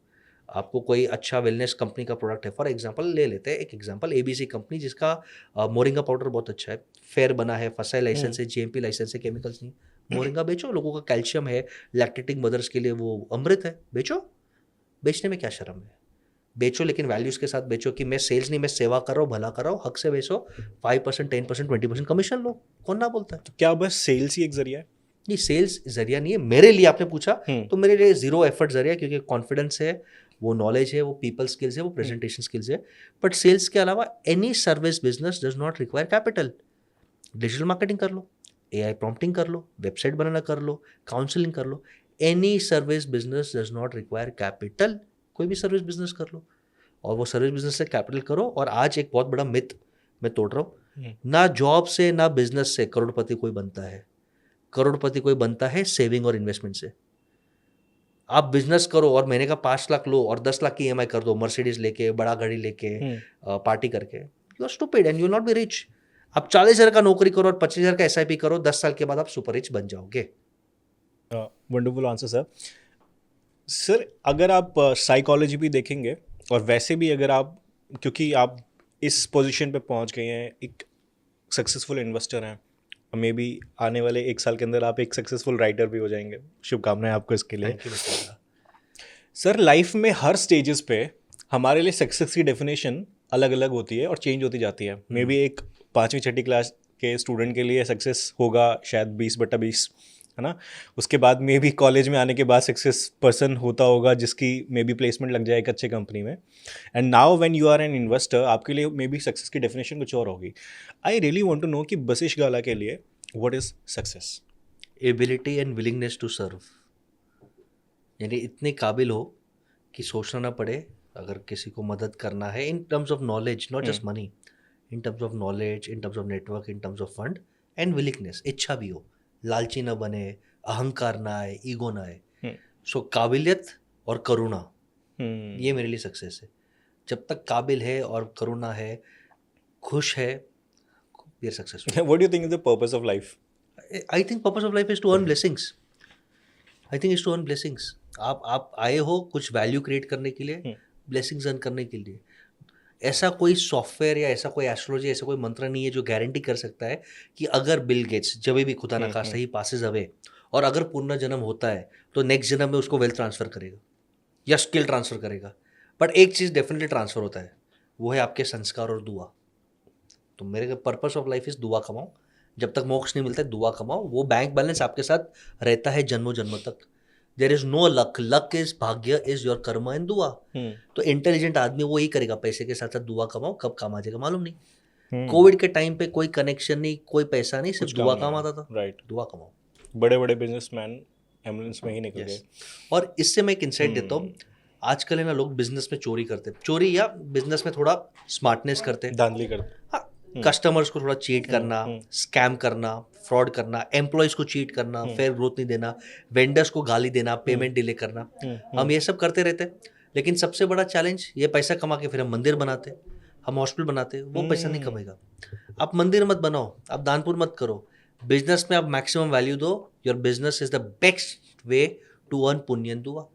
आपको कोई अच्छा वेलनेस कंपनी का प्रोडक्ट है, फॉर एग्जांपल ले लेते हैं एक एग्जांपल, ABC कंपनी जिसका मोरिंगा पाउडर बहुत अच्छा है, फेयर बना है, फसाई लाइसेंस है, GMP लाइसेंस है, केमिकल्स नहीं। मोरिंगा बेचो, लोगों का कैल्शियम है, लैक्टेटिंग मदर्स के लिए वो अमृत है, बेचो। बेचने में क्या शर्म है? बेचो, लेकिन वैल्यूज़ के साथ बेचो कि मैं सेल्स नहीं, मैं सेवा कर रहा हूँ, भला कर रहा हूँ, हक से बेचो। 5%, 10%, 20% कमीशन लो, कौन ना बोलता है?
तो क्या बस सेल्स ही एक जरिया है?
नहीं, सेल्स जरिया नहीं है मेरे लिए। आपने पूछा तो मेरे लिए 0 एफर्ट जरिया, क्योंकि कॉन्फिडेंस है, वो नॉलेज है, वो पीपल स्किल्स है, वो प्रेजेंटेशन स्किल्स है। बट सेल्स के अलावा any service business does not require capital. Digital marketing कर लो, AI प्रॉम्प्टिंग कर लो, वेबसाइट बनाना कर लो, काउंसलिंग कर लो। Any service business does not require capital. कोई भी सर्विस बिजनेस कर लो, और वो सर्विस बिजनेस से कैपिटल करो। और आज एक बहुत बड़ा मिथ मैं तोड़ रहा हूँ, ना जॉब से ना बिजनेस से करोड़पति कोई बनता है। करोड़पति कोई बनता है सेविंग और इन्वेस्टमेंट से। आप बिजनेस करो और महीने का 5 लाख लो और 10 लाख की EMI कर दो, मर्सिडीज लेके, बड़ा गाड़ी लेके, पार्टी करके, you are stupid and you will not be rich. आप 40,000 का नौकरी करो और 25,000 का SIP करो, 10 साल के बाद आप सुपर रिच बन जाओगे।
Wonderful answer sir. सर अगर आप साइकोलॉजी भी देखेंगे और वैसे भी अगर आप, क्योंकि आप इस पोजीशन पे पहुंच गए हैं, एक सक्सेसफुल इन्वेस्टर हैं, मे बी आने वाले 1 साल के अंदर आप एक सक्सेसफुल राइटर भी हो जाएंगे, शुभकामनाएं आपको इसके लिए।
Thank you mister.
Sir life में हर स्टेजेस पे हमारे लिए सक्सेस की डेफिनेशन अलग अलग होती है और चेंज होती जाती है। मे बी एक 5वीं 6ठी क्लास के स्टूडेंट के लिए सक्सेस होगा शायद 20/20, है ना। उसके बाद मे बी कॉलेज में आने के बाद सक्सेस पर्सन होता होगा जिसकी मे बी प्लेसमेंट लग जाए एक अच्छे कंपनी में। And now when you are an investor, आपके लिए मे बी सक्सेस की डेफिनेशन कुछ और होगी। I really want to know कि बशिश गाला के लिए what is success?
Ability and willingness to serve, यानी इतने काबिल हो कि सोचना ना पड़े अगर किसी को मदद करना है, in terms of knowledge, not just money, in terms of knowledge, in terms of network, in terms of fund, and willingness, इच्छा भी हो, लालची ना बने, अहंकार ना आए, ईगो ना आए। सो काबिलियत और करुणा, ये मेरे लिए सक्सेस है। जब तक काबिल है और करुणा है, खुश है, we are successful.
What do you think is the purpose of life?
I think purpose of life is to earn blessings. I think is to earn blessings. आप आए हो कुछ वैल्यू क्रिएट करने के लिए, ब्लेसिंग्स अर्न करने के लिए। ऐसा कोई सॉफ्टवेयर या ऐसा कोई एस्ट्रोलॉजी, ऐसा कोई मंत्र नहीं है जो गारंटी कर सकता है कि अगर बिल गेट्स जब भी खुदा ना खास्ता ही पासेस अवे और अगर पुनर्जन्म होता है तो नेक्स्ट जन्म में उसको वेल्थ ट्रांसफर करेगा या स्किल ट्रांसफर करेगा। बट एक चीज़ डेफिनेटली ट्रांसफर होता है, वो है आपके संस्कार और दुआ। तो मेरे पर्पस ऑफ लाइफ इज दुआ कमाओ। जब तक मोक्ष नहीं मिलता है दुआ कमाओ, वो बैंक बैलेंस आपके साथ रहता है जन्मों जन्मों तक। There is no luck, luck is bhagya, is your karma and dua. तो इंटेलिजेंट आदमी वो ही करेगा, पैसे के साथ साथ दुआ कमाओ, कब काम आ जाएगा मालूम नहीं। कोविड के टाइम पे कोई कनेक्शन नहीं, कोई पैसा नहीं, सिर्फ दुआ काम आता था।
राइट,
दुआ कमाओ।
बड़े बड़े बिजनेसमैन एम्बुलेंस में ही निकल गए।
और इससे मैं एक इंसाइट देता हूँ, आजकल है ना लोग बिजनेस में चोरी करते, चोरी या बिजनेस में थोड़ा स्मार्टनेस करते,
धांधली करते।
हाँ, कस्टमर्स को थोड़ा चीट करना, स्कैम करना, फ्रॉड करना, एम्प्लॉयज़ को चीट करना, फेयर ग्रोथ नहीं देना, वेंडर्स को गाली देना, पेमेंट डिले करना, हम ये सब करते रहते। लेकिन सबसे बड़ा चैलेंज, ये पैसा कमा के फिर हम मंदिर बनाते, हम हॉस्पिटल बनाते, वो पैसा नहीं कमाएगा। आप मंदिर मत बनाओ, आप दानपुर मत करो, बिजनेस में आप मैक्सिमम वैल्यू दो। Your business is the best way to earn punya and dua.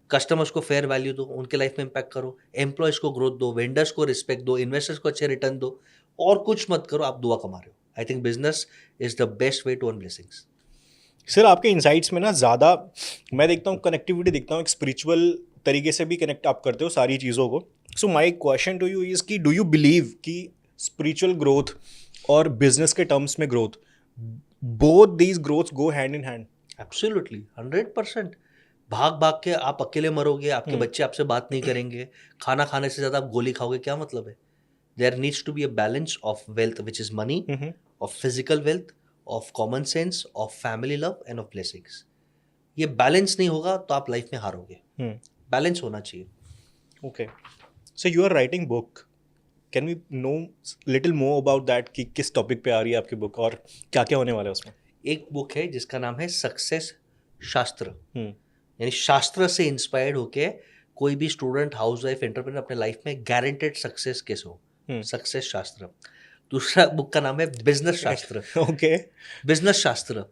Customers को फेयर वैल्यू दो, उनके लाइफ में इम्पैक्ट करो, एम्प्लॉयज़ को ग्रोथ दो, वेंडर्स को रिस्पेक्ट दो, इन्वेस्टर्स को अच्छे रिटर्न दो, और कुछ मत करो, आप दुआ कमा रहे हो। I think business is the best way to earn blessings.
Sir आपके इनसाइट्स में ना ज़्यादा मैं देखता हूँ कनेक्टिविटी देखता हूँ, एक स्पिरिचुअल तरीके से भी कनेक्ट आप करते हो सारी चीज़ों को। So my question to you is कि डू यू बिलीव कि स्पिरिचुअल ग्रोथ और बिजनेस के टर्म्स में growth, both these growths go hand in hand?
Absolutely, 100%। भाग भाग के आप अकेले मरोगे, आपके बच्चे आपसे बात नहीं करेंगे, खाना खाने से ज़्यादा आप गोली खाओगे, क्या मतलब है? There needs to be a balance of wealth, which is money, of physical wealth, of common sense, of family love and of blessings. ये बैलेंस नहीं होगा तो आप लाइफ में हारोगे। बैलेंस होना चाहिए।
Okay, so you are writing book, can we know little more about that कि किस टॉपिक पे आ रही है आपकी बुक और क्या क्या होने वाला है उसमें?
एक बुक है जिसका नाम है सक्सेस शास्त्र, यानी शास्त्र से इंस्पायर्ड होके कोई भी स्टूडेंट, हाउसवाइफ, एंटरप्रेन्योर अपने लाइफ में गारंटेड सक्सेस कैसे हो, सक्सेस शास्त्र। दूसरा बुक का नाम है बिजनेस शास्त्र।
ओके,
बिजनेस शास्त्र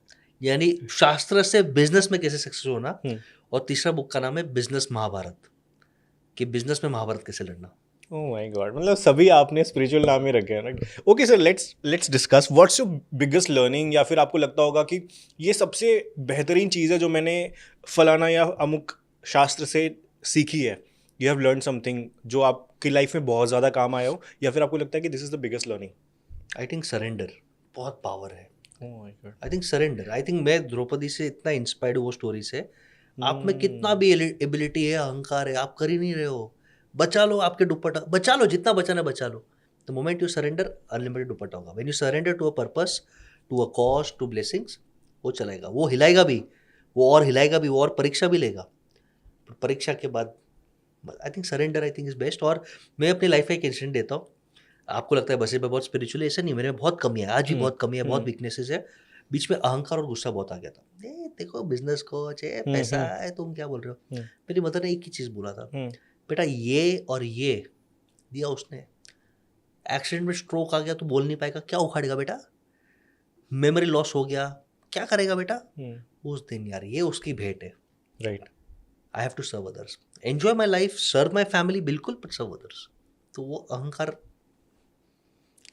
यानी शास्त्र से बिजनेस में कैसे सक्सेस होना। और तीसरा बुक का नाम है बिजनेस महाभारत, कि बिजनेस में महाभारत कैसे लड़ना।
ओह माय गॉड, मतलब सभी आपने स्पिरिचुअल नाम ही रखे हैं, right? Okay sir, let's discuss what's your biggest learning, या फिर आपको लगता होगा कि ये सबसे बेहतरीन चीज़ है जो मैंने फलाना या अमुक शास्त्र से सीखी है। यू हैव लर्न समथिंग जो आपकी लाइफ में बहुत ज़्यादा काम आया हो, या फिर आपको लगता है कि this is the biggest learning?
I think surrender बहुत पावर है।
Oh my God,
I think surrender. I think मैं द्रौपदी से इतना इंस्पायर्ड हूँ वो स्टोरी से। आप में कितना भी एबिलिटी है, अहंकार है, आप कर ही नहीं रहे हो, बचा लो आपके दुपट्टा, बचा लो जितना बचाना बचा लो। The moment you surrender, unlimited दुपट्टा होगा। When you surrender to a purpose, to a cause, to blessings, वो चलाएगा, वो हिलाएगा भी, वो और हिलाएगा भी, वो और परीक्षा भी लेगा। परीक्षा के बाद I think surrender I think is best. और मैं अपनी लाइफ का एक इंसिडेंट देता हूँ। आपको लगता है बस ये बहुत स्पिरिचुअल, ऐसा नहीं, मेरे में बहुत कमी है, आज भी बहुत कमी है, बहुत वीकनेसेस है। बीच में अहंकार और गुस्सा बहुत आ गया था। देखो बिजनेस कोच है, पैसा है, तुम क्या बोल रहे हो। मेरी मदर ने एक ही चीज़ बोला था, बेटा ये और ये दिया उसने, एक्सीडेंट में स्ट्रोक आ गया तो बोल नहीं पाएगा, क्या उखाड़ेगा बेटा। मेमोरी लॉस हो गया, क्या करेगा बेटा। उस दिन यार ये उसकी भेंट है,
right?
I have to serve others, enjoy my life, serve my family, बिल्कुल, बट सर्व अदर्स। तो वो अहंकार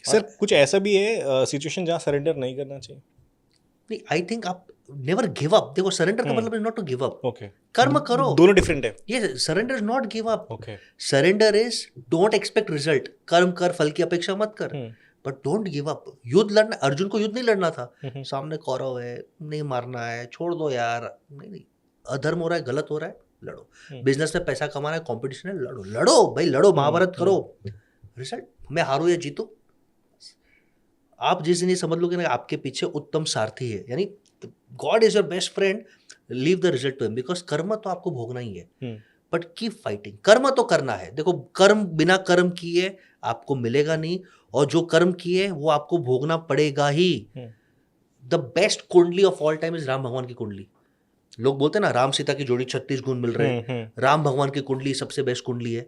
सर कुछ ऐसा भी है सिचुएशन जहाँ सरेंडर नहीं करना चाहिए?
नहीं, आई थिंक आप नेवर गिव अप। देखो सरेंडर का मतलब is not to give up.
Okay,
कर्म करो,
दोनों डिफरेंट है।
ये surrender is not give up.
Okay,
surrender is don't expect result. कर्म कर, फल की अपेक्षा मत कर, बट डोंट गिव अप। युद्ध लड़ना, अर्जुन को युद्ध नहीं लड़ना था, सामने कौरव है, नहीं मारना है, छोड़ दो यार, नहीं, अधर्म हो रहा है, गलत हो रहा है, लड़ो। बिजनेस में पैसा कमाना है, कंपटीशन है, लड़ो लड़ो भाई, लड़ो, महाभारत करो। रिजल्ट, मैं हारू या जीतू, आप जिस दिन ये समझ लोगे ना आपके पीछे उत्तम सारथी है, यानी God is your best friend, leave the result to him, because कर्म तो आपको भोगना ही है, बट कीप फाइटिंग। कर्म तो करना है। देखो कर्म बिना कर्म किए आपको मिलेगा नहीं, और जो कर्म किए वो आपको भोगना पड़ेगा ही। द बेस्ट कुंडली of all time is Ram भगवान की कुंडली। लोग बोलते हैं ना राम सीता की जोड़ी 36 गुण मिल रहे हैं, राम भगवान की कुंडली सबसे बेस्ट कुंडली है।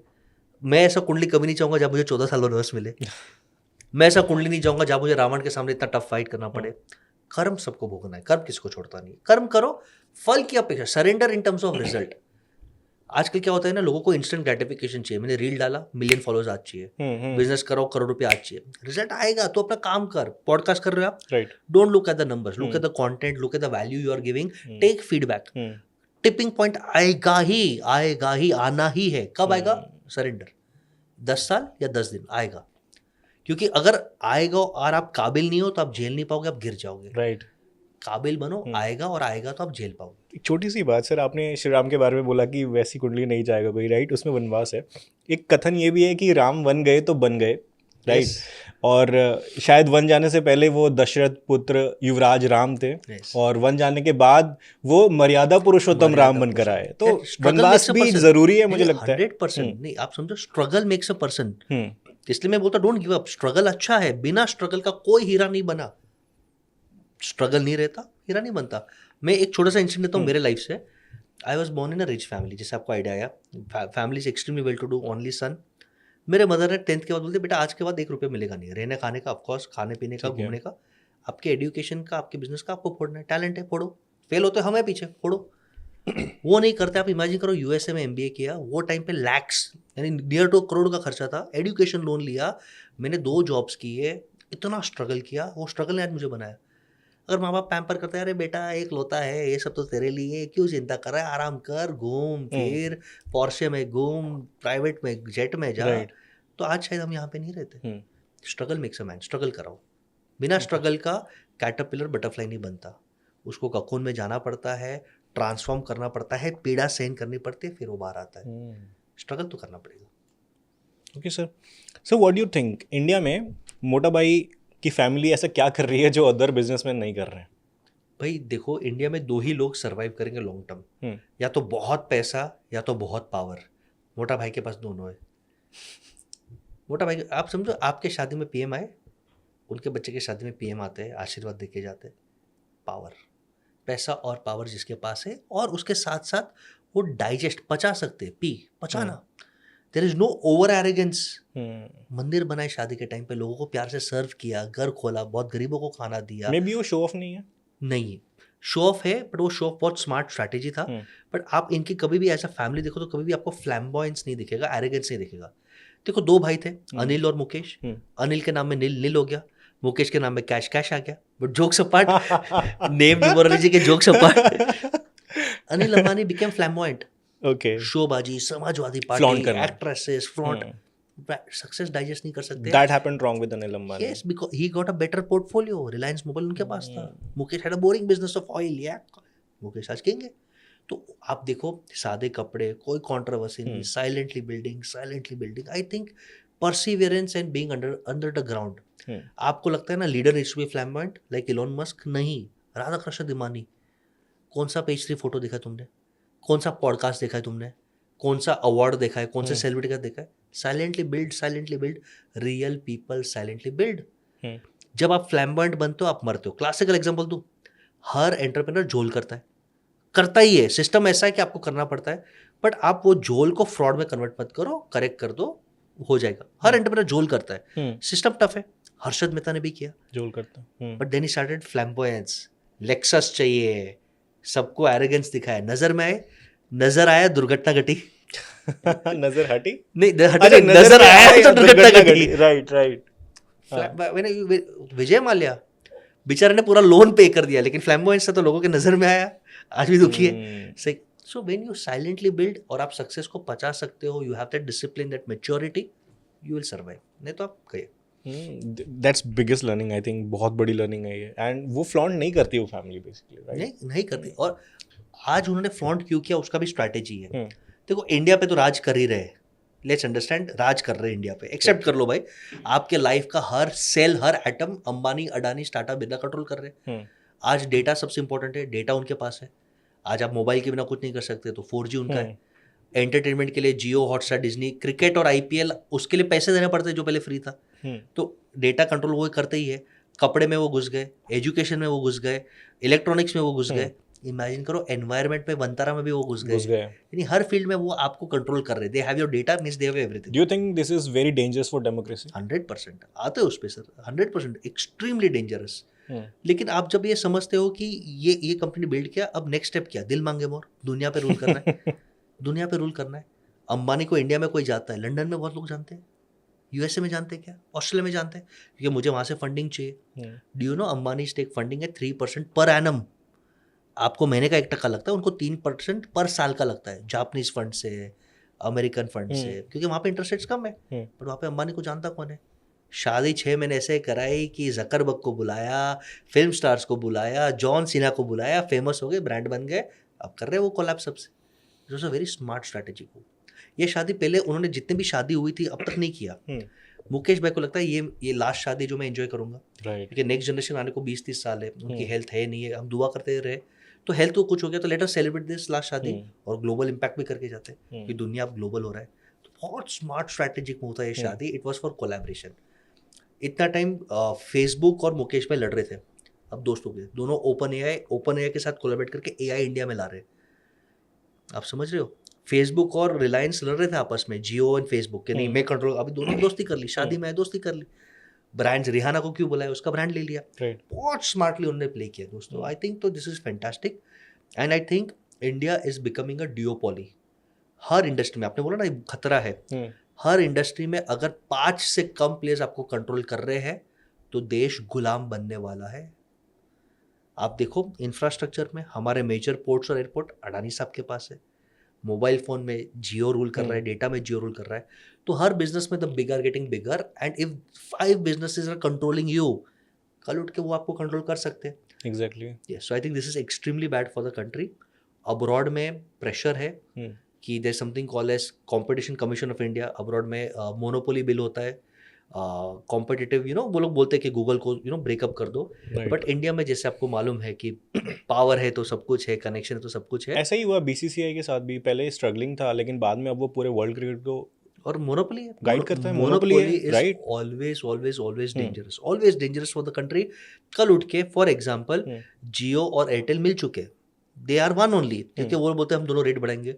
मैं ऐसा कुंडली कभी नहीं चाहूंगा जब मुझे 14 साल वनवास मिले। मैं ऐसा कुंडली नहीं चाहूंगा जब मुझे रावण के सामने इतना टफ फाइट करना पड़े। कर्म सबको भोगना है, कर्म किसको छोड़ता नहीं। कर्म करो, फल की अपेक्षा, surrender in terms of result. आजकल क्या होता है ना, लोगों को इंस्टेंट ग्रेटिफिकेशन चाहिए। मैंने रील डाला, मिलियन फॉलोअर्स आज चाहिए, बिजनेस करो, करोड़ रुपए आज चाहिए। रिजल्ट आएगा तो अपना काम कर। पॉडकास्ट कर रहे हो आप,
right,
don't look at the numbers, look at the content, look at the value you are giving, take feedback. Tipping point आएगा ही, आना ही है। कब आएगा? सरेंडर। 10 साल या 10 दिन आएगा, क्योंकि अगर आएगा और आप काबिल नहीं हो तो आप झेल नहीं पाओगे, आप गिर जाओगे।
राइट,
काबिल बनो, आएगा, और आएगा तो आप झेल पाओगे।
एक छोटी सी बात सर, आपने श्री राम के बारे में बोला कि वैसी कुंडली नहीं जाएगा कोई, राइट, उसमें वनवास है। एक कथन ये भी है कि राम वन गए तो बन गए, राइट, और शायद वन जाने से पहले वो दशरथ पुत्र युवराज राम थे, और वन जाने के बाद वो मर्यादा पुरुषोत्तम राम बनकर आए। तो वनवास भी जरूरी है मुझे लगता है।
100% नहीं, आप समझो, स्ट्रगल मेक्स अ पर्सन। इसलिए मैं बोलता डोंट गिव अप। स्ट्रगल अच्छा है, बिना स्ट्रगल का कोई हीरा नहीं बना। स्ट्रगल नहीं रहता, हीरा नहीं बनता। मैं एक छोटा सा इंसिडेंट देता हूँ मेरे लाइफ से। I was born in a rich family, जैसे आपको आइडिया आया। Family is extremely well to do, only son. मेरे मदर ने 10th के बाद बोलते बेटा आज के बाद 1 रुपये मिलेगा नहीं, रहने खाने का, ऑफकोर्स खाने पीने का, घूमने का, आपके एजुकेशन का, आपके बिजनेस का आपको फोड़ना है। टैलेंट है, फोड़ो। फेल होते हमें पीछे, फोड़ो। वो नहीं करते। आप इमेजिन करो, यूएसए में MBA किया, वो टाइम पे लैक्स यानी नियर टू करोड़ का खर्चा था। एजुकेशन लोन लिया, मैंने 2 जॉब्स किए, इतना स्ट्रगल किया। वो स्ट्रगल ने आज मुझे बनाया। अगर माँ बाप पैम्पर करते हैं, अरे बेटा एक लोता है, ये सब तो तेरे लिए, क्यों चिंता कर रहा है, आराम कर, घूम फिर, पोर्शे में घूम, प्राइवेट में जेट में जा, तो आज शायद हम यहाँ पे नहीं रहते। Struggle makes a man. Struggle कराओ। बिना स्ट्रगल का कैटरपिलर बटरफ्लाई नहीं बनता। उसको ककून में जाना पड़ता है, ट्रांसफॉर्म करना पड़ता है, पीड़ा सहन करनी पड़ती है, फिर वो बाहर आता है। स्ट्रगल तो करना पड़ेगा।
Okay sir, so what do you think, India में मोटा भाई की फैमिली ऐसा क्या कर रही है जो अदर बिजनेसमैन नहीं कर रहे हैं?
भाई देखो, इंडिया में 2 ही लोग सर्वाइव करेंगे लॉन्ग टर्म, या तो बहुत पैसा या तो बहुत पावर। मोटा भाई के पास दोनों है। मोटा भाई, आप समझो, आपके शादी में PM आए, उनके बच्चे की शादी में PM आते हैं, आशीर्वाद देके जाते हैं। पावर, पैसा और पावर जिसके पास है, और उसके साथ साथ वो डाइजेस्ट, पचा सकते, पचाना। There is no over arrogance. मंदिर बनाए शादी के टाइम पे, लोगों को प्यार से सर्व किया, घर खोला, बहुत गरीबों को खाना दिया।
मे बी वो शो ऑफ नहीं है।
नहीं, शो ऑफ है, बट वो शो ऑफ बहुत स्मार्ट स्ट्रैटेजी था। बट आप इनकी कभी भी ऐसा फैमिली देखो तो कभी भी आपको फ्लैम्बॉयंस नहीं दिखेगा, एरोगेंस नहीं दिखेगा। देखो 2 भाई थे, अनिल और मुकेश। अनिल के नाम में नील हो गया, मुकेश के नाम में कैश आ गया। But jokes apart, name numerology के jokes apart, Anil Ambani became flamboyant.
Okay,
शोबाजी, Samajwadi Party, actresses, front, success digest नहीं कर सकते।
That happened wrong with Anil Ambani.
Yes, because he got a better portfolio. Reliance mobile उनके पास था। Mukesh had a boring business of oil, या मुकेश आज किंग है। तो आप देखो, सादे कपड़े, कोई कंट्रोवर्सी नहीं, silently building. I think perseverance and being under the ground. आपको लगता है ना leader needs to be flamboyant like Elon Musk? नहीं। राधा कृष्ण दिमानी, कौन सा पेज 3 फोटो देखा तुमने? कौन सा पॉडकास्ट देखा है तुमने? कौन सा अवार्ड देखा है? कौन से सेलिब्रिटी का देखा है? Silently build. Real people silently build. जब आप फ्लैम्बॉयंट बनते हो, आप मरते हो। क्लासिकल एग्जांपल दूं, हर एंटरप्रेन्योर झोल करता ही है। सिस्टम ऐसा है कि आपको करना पड़ता है, बट आप वो झोल को फ्रॉड में कन्वर्ट मत करो, करेक्ट कर दो, हो जाएगा। हर एंटरप्रेन्योर झोल करता है, सिस्टम टफ है। हर्षद मेहता ने भी किया,
झोल करता,
but then he started flamboyance. Lexus चाहिए, सबको एरोगेंस दिखाया, नजर आया, दुर्घटना घटी।
नजर हटी
नहीं, नजर आया तो दुर्घटना घटी।
राइट।
मैंने विजय माल्या बेचारे ने पूरा लोन पे कर दिया, लेकिन फ्लैम्बोयंस से तो लोगों के नजर में आया, आज भी दुखी है। So when you silently build और आप सक्सेस को पचा सकते हो, you have that discipline, that maturity, you will survive, नहीं तो आप गए।
That's biggest learning I think, बहुत बड़ी लर्निंग है ये, एंड वो फ्लॉन्ट नहीं करती वो फैमिली बेसिकली, राइट?
नहीं करती। और आज उन्होंने फ्लॉन्ट क्यों किया, उसका भी स्ट्रैटेजी है। देखो इंडिया पे तो राज कर ही रहे, लेट्स अंडरस्टैंड, राज कर रहे हैं इंडिया पे, एक्सेप्ट कर लो भाई, आपके लाइफ का हर सेल, हर एटम अंबानी, अडानी, टाटा, बिरला कंट्रोल कर रहे हैं। आज डेटा सबसे इंपॉर्टेंट है, डेटा उनके पास है। आज आप मोबाइल के बिना कुछ नहीं कर सकते, तो 4G उनका है। एंटरटेनमेंट के लिए जियो, हॉटस्टार, डिज्नी, क्रिकेट और IPL, उसके लिए पैसे देने पड़ते जो पहले फ्री था। तो डेटा कंट्रोल वो करते ही है। कपड़े में वो घुस गए, एजुकेशन में वो घुस गए, इलेक्ट्रॉनिक्स में वो घुस गए, इमेजिन करो एनवायरनमेंट में, वंतारा में भी वो घुस गए। यानी हर फील्ड में वो आपको कंट्रोल कर रहे, they have your data, means they have everything.
Do you think this is very dangerous for democracy?
100% आते हो उस पे सर, 100% एक्सट्रीमली डेंजरस। लेकिन आप जब ये समझते हो कि ये कंपनी बिल्ड किया, अब नेक्स्ट स्टेप क्या, दिल मांगे मोर, दुनिया पे रूल करना है। दुनिया पे रूल करना है। अंबानी को इंडिया में कोई जाता है, लंदन में बहुत लोग जानते हैं, USA में जानते हैं, क्या ऑस्ट्रेलिया में जानते हैं, क्योंकि मुझे वहाँ से फंडिंग चाहिए। Do you know Ambani stake funding है 3% पर एनम। आपको महीने का 1% लगता है, उनको 3% पर साल का लगता है, जापानीज फंड से, अमेरिकन फंड से, क्योंकि वहाँ पे इंटरेस्ट रेट्स कम है। बट वहाँ पे अंबानी को जानता कौन है। शादी 6 महीने ऐसे कराई कि जकरबर्ग को बुलाया, फिल्म स्टार्स को बुलाया, जॉन सीना को बुलाया, फेमस हो गए, ब्रांड बन गए, अब कर रहे वो कोलैब सबसे। It was a very smart strategy को। ये शादी पहले उन्होंने जितने भी शादी हुई थी अब तक नहीं किया। मुकेश भाई को लगता है ये लास्ट शादी जो मैं एंजॉय करूंगा, क्योंकि नेक्स्ट जनरेशन आने को 20-30 साल है, उनकी हेल्थ है नहीं है, हम दुआ करते रहे, तो हेल्थ को कुछ हो गया तो let us celebrate this last शादी, और ग्लोबल इम्पैक्ट भी करके जाते हैं कि दुनिया अब ग्लोबल हो रहा है। तो बहुत स्मार्ट स्ट्रैटेजिक मूव था ये शादी। It was for collaboration. इतना टाइम फेसबुक और मुकेश भाई लड़ रहे थे, अब दोस्त हो गए दोनों। ओपन एआई के साथ कोलैबोरेट करके AI इंडिया में ला रहे। आप समझ रहे हो, फेसबुक और रिलायंस लड़ रहे थे आपस में, जियो एंड फेसबुक के, नहीं मैं कंट्रोल, अभी दोनों दोस्ती कर ली, शादी में दोस्ती कर ली। ब्रांड्स, रिहाना को क्यों बुलाया, उसका ब्रांड ले लिया। बहुत स्मार्टली उन्होंने प्ले किया दोस्तों। आई थिंक तो this is fantastic, and I think India is becoming a डियोपोली। Her industry में, आपने बोला ना खतरा है, हर इंडस्ट्री में अगर 5 से कम प्लेयर्स आपको कंट्रोल कर रहे हैं तो देश गुलाम बनने वाला है। आप देखो इंफ्रास्ट्रक्चर में हमारे मेजर पोर्ट्स और एयरपोर्ट अडानी साहब के पास है, मोबाइल फोन में जियो रूल कर रहा है, डेटा में जियो रूल कर रहा है। तो हर बिजनेस में the big are getting bigger, and if 5 businesses are controlling you, कल उठ के वो आपको कंट्रोल कर सकते हैं।
Exactly.
Yes, so I think this is extremely bad for the country. Abroad में प्रेशर है कि there something called as competition commission of India. Abroad में मोनोपोली बिल होता है, कॉम्पिटिटिव, वो लोग बोलते हैं कि गूगल को ब्रेकअप कर दो। बट इंडिया में जैसे आपको मालूम है कि पावर है तो सब कुछ है, कनेक्शन है तो सब कुछ है।
ऐसा ही हुआ BCCI के साथ भी, पहले स्ट्रगलिंग था लेकिन बाद में अब वो पूरे वर्ल्ड क्रिकेट को
और मोनोपोली
गाइड करता है। मोनोपोली है, right?
Always dangerous, always dangerous for the country. कल उठ के फॉर एग्जांपल जियो और एयरटेल मिल चुके, दे आर वन ओनली, क्योंकि वो बोलते हैं हम दोनों रेट बढ़ाएंगे।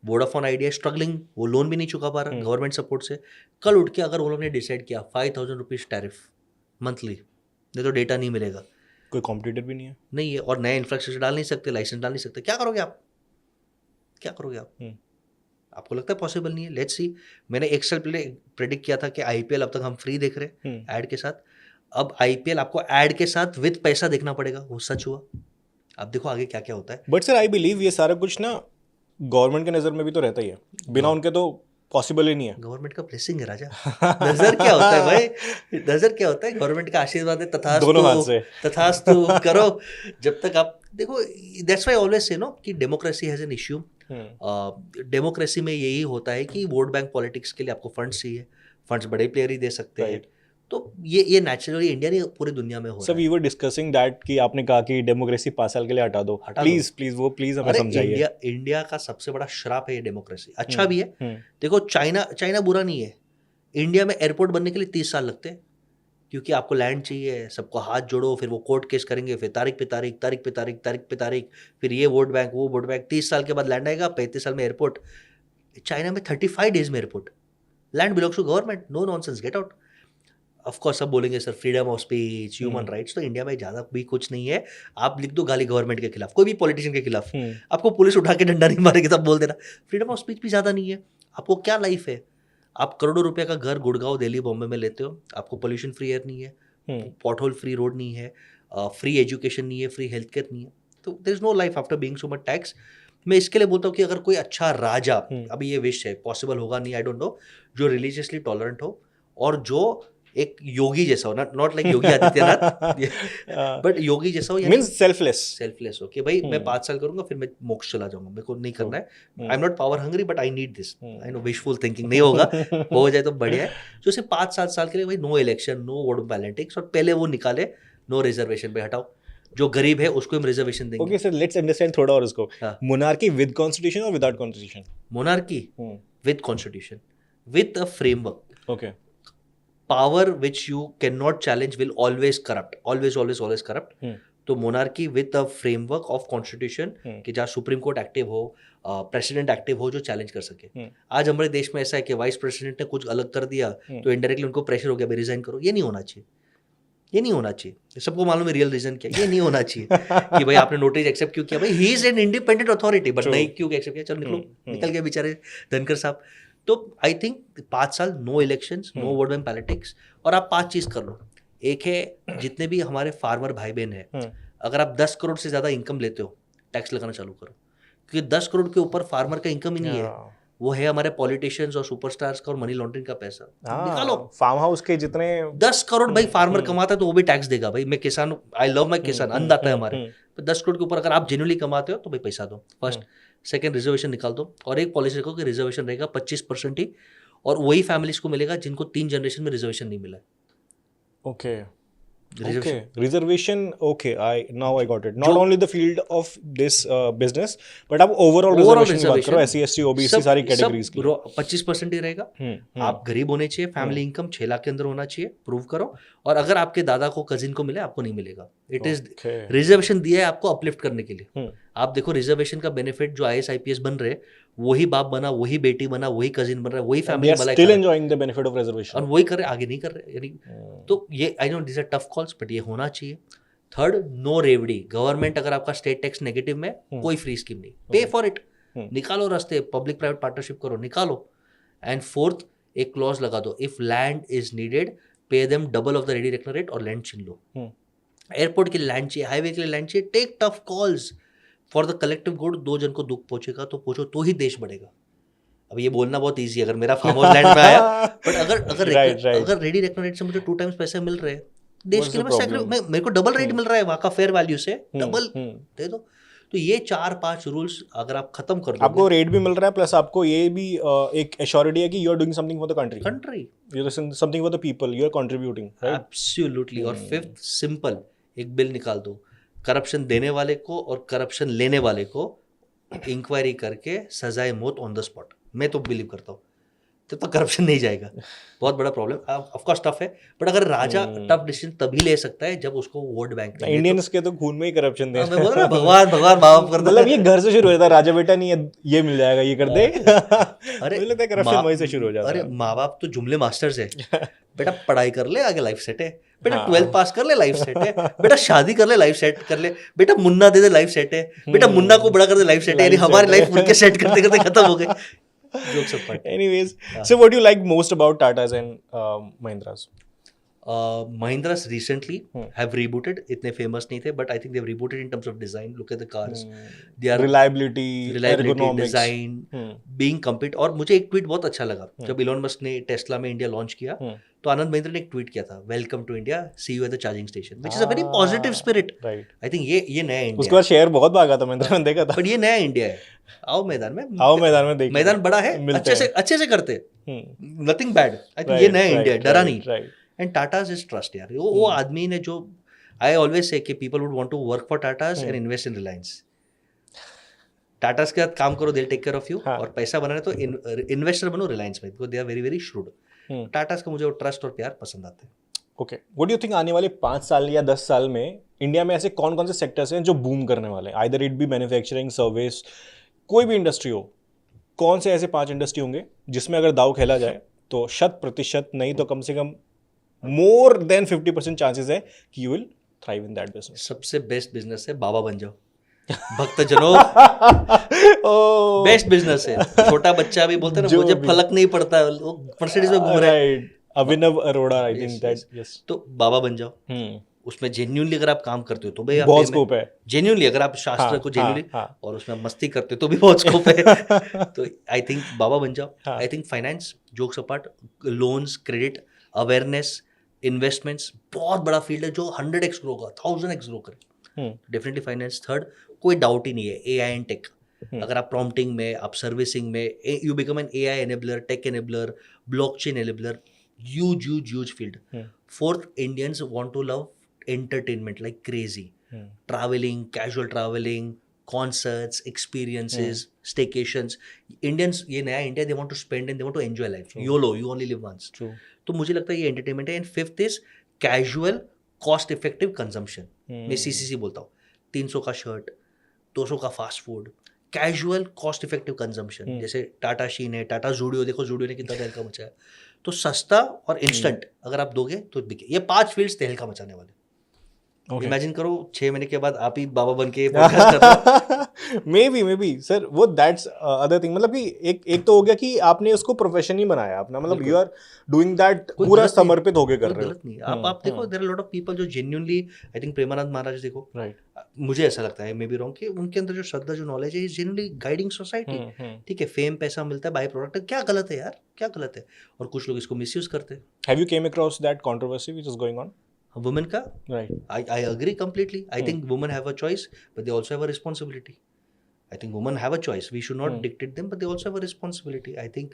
वोडाफोन आइडिया स्ट्रगलिंग, वो लोन भी नहीं चुका पा रहा गवर्नमेंट सपोर्ट से। कल उठ के अगर वो लोग ने डिसाइड किया 5000 रुपीज टैरिफ मंथली, नहीं तो डेटा नहीं मिलेगा,
कोई कॉम्पिटिटर भी नहीं है,
और नया इंफ्रास्ट्रक्चर डाल नहीं सकते, लाइसेंस डाल नहीं सकते, क्या करोगे आप? आपको लगता है पॉसिबल नहीं है? Let's see. मैंने एक साल पहले प्रेडिक्ट किया था कि IPL अब तक हम फ्री देख रहे हैं ऐड के साथ, अब IPL आपको ऐड के साथ विद पैसा देखना पड़ेगा। वो सच हुआ। अब देखो आगे क्या क्या होता है।
बट सर आई बिलीव ये सारा कुछ ना गवर्नमेंट के नज़र में भी तो रहता ही है, बिना उनके तो पॉसिबल ही नहीं है।
गवर्नमेंट का ब्लेसिंग है राजा। नजर क्या होता है भाई, नजर क्या होता है? गवर्नमेंट का आशीर्वाद है, तथास्तु करो। जब तक आप देखो, that's why always say no कि democracy has an issue. Democracy में यही होता है कि वोट बैंक पॉलिटिक्स के लिए आपको फंड्स चाहिए, फंड्स बड़े प्लेयर ही दे सकते हैं। तो ये नेचुरली इंडिया नहीं, पूरी दुनिया में हो रहा है।
Sir we were discussing that कि आपने कहा कि डेमोक्रेसी 5 साल के लिए हटा दो, प्लीज वो प्लीज हमें समझाइए।
इंडिया का सबसे बड़ा श्राप है ये डेमोक्रेसी। अच्छा भी है, देखो चाइना बुरा नहीं है। इंडिया में एयरपोर्ट बनने के लिए 30 साल लगते हैं, क्योंकि आपको लैंड चाहिए, सबको हाथ जोड़ो, फिर वो कोर्ट केस करेंगे, फिर तारीख पे तारीख, फिर ये वोट बैंक वो वोट बैंक। 30 साल के बाद लैंड आएगा, 35 साल में एयरपोर्ट। चाइना में 35 डेज में airport. Land belongs to government, no nonsense, get out. Of course सब बोलेंगे sir freedom of speech, human rights, तो इंडिया में ज़्यादा भी कुछ नहीं है। आप लिख दो गाली गवर्नमेंट के खिलाफ, कोई भी पॉलिटिशियन के खिलाफ, आपको पुलिस उठा के डंडा नहीं मारेगी, तब बोल देना। फ्रीडम ऑफ स्पीच भी ज़्यादा नहीं है। आपको क्या लाइफ है? आप करोड़ों रुपए का घर गुड़गांव, दिल्ली, बॉम्बे में लेते हो, आपको पोल्यूशन फ्री एयर नहीं है, पॉट होल फ्री रोड नहीं है, फ्री एजुकेशन नहीं है, फ्री हेल्थ केयर नहीं है, तो there is no life after being so much tax. मैं इसके लिए बोलता हूँ कि अगर कोई अच्छा राजा, अभी ये विश है, पॉसिबल होगा नहीं, आई डोंट नो, जो रिलीजियसली टॉलरेंट हो और जो एक योगी जैसा हो, not like Yogi Adityanath, but योगी जैसा हो,
मींस
सेल्फलेस हो कि भाई मैं 5 साल करूंगा फिर मैं मोक्ष चला जाऊंगा, मेरे को नहीं करना है, आई am not power hungry but I need this, I know wishful thinking नहीं होगा, हो जाए तो बढ़िया है। जो सिर्फ 5-7 साल के लिए भाई no election, no vote politics, और पहले वो निकाले नो रिजर्वेशन पे हटाओ, जो गरीब है उसको हम रिजर्वेशन देंगे।
ओके सर, लेट्स अंडरस्टैंड थोड़ा और इसको।
हाँ।
मोनार्की विद कॉन्स्टिट्यूशन और without constitution?
Monarchy with constitution, with a framework.
Okay.
power which you cannot challenge will always corrupt, always corrupt. तो monarchy with a framework of constitution कि जहाँ सुप्रीम कोर्ट एक्टिव हो, प्रेसिडेंट एक्टिव हो, जो चैलेंज कर सके। आज हमारे देश में ऐसा है कि वाइस प्रेसिडेंट ने कुछ अलग कर दिया तो इनडायरेक्टली उनको प्रेशर हो गया, भाई रिजाइन करो। ये नहीं होना चाहिए, ये नहीं होना चाहिए। सबको मालूम है रियल रीजन क्या, ये नहीं होना चाहिए कि भाई आपने नोटिस एक्सेप्ट क्यों किया, भाई he is an independent authority, but नहीं क्यों एक्सेप्ट किया, चलो निकलो, निकल गए बेचारे धनकर साहब। तो आई थिंक 5 साल no elections, no vote bank politics, और आप 5 चीज कर लो। एक है जितने भी हमारे फार्मर भाई बहन है, अगर आप 10 करोड़ से ज्यादा इनकम लेते हो, टैक्स लगाना चालू करो, क्योंकि 10 करोड़ के ऊपर फार्मर का इनकम ही नहीं है, वो है हमारे पॉलिटिशियंस और सुपरस्टार्स का और मनी लॉन्ड्रिंग का पैसा। निकालो
फार्म हाउस के जितने
10 करोड़ भाई फार्मर कमाता है तो वो भी टैक्स देगा। भाई मैं किसान हूँ, आई लव माई किसान, अन्नदाता है हमारे। 10 करोड़ के ऊपर अगर आप जेन्युइनली कमाते हो तो भाई पैसा दो। फर्स्ट, सेकंड, रिजर्वेशन निकाल दो, और एक पॉलिसी रखो कि रिजर्वेशन रहेगा 25% ही, और वही फैमिलीज को मिलेगा जिनको 3 जनरेशन में रिजर्वेशन नहीं मिला।
Okay, reservation. Okay, now I got it. Not only the field of this business, but आप overall रिजर्वेशन की बात करो, SC ST OBC सारी कैटेगरीज की।
25% ही रहेगा। आप गरीब होने चाहिए, फैमिली इनकम 6 लाख के अंदर होना चाहिए, प्रूव करो, और अगर आपके दादा को, कजिन को मिले, आपको नहीं मिलेगा। इट इज रिजर्वेशन दिया है आपको अपलिफ्ट करने के लिए। आप देखो रिजर्वेशन का बेनिफिट जो IAS IPS बन रहे, वही बाप बना, वही बेटी बना, वही कजिन बन रहा है, वही फैमिली बना,
still enjoying the benefit of reservation,
और वही कर रहे, आगे नहीं कर रहे। यानी तो ये I know this are tough calls, but ये होना चाहिए। थर्ड, नो रेवड़ी। गवर्नमेंट अगर आपका स्टेट टैक्स नेगेटिव में, कोई फ्री स्कीम नहीं, पे फॉर इट, निकालो रास्ते, पब्लिक प्राइवेट पार्टनरशिप करो, निकालो। एंड फोर्थ, एक क्लॉज लगा दो, if land is needed pay them double of the ready reckoner rate, और लैंड छीन लो। एयरपोर्ट के लिए लैंड चाहिए, हाईवे के लिए लैंड चाहिए, take tough calls for the collective good. 2 जन को दुख पहुंचेगा तो पहुंचो, तो ही देश बढ़ेगा। अब ये बोलना बहुत इजी है, अगर मेरा फार्म हाउस लैंड में आया, बट अगर रेडी रेकनर रेट से मुझे 2 टाइम्स पैसे मिल रहे हैं देश के लिए, मेरे को डबल रेट मिल रहा है वहाँ का फेयर वैल्यू से, डबल दे दो। तो ये 4-5 रूल्स अगर आप खत्म कर दो,
आपको रेट भी मिल रहा है, प्लस आपको ये भी एक एश्योरिटी है कि you are doing something for the country, you are something for the people, you are contributing, right?
Absolutely. और फिफ्थ, सिंपल, एक बिल निकाल दो, करप्शन देने वाले को और करप्शन लेने वाले को इंक्वायरी करके सजाए मौत ऑन द स्पॉट। मैं तो बिलीव करता हूँ तो करप्शन नहीं जाएगा। बहुत बड़ा प्रॉब्लम, ऑफ कोर्स टफ है, बट अगर राजा टफ डिसीजन तभी ले सकता है जब उसको वोट बैंक में।
इंडियंस के तो खून में ही करप्शन दे,
मैं बोल रहा भगवान माफ कर दो।
मतलब ये घर से शुरू होता है, राजा बेटा नहीं है, ये मिल जाएगा, ये कर दे। अरे लगता है करप्शन वहीं से शुरू हो जाता है।
अरे माँ बाप तो जुमले मास्टर्स है, बेटा पढ़ाई कर ले, आगे लाइफ सेट है, बेटा 12th पास कर ले, लाइफ सेट है, बेटा शादी कर ले, लाइफ सेट कर ले, बेटा मुन्ना दे दे, लाइफ सेट है, बेटा मुन्ना को बड़ा कर दे, लाइफ सेट है। यानी हमारी लाइफ मिलके सेट करते करते खत्म हो गई। Jokes apart.
Anyways, so what do you like most about Tatas and Mahindras?
Mahindras recently have rebooted. इतने famous नहीं थे, but I think they've rebooted in terms of design. Look at the cars. They are
reliability, ergonomics,
design, being complete. और मुझे एक ट्वीट बहुत अच्छा लगा जब इलॉन मस्क ने टेस्ला में इंडिया लॉन्च किया, तो आनंद महिंद्रा ने एक ट्वीट किया था, welcome to India, see you at the charging station, which is a very positive spirit. I think ये नया इंडिया।
उसके बाद शेयर बहुत भागा था, महिंद्रा ने देखा था।
बट ये नया इंडिया है। आओ मैदान में देखिए, मैदान बड़ा है, अच्छे से करते, नथिंग बैड। आई थिंक ये नया इंडिया है, डरा नहीं। एंड टाटाज इज ट्रस्ट यार। वो आदमी ने जो, आई ऑलवेज से कि people would want to work for Tatas and invest in Reliance. Tatas के साथ काम करो, they will take care of you, और पैसा बनाने तो इन्वेस्टर बनो रिलायंस में, because they are very very shrewd. Tatas का मुझे वो ट्रस्ट और प्यार पसंद आते हैं।
Okay, what do you think आने वाले 5 साल या 10 साल में इंडिया में ऐसे कौन कौन से सेक्टर्स हैं जो बूम करने वाले हैं? Either it be manufacturing, service, कोई भी इंडस्ट्री हो, कौन से ऐसे 5 इंडस्ट्री होंगे जिसमें अगर दाव खेला जाए तो 100% नहीं तो कम से कम मोर देन 50% चांसेस है कि you will thrive in that business?
सबसे बेस्ट बिजनेस है बाबा बन जाओ। भक्तजनों
Oh,
बेस्ट बिजनेस है। छोटा बच्चा भी बोलता है ना
जो
मुझे
भी।
फलक नहीं पड़ता, वो मर्सिडीज में घूम रहा है।
Right. Abhinav Arora, I
Yes,
think that,
yes.
yes.
तो बाबा बन जाओ,
हम्म,
उसमें जेन्यूनली अगर आप काम करते हो तो भाई आप
बहुत
fame
स्कोप है।
जेन्यूनली अगर आप शास्त्र
हाँ,
को जेन्यूनली
हाँ, हाँ।
और उसमें मस्ती करते हो तो भी बहुत स्कोप है। तो आई थिंक बाबा बन जाओ।
हाँ।
I think finance, jokes apart, loans, credit, awareness, investments बहुत बड़ा फील्ड है जो 100x ग्रो होगा, 1000x ग्रो करे। डेफिनेटली फाइनेंस थर्ड, कोई डाउट ही नहीं है। एआई एंड टेक, अगर आप प्रॉम्प्टिंग में, आप सर्विसिंग में, you become an AI enabler, tech enabler, blockchain enabler, huge field. Fourth, Indians want to love entertainment like crazy. Traveling, casual traveling, concerts, experiences, staycations. Indians, ये नया India, they want to spend and they want to enjoy life. YOLO, you only live once.
True.
तो मुझे लगता है ये एंटरटेनमेंट है। And fifth is casual cost effective consumption. मैं सीसीसी बोलता हूँ। 300 का शर्ट, 200 का fast food, casual cost effective consumption. जैसे टाटा शीन है, टाटा जूडियो, देखो जूडियो ने कितना तेल का मचाया। तो सस्ता और इंस्टेंट अगर आप दोगे तो बिके। ये 5 फील्ड्स तेल का मचाने वाले। इमेजिन करो 6 महीने के बाद आप ही बाबा बन के पॉडकास्ट कर रहे हो।
मे बी सर, वो दैट्स अदर थिंग। मतलब कि एक तो हो गया कि आपने उसको प्रोफेशन ही बनाया अपना, मतलब यू आर डूइंग दैट,
कोई
पूरा
गलत नहीं,
समर्पित होके कर
कोई
रहे हो।
गलत नहीं। आप देखो, there are lot of people जो genuinely, I think Premanand Maharaj देखो,
राइट।
मुझे ऐसा लगता है, मे बी रॉन्ग, कि उनके अंदर जो श्रद्धा, जो नॉलेज है, इज जेन्युइनली गाइडिंग सोसाइटी। ठीक है, फेम, पैसा मिलता है, बाय प्रोडक्ट, क्या गलत है यार, क्या गलत है? और कुछ लोग इसको मिसयूज करते हैं।
Have you came across that controversy which is going on?
Women का,
right.
I agree completely. I think women have a choice, but they also have a responsibility. I think women have a choice. We should not dictate them, but they also have a responsibility. I think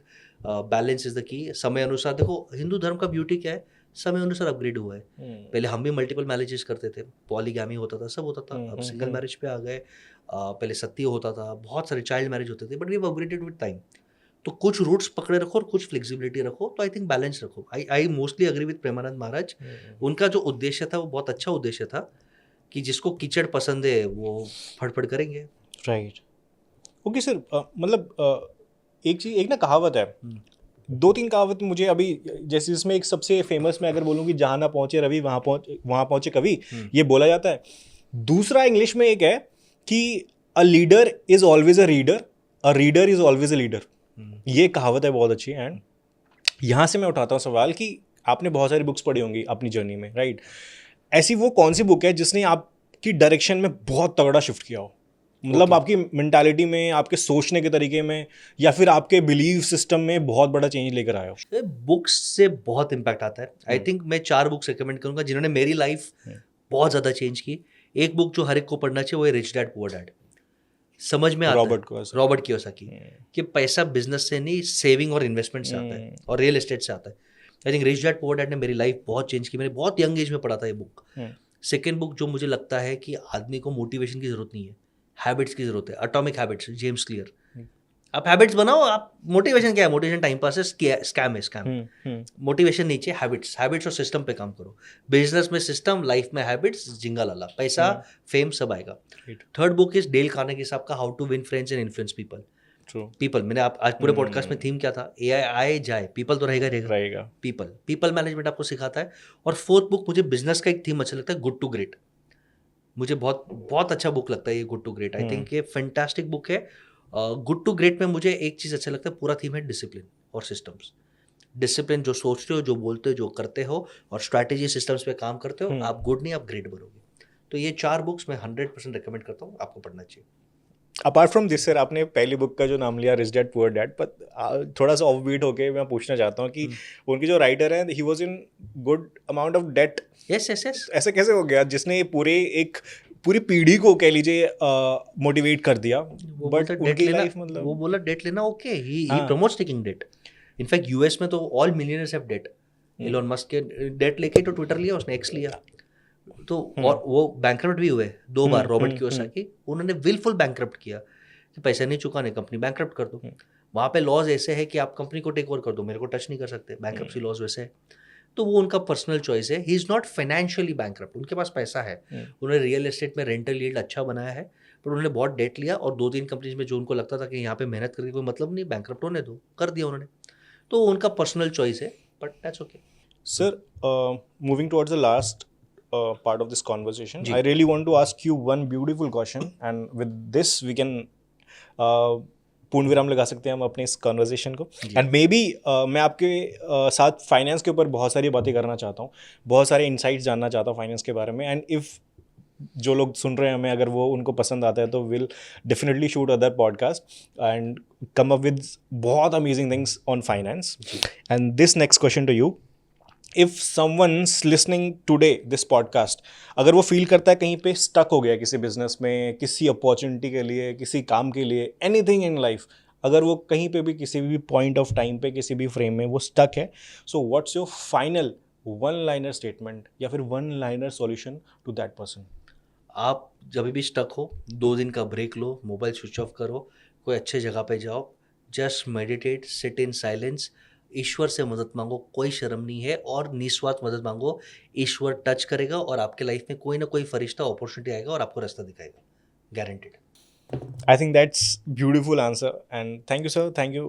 balance is the key. समय अनुसार देखो, हिंदू धर्म का ब्यूटी क्या है, समय अनुसार अपग्रेड हुआ है। पहले हम भी मल्टीपल मैरिजेस करते थे, पॉलीगैमी होता था, सब होता था। अब सिंगल मैरिज पे आ गए। पहले सत्य होता था, बहुत सारे चाइल्ड मैरिज होते थे, but we have upgraded with time. तो कुछ रूट्स पकड़े रखो और कुछ फ्लेक्सिबिलिटी रखो, तो आई थिंक बैलेंस रखो। I mostly agree with Premanand Maharaj. उनका जो उद्देश्य था वो बहुत अच्छा उद्देश्य था, कि जिसको कीचड़ पसंद है वो फड़फड़ करेंगे।
राइट। ओके सर, मतलब एक चीज, एक ना कहावत है, 2-3 कहावत मुझे अभी, जैसे इसमें एक सबसे फेमस मैं अगर बोलूँ कि जहाँ ना पहुँचे रवि वहाँ पहुँचे कवि, ये बोला जाता है। दूसरा इंग्लिश में एक है कि a leader is always a reader, a reader is always a leader. ये कहावत है बहुत अच्छी। एंड यहाँ से मैं उठाता हूँ सवाल कि आपने बहुत सारी बुक्स पढ़ी होंगी अपनी जर्नी में, राइट? ऐसी वो कौन सी बुक है जिसने आपकी डायरेक्शन में बहुत तगड़ा शिफ्ट किया हो? मतलब आपकी मेंटालिटी में, आपके सोचने के तरीके में, या फिर आपके बिलीव सिस्टम में बहुत बड़ा चेंज लेकर आया हो?
बुक्स से बहुत इम्पैक्ट आता है। आई थिंक मैं 4 बुक्स रिकमेंड करूंगा जिन्होंने मेरी लाइफ बहुत ज़्यादा चेंज की। एक बुक जो हर एक को पढ़ना चाहिए वो है रिच डैड पुअर डैड। समझ में आता है रॉबर्ट कियोसाकी कि पैसा बिजनेस से नहीं, सेविंग और इन्वेस्टमेंट से आता है और रियल एस्टेट से आता है। I think rich dad poor dad ने मेरी लाइफ बहुत चेंज की। मैंने बहुत यंग एज में पढ़ा था ये बुक। सेकेंड बुक जो मुझे लगता है कि आदमी को मोटिवेशन की जरूरत नहीं है, हैबिट्स की जरूरत है, एटॉमिक हैबिट्स, जेम्स क्लियर। आप हैबिट्स बनाओ। आप मोटिवेशन क्या है? मोटिवेशन टाइम पास है, स्कैम है, स्कैम। मोटिवेशन नीचे, हैबिट्स और सिस्टम पे काम करो। बिजनेस में सिस्टम, लाइफ में हैबिट्स, जिंगा लाला, पैसा, फेम सब आएगा। Third book is Dale Carnegie साहब का how to win friends and influence people. People, मैंने आप आज पूरे पॉडकास्ट में थीम क्या था? एआई आए जाए, पीपल तो रहेगा। पीपल मैनेजमेंट आपको सिखाता है। और फोर्थ बुक मुझे बिजनेस का एक थीम अच्छा लगता है, गुड टू ग्रेट। मुझे बहुत अच्छा बुक लगता है ये good to great. I think ये फैंटास्टिक बुक है। गुड टू ग्रेट में मुझे एक चीज़ अच्छा लगता है, पूरा थीम है डिसिप्लिन और सिस्टम्स। डिसिप्लिन, जो सोचते हो, जो बोलते हो, जो करते हो, और स्ट्रैटेजी सिस्टम्स पे काम करते हो, आप गुड नहीं, आप ग्रेट बनोगे। तो ये 4 बुक्स मैं 100% रिकमेंड करता हूँ, आपको पढ़ना चाहिए।
अपार्ट फ्रॉम दिस सर, आपने पहली बुक का जो नाम लिया रिच डैड पुअर डैड, पर थोड़ा सा ऑफ बीट होके मैं पूछना चाहता हूँ कि उनके जो राइटर हैं, he was in good amount of debt.
Yes.
ऐसे कैसे हो गया जिसने पूरी पीढ़ी को कह लीजिए मोटिवेट कर दिया? बट उनकी लाइफ, मतलब
वो बोला डेट लेना okay, he promotes taking debt. In fact US में तो all millionaires have debt. Elon Musk के डेट लेके तो ट्विटर लिया उसने, एक्स लिया। तो और वो बैंकरप्ट भी हुए 2 बार। रॉबर्ट कियोसाकी, उन्होंने विलफुल बैंकरप्ट किया कि पैसा नहीं चुकाने, कंपनी बैंकरप्ट कर दो। वहाँ पे लॉज ऐसे है कि आप कंपनी को टेक ओवर कर दो, मेरे को टच नहीं कर सकते, बैंकरप्सी लॉज वैसे है। तो वो उनका पर्सनल चॉइस है। He is not financially bankrupt, उनके पास पैसा है। उन्होंने रियल एस्टेट में रेंटल यील्ड अच्छा बनाया है, पर उन्होंने बहुत डेट लिया और 2-3 कंपनीज में जो उनको लगता था कि यहाँ पे मेहनत करके कोई मतलब नहीं, बैंकरप्ट होने दो, कर दिया उन्होंने। तो उनका पर्सनल चॉइस है, but that's okay.
Sir, moving towards the last part of this conversation. I really want to ask you one beautiful question, and with this we can पूर्ण विराम लगा सकते हैं हम अपने इस कॉन्वर्जेशन को. एंड मे बी मैं आपके साथ फाइनेंस के ऊपर बहुत सारी बातें करना चाहता हूँ, बहुत सारे इंसाइट्स जानना चाहता हूँ फाइनेंस के बारे में. एंड इफ़ जो लोग सुन रहे हैं हमें, अगर वो उनको पसंद आता है तो will definitely shoot other podcast and come up with बहुत amazing things on finance. And this next question to you, if someone's listening today this podcast, अगर वो फील करता है कहीं पे स्टक हो गया किसी बिजनेस में, किसी अपॉर्चुनिटी के लिए, किसी काम के लिए, एनीथिंग इन लाइफ, अगर वो कहीं पे भी किसी भी पॉइंट ऑफ टाइम पे किसी भी फ्रेम में वो स्टक है, so what's your final one liner statement या फिर one liner solution to that person?
आप जब भी स्टक हो, 2 दिन का ब्रेक लो, मोबाइल स्विच ऑफ करो, कोई अच्छे जगह पे जाओ, just meditate, sit in silence, ईश्वर से मदद मांगो, कोई शर्म नहीं है, और निस्वार्थ मदद मांगो. ईश्वर टच करेगा और आपके लाइफ में कोई ना कोई फरिश्ता अपॉर्चुनिटी आएगा और आपको रास्ता दिखाएगा, guaranteed.
I think that's beautiful answer, and thank you sir, thank you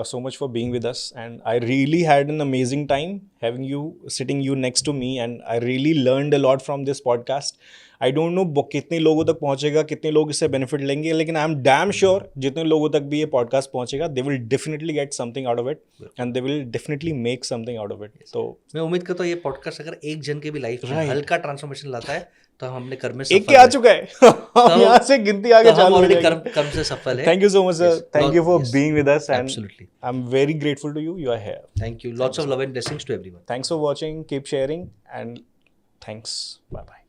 so much for being with us, and I really had an amazing time having you, sitting you next to me, and I really learned a lot from this podcast. I don't know कितने लोगों तक पहुंचेगा, कितने लोग इससे बेनिफिट लेंगे, लेकिन आई एम डैम श्योर जितने लोगों तक भी ये पॉडकास्ट पहुंचेगा, they will definitely get something out of it and they will definitely make something out of it. तो
मैं उम्मीद करता हूँ ये पॉडकास्ट अगर एक जन के भी लाइफ में हल्का ट्रांसफॉर्मेशन लाता है तो हम अपने कर्म में
एक के आ चुका है. हम यहाँ से गिनती आगे चालू हो जाएगी.
कर्म से सफल है.
Thank you so much sir. Thank you for being with us, and
Absolutely.
I'm very grateful to you. You are here.
Thank you. Lots of love and blessings to everyone.
Thanks for watching. Keep sharing, and thanks. Bye bye.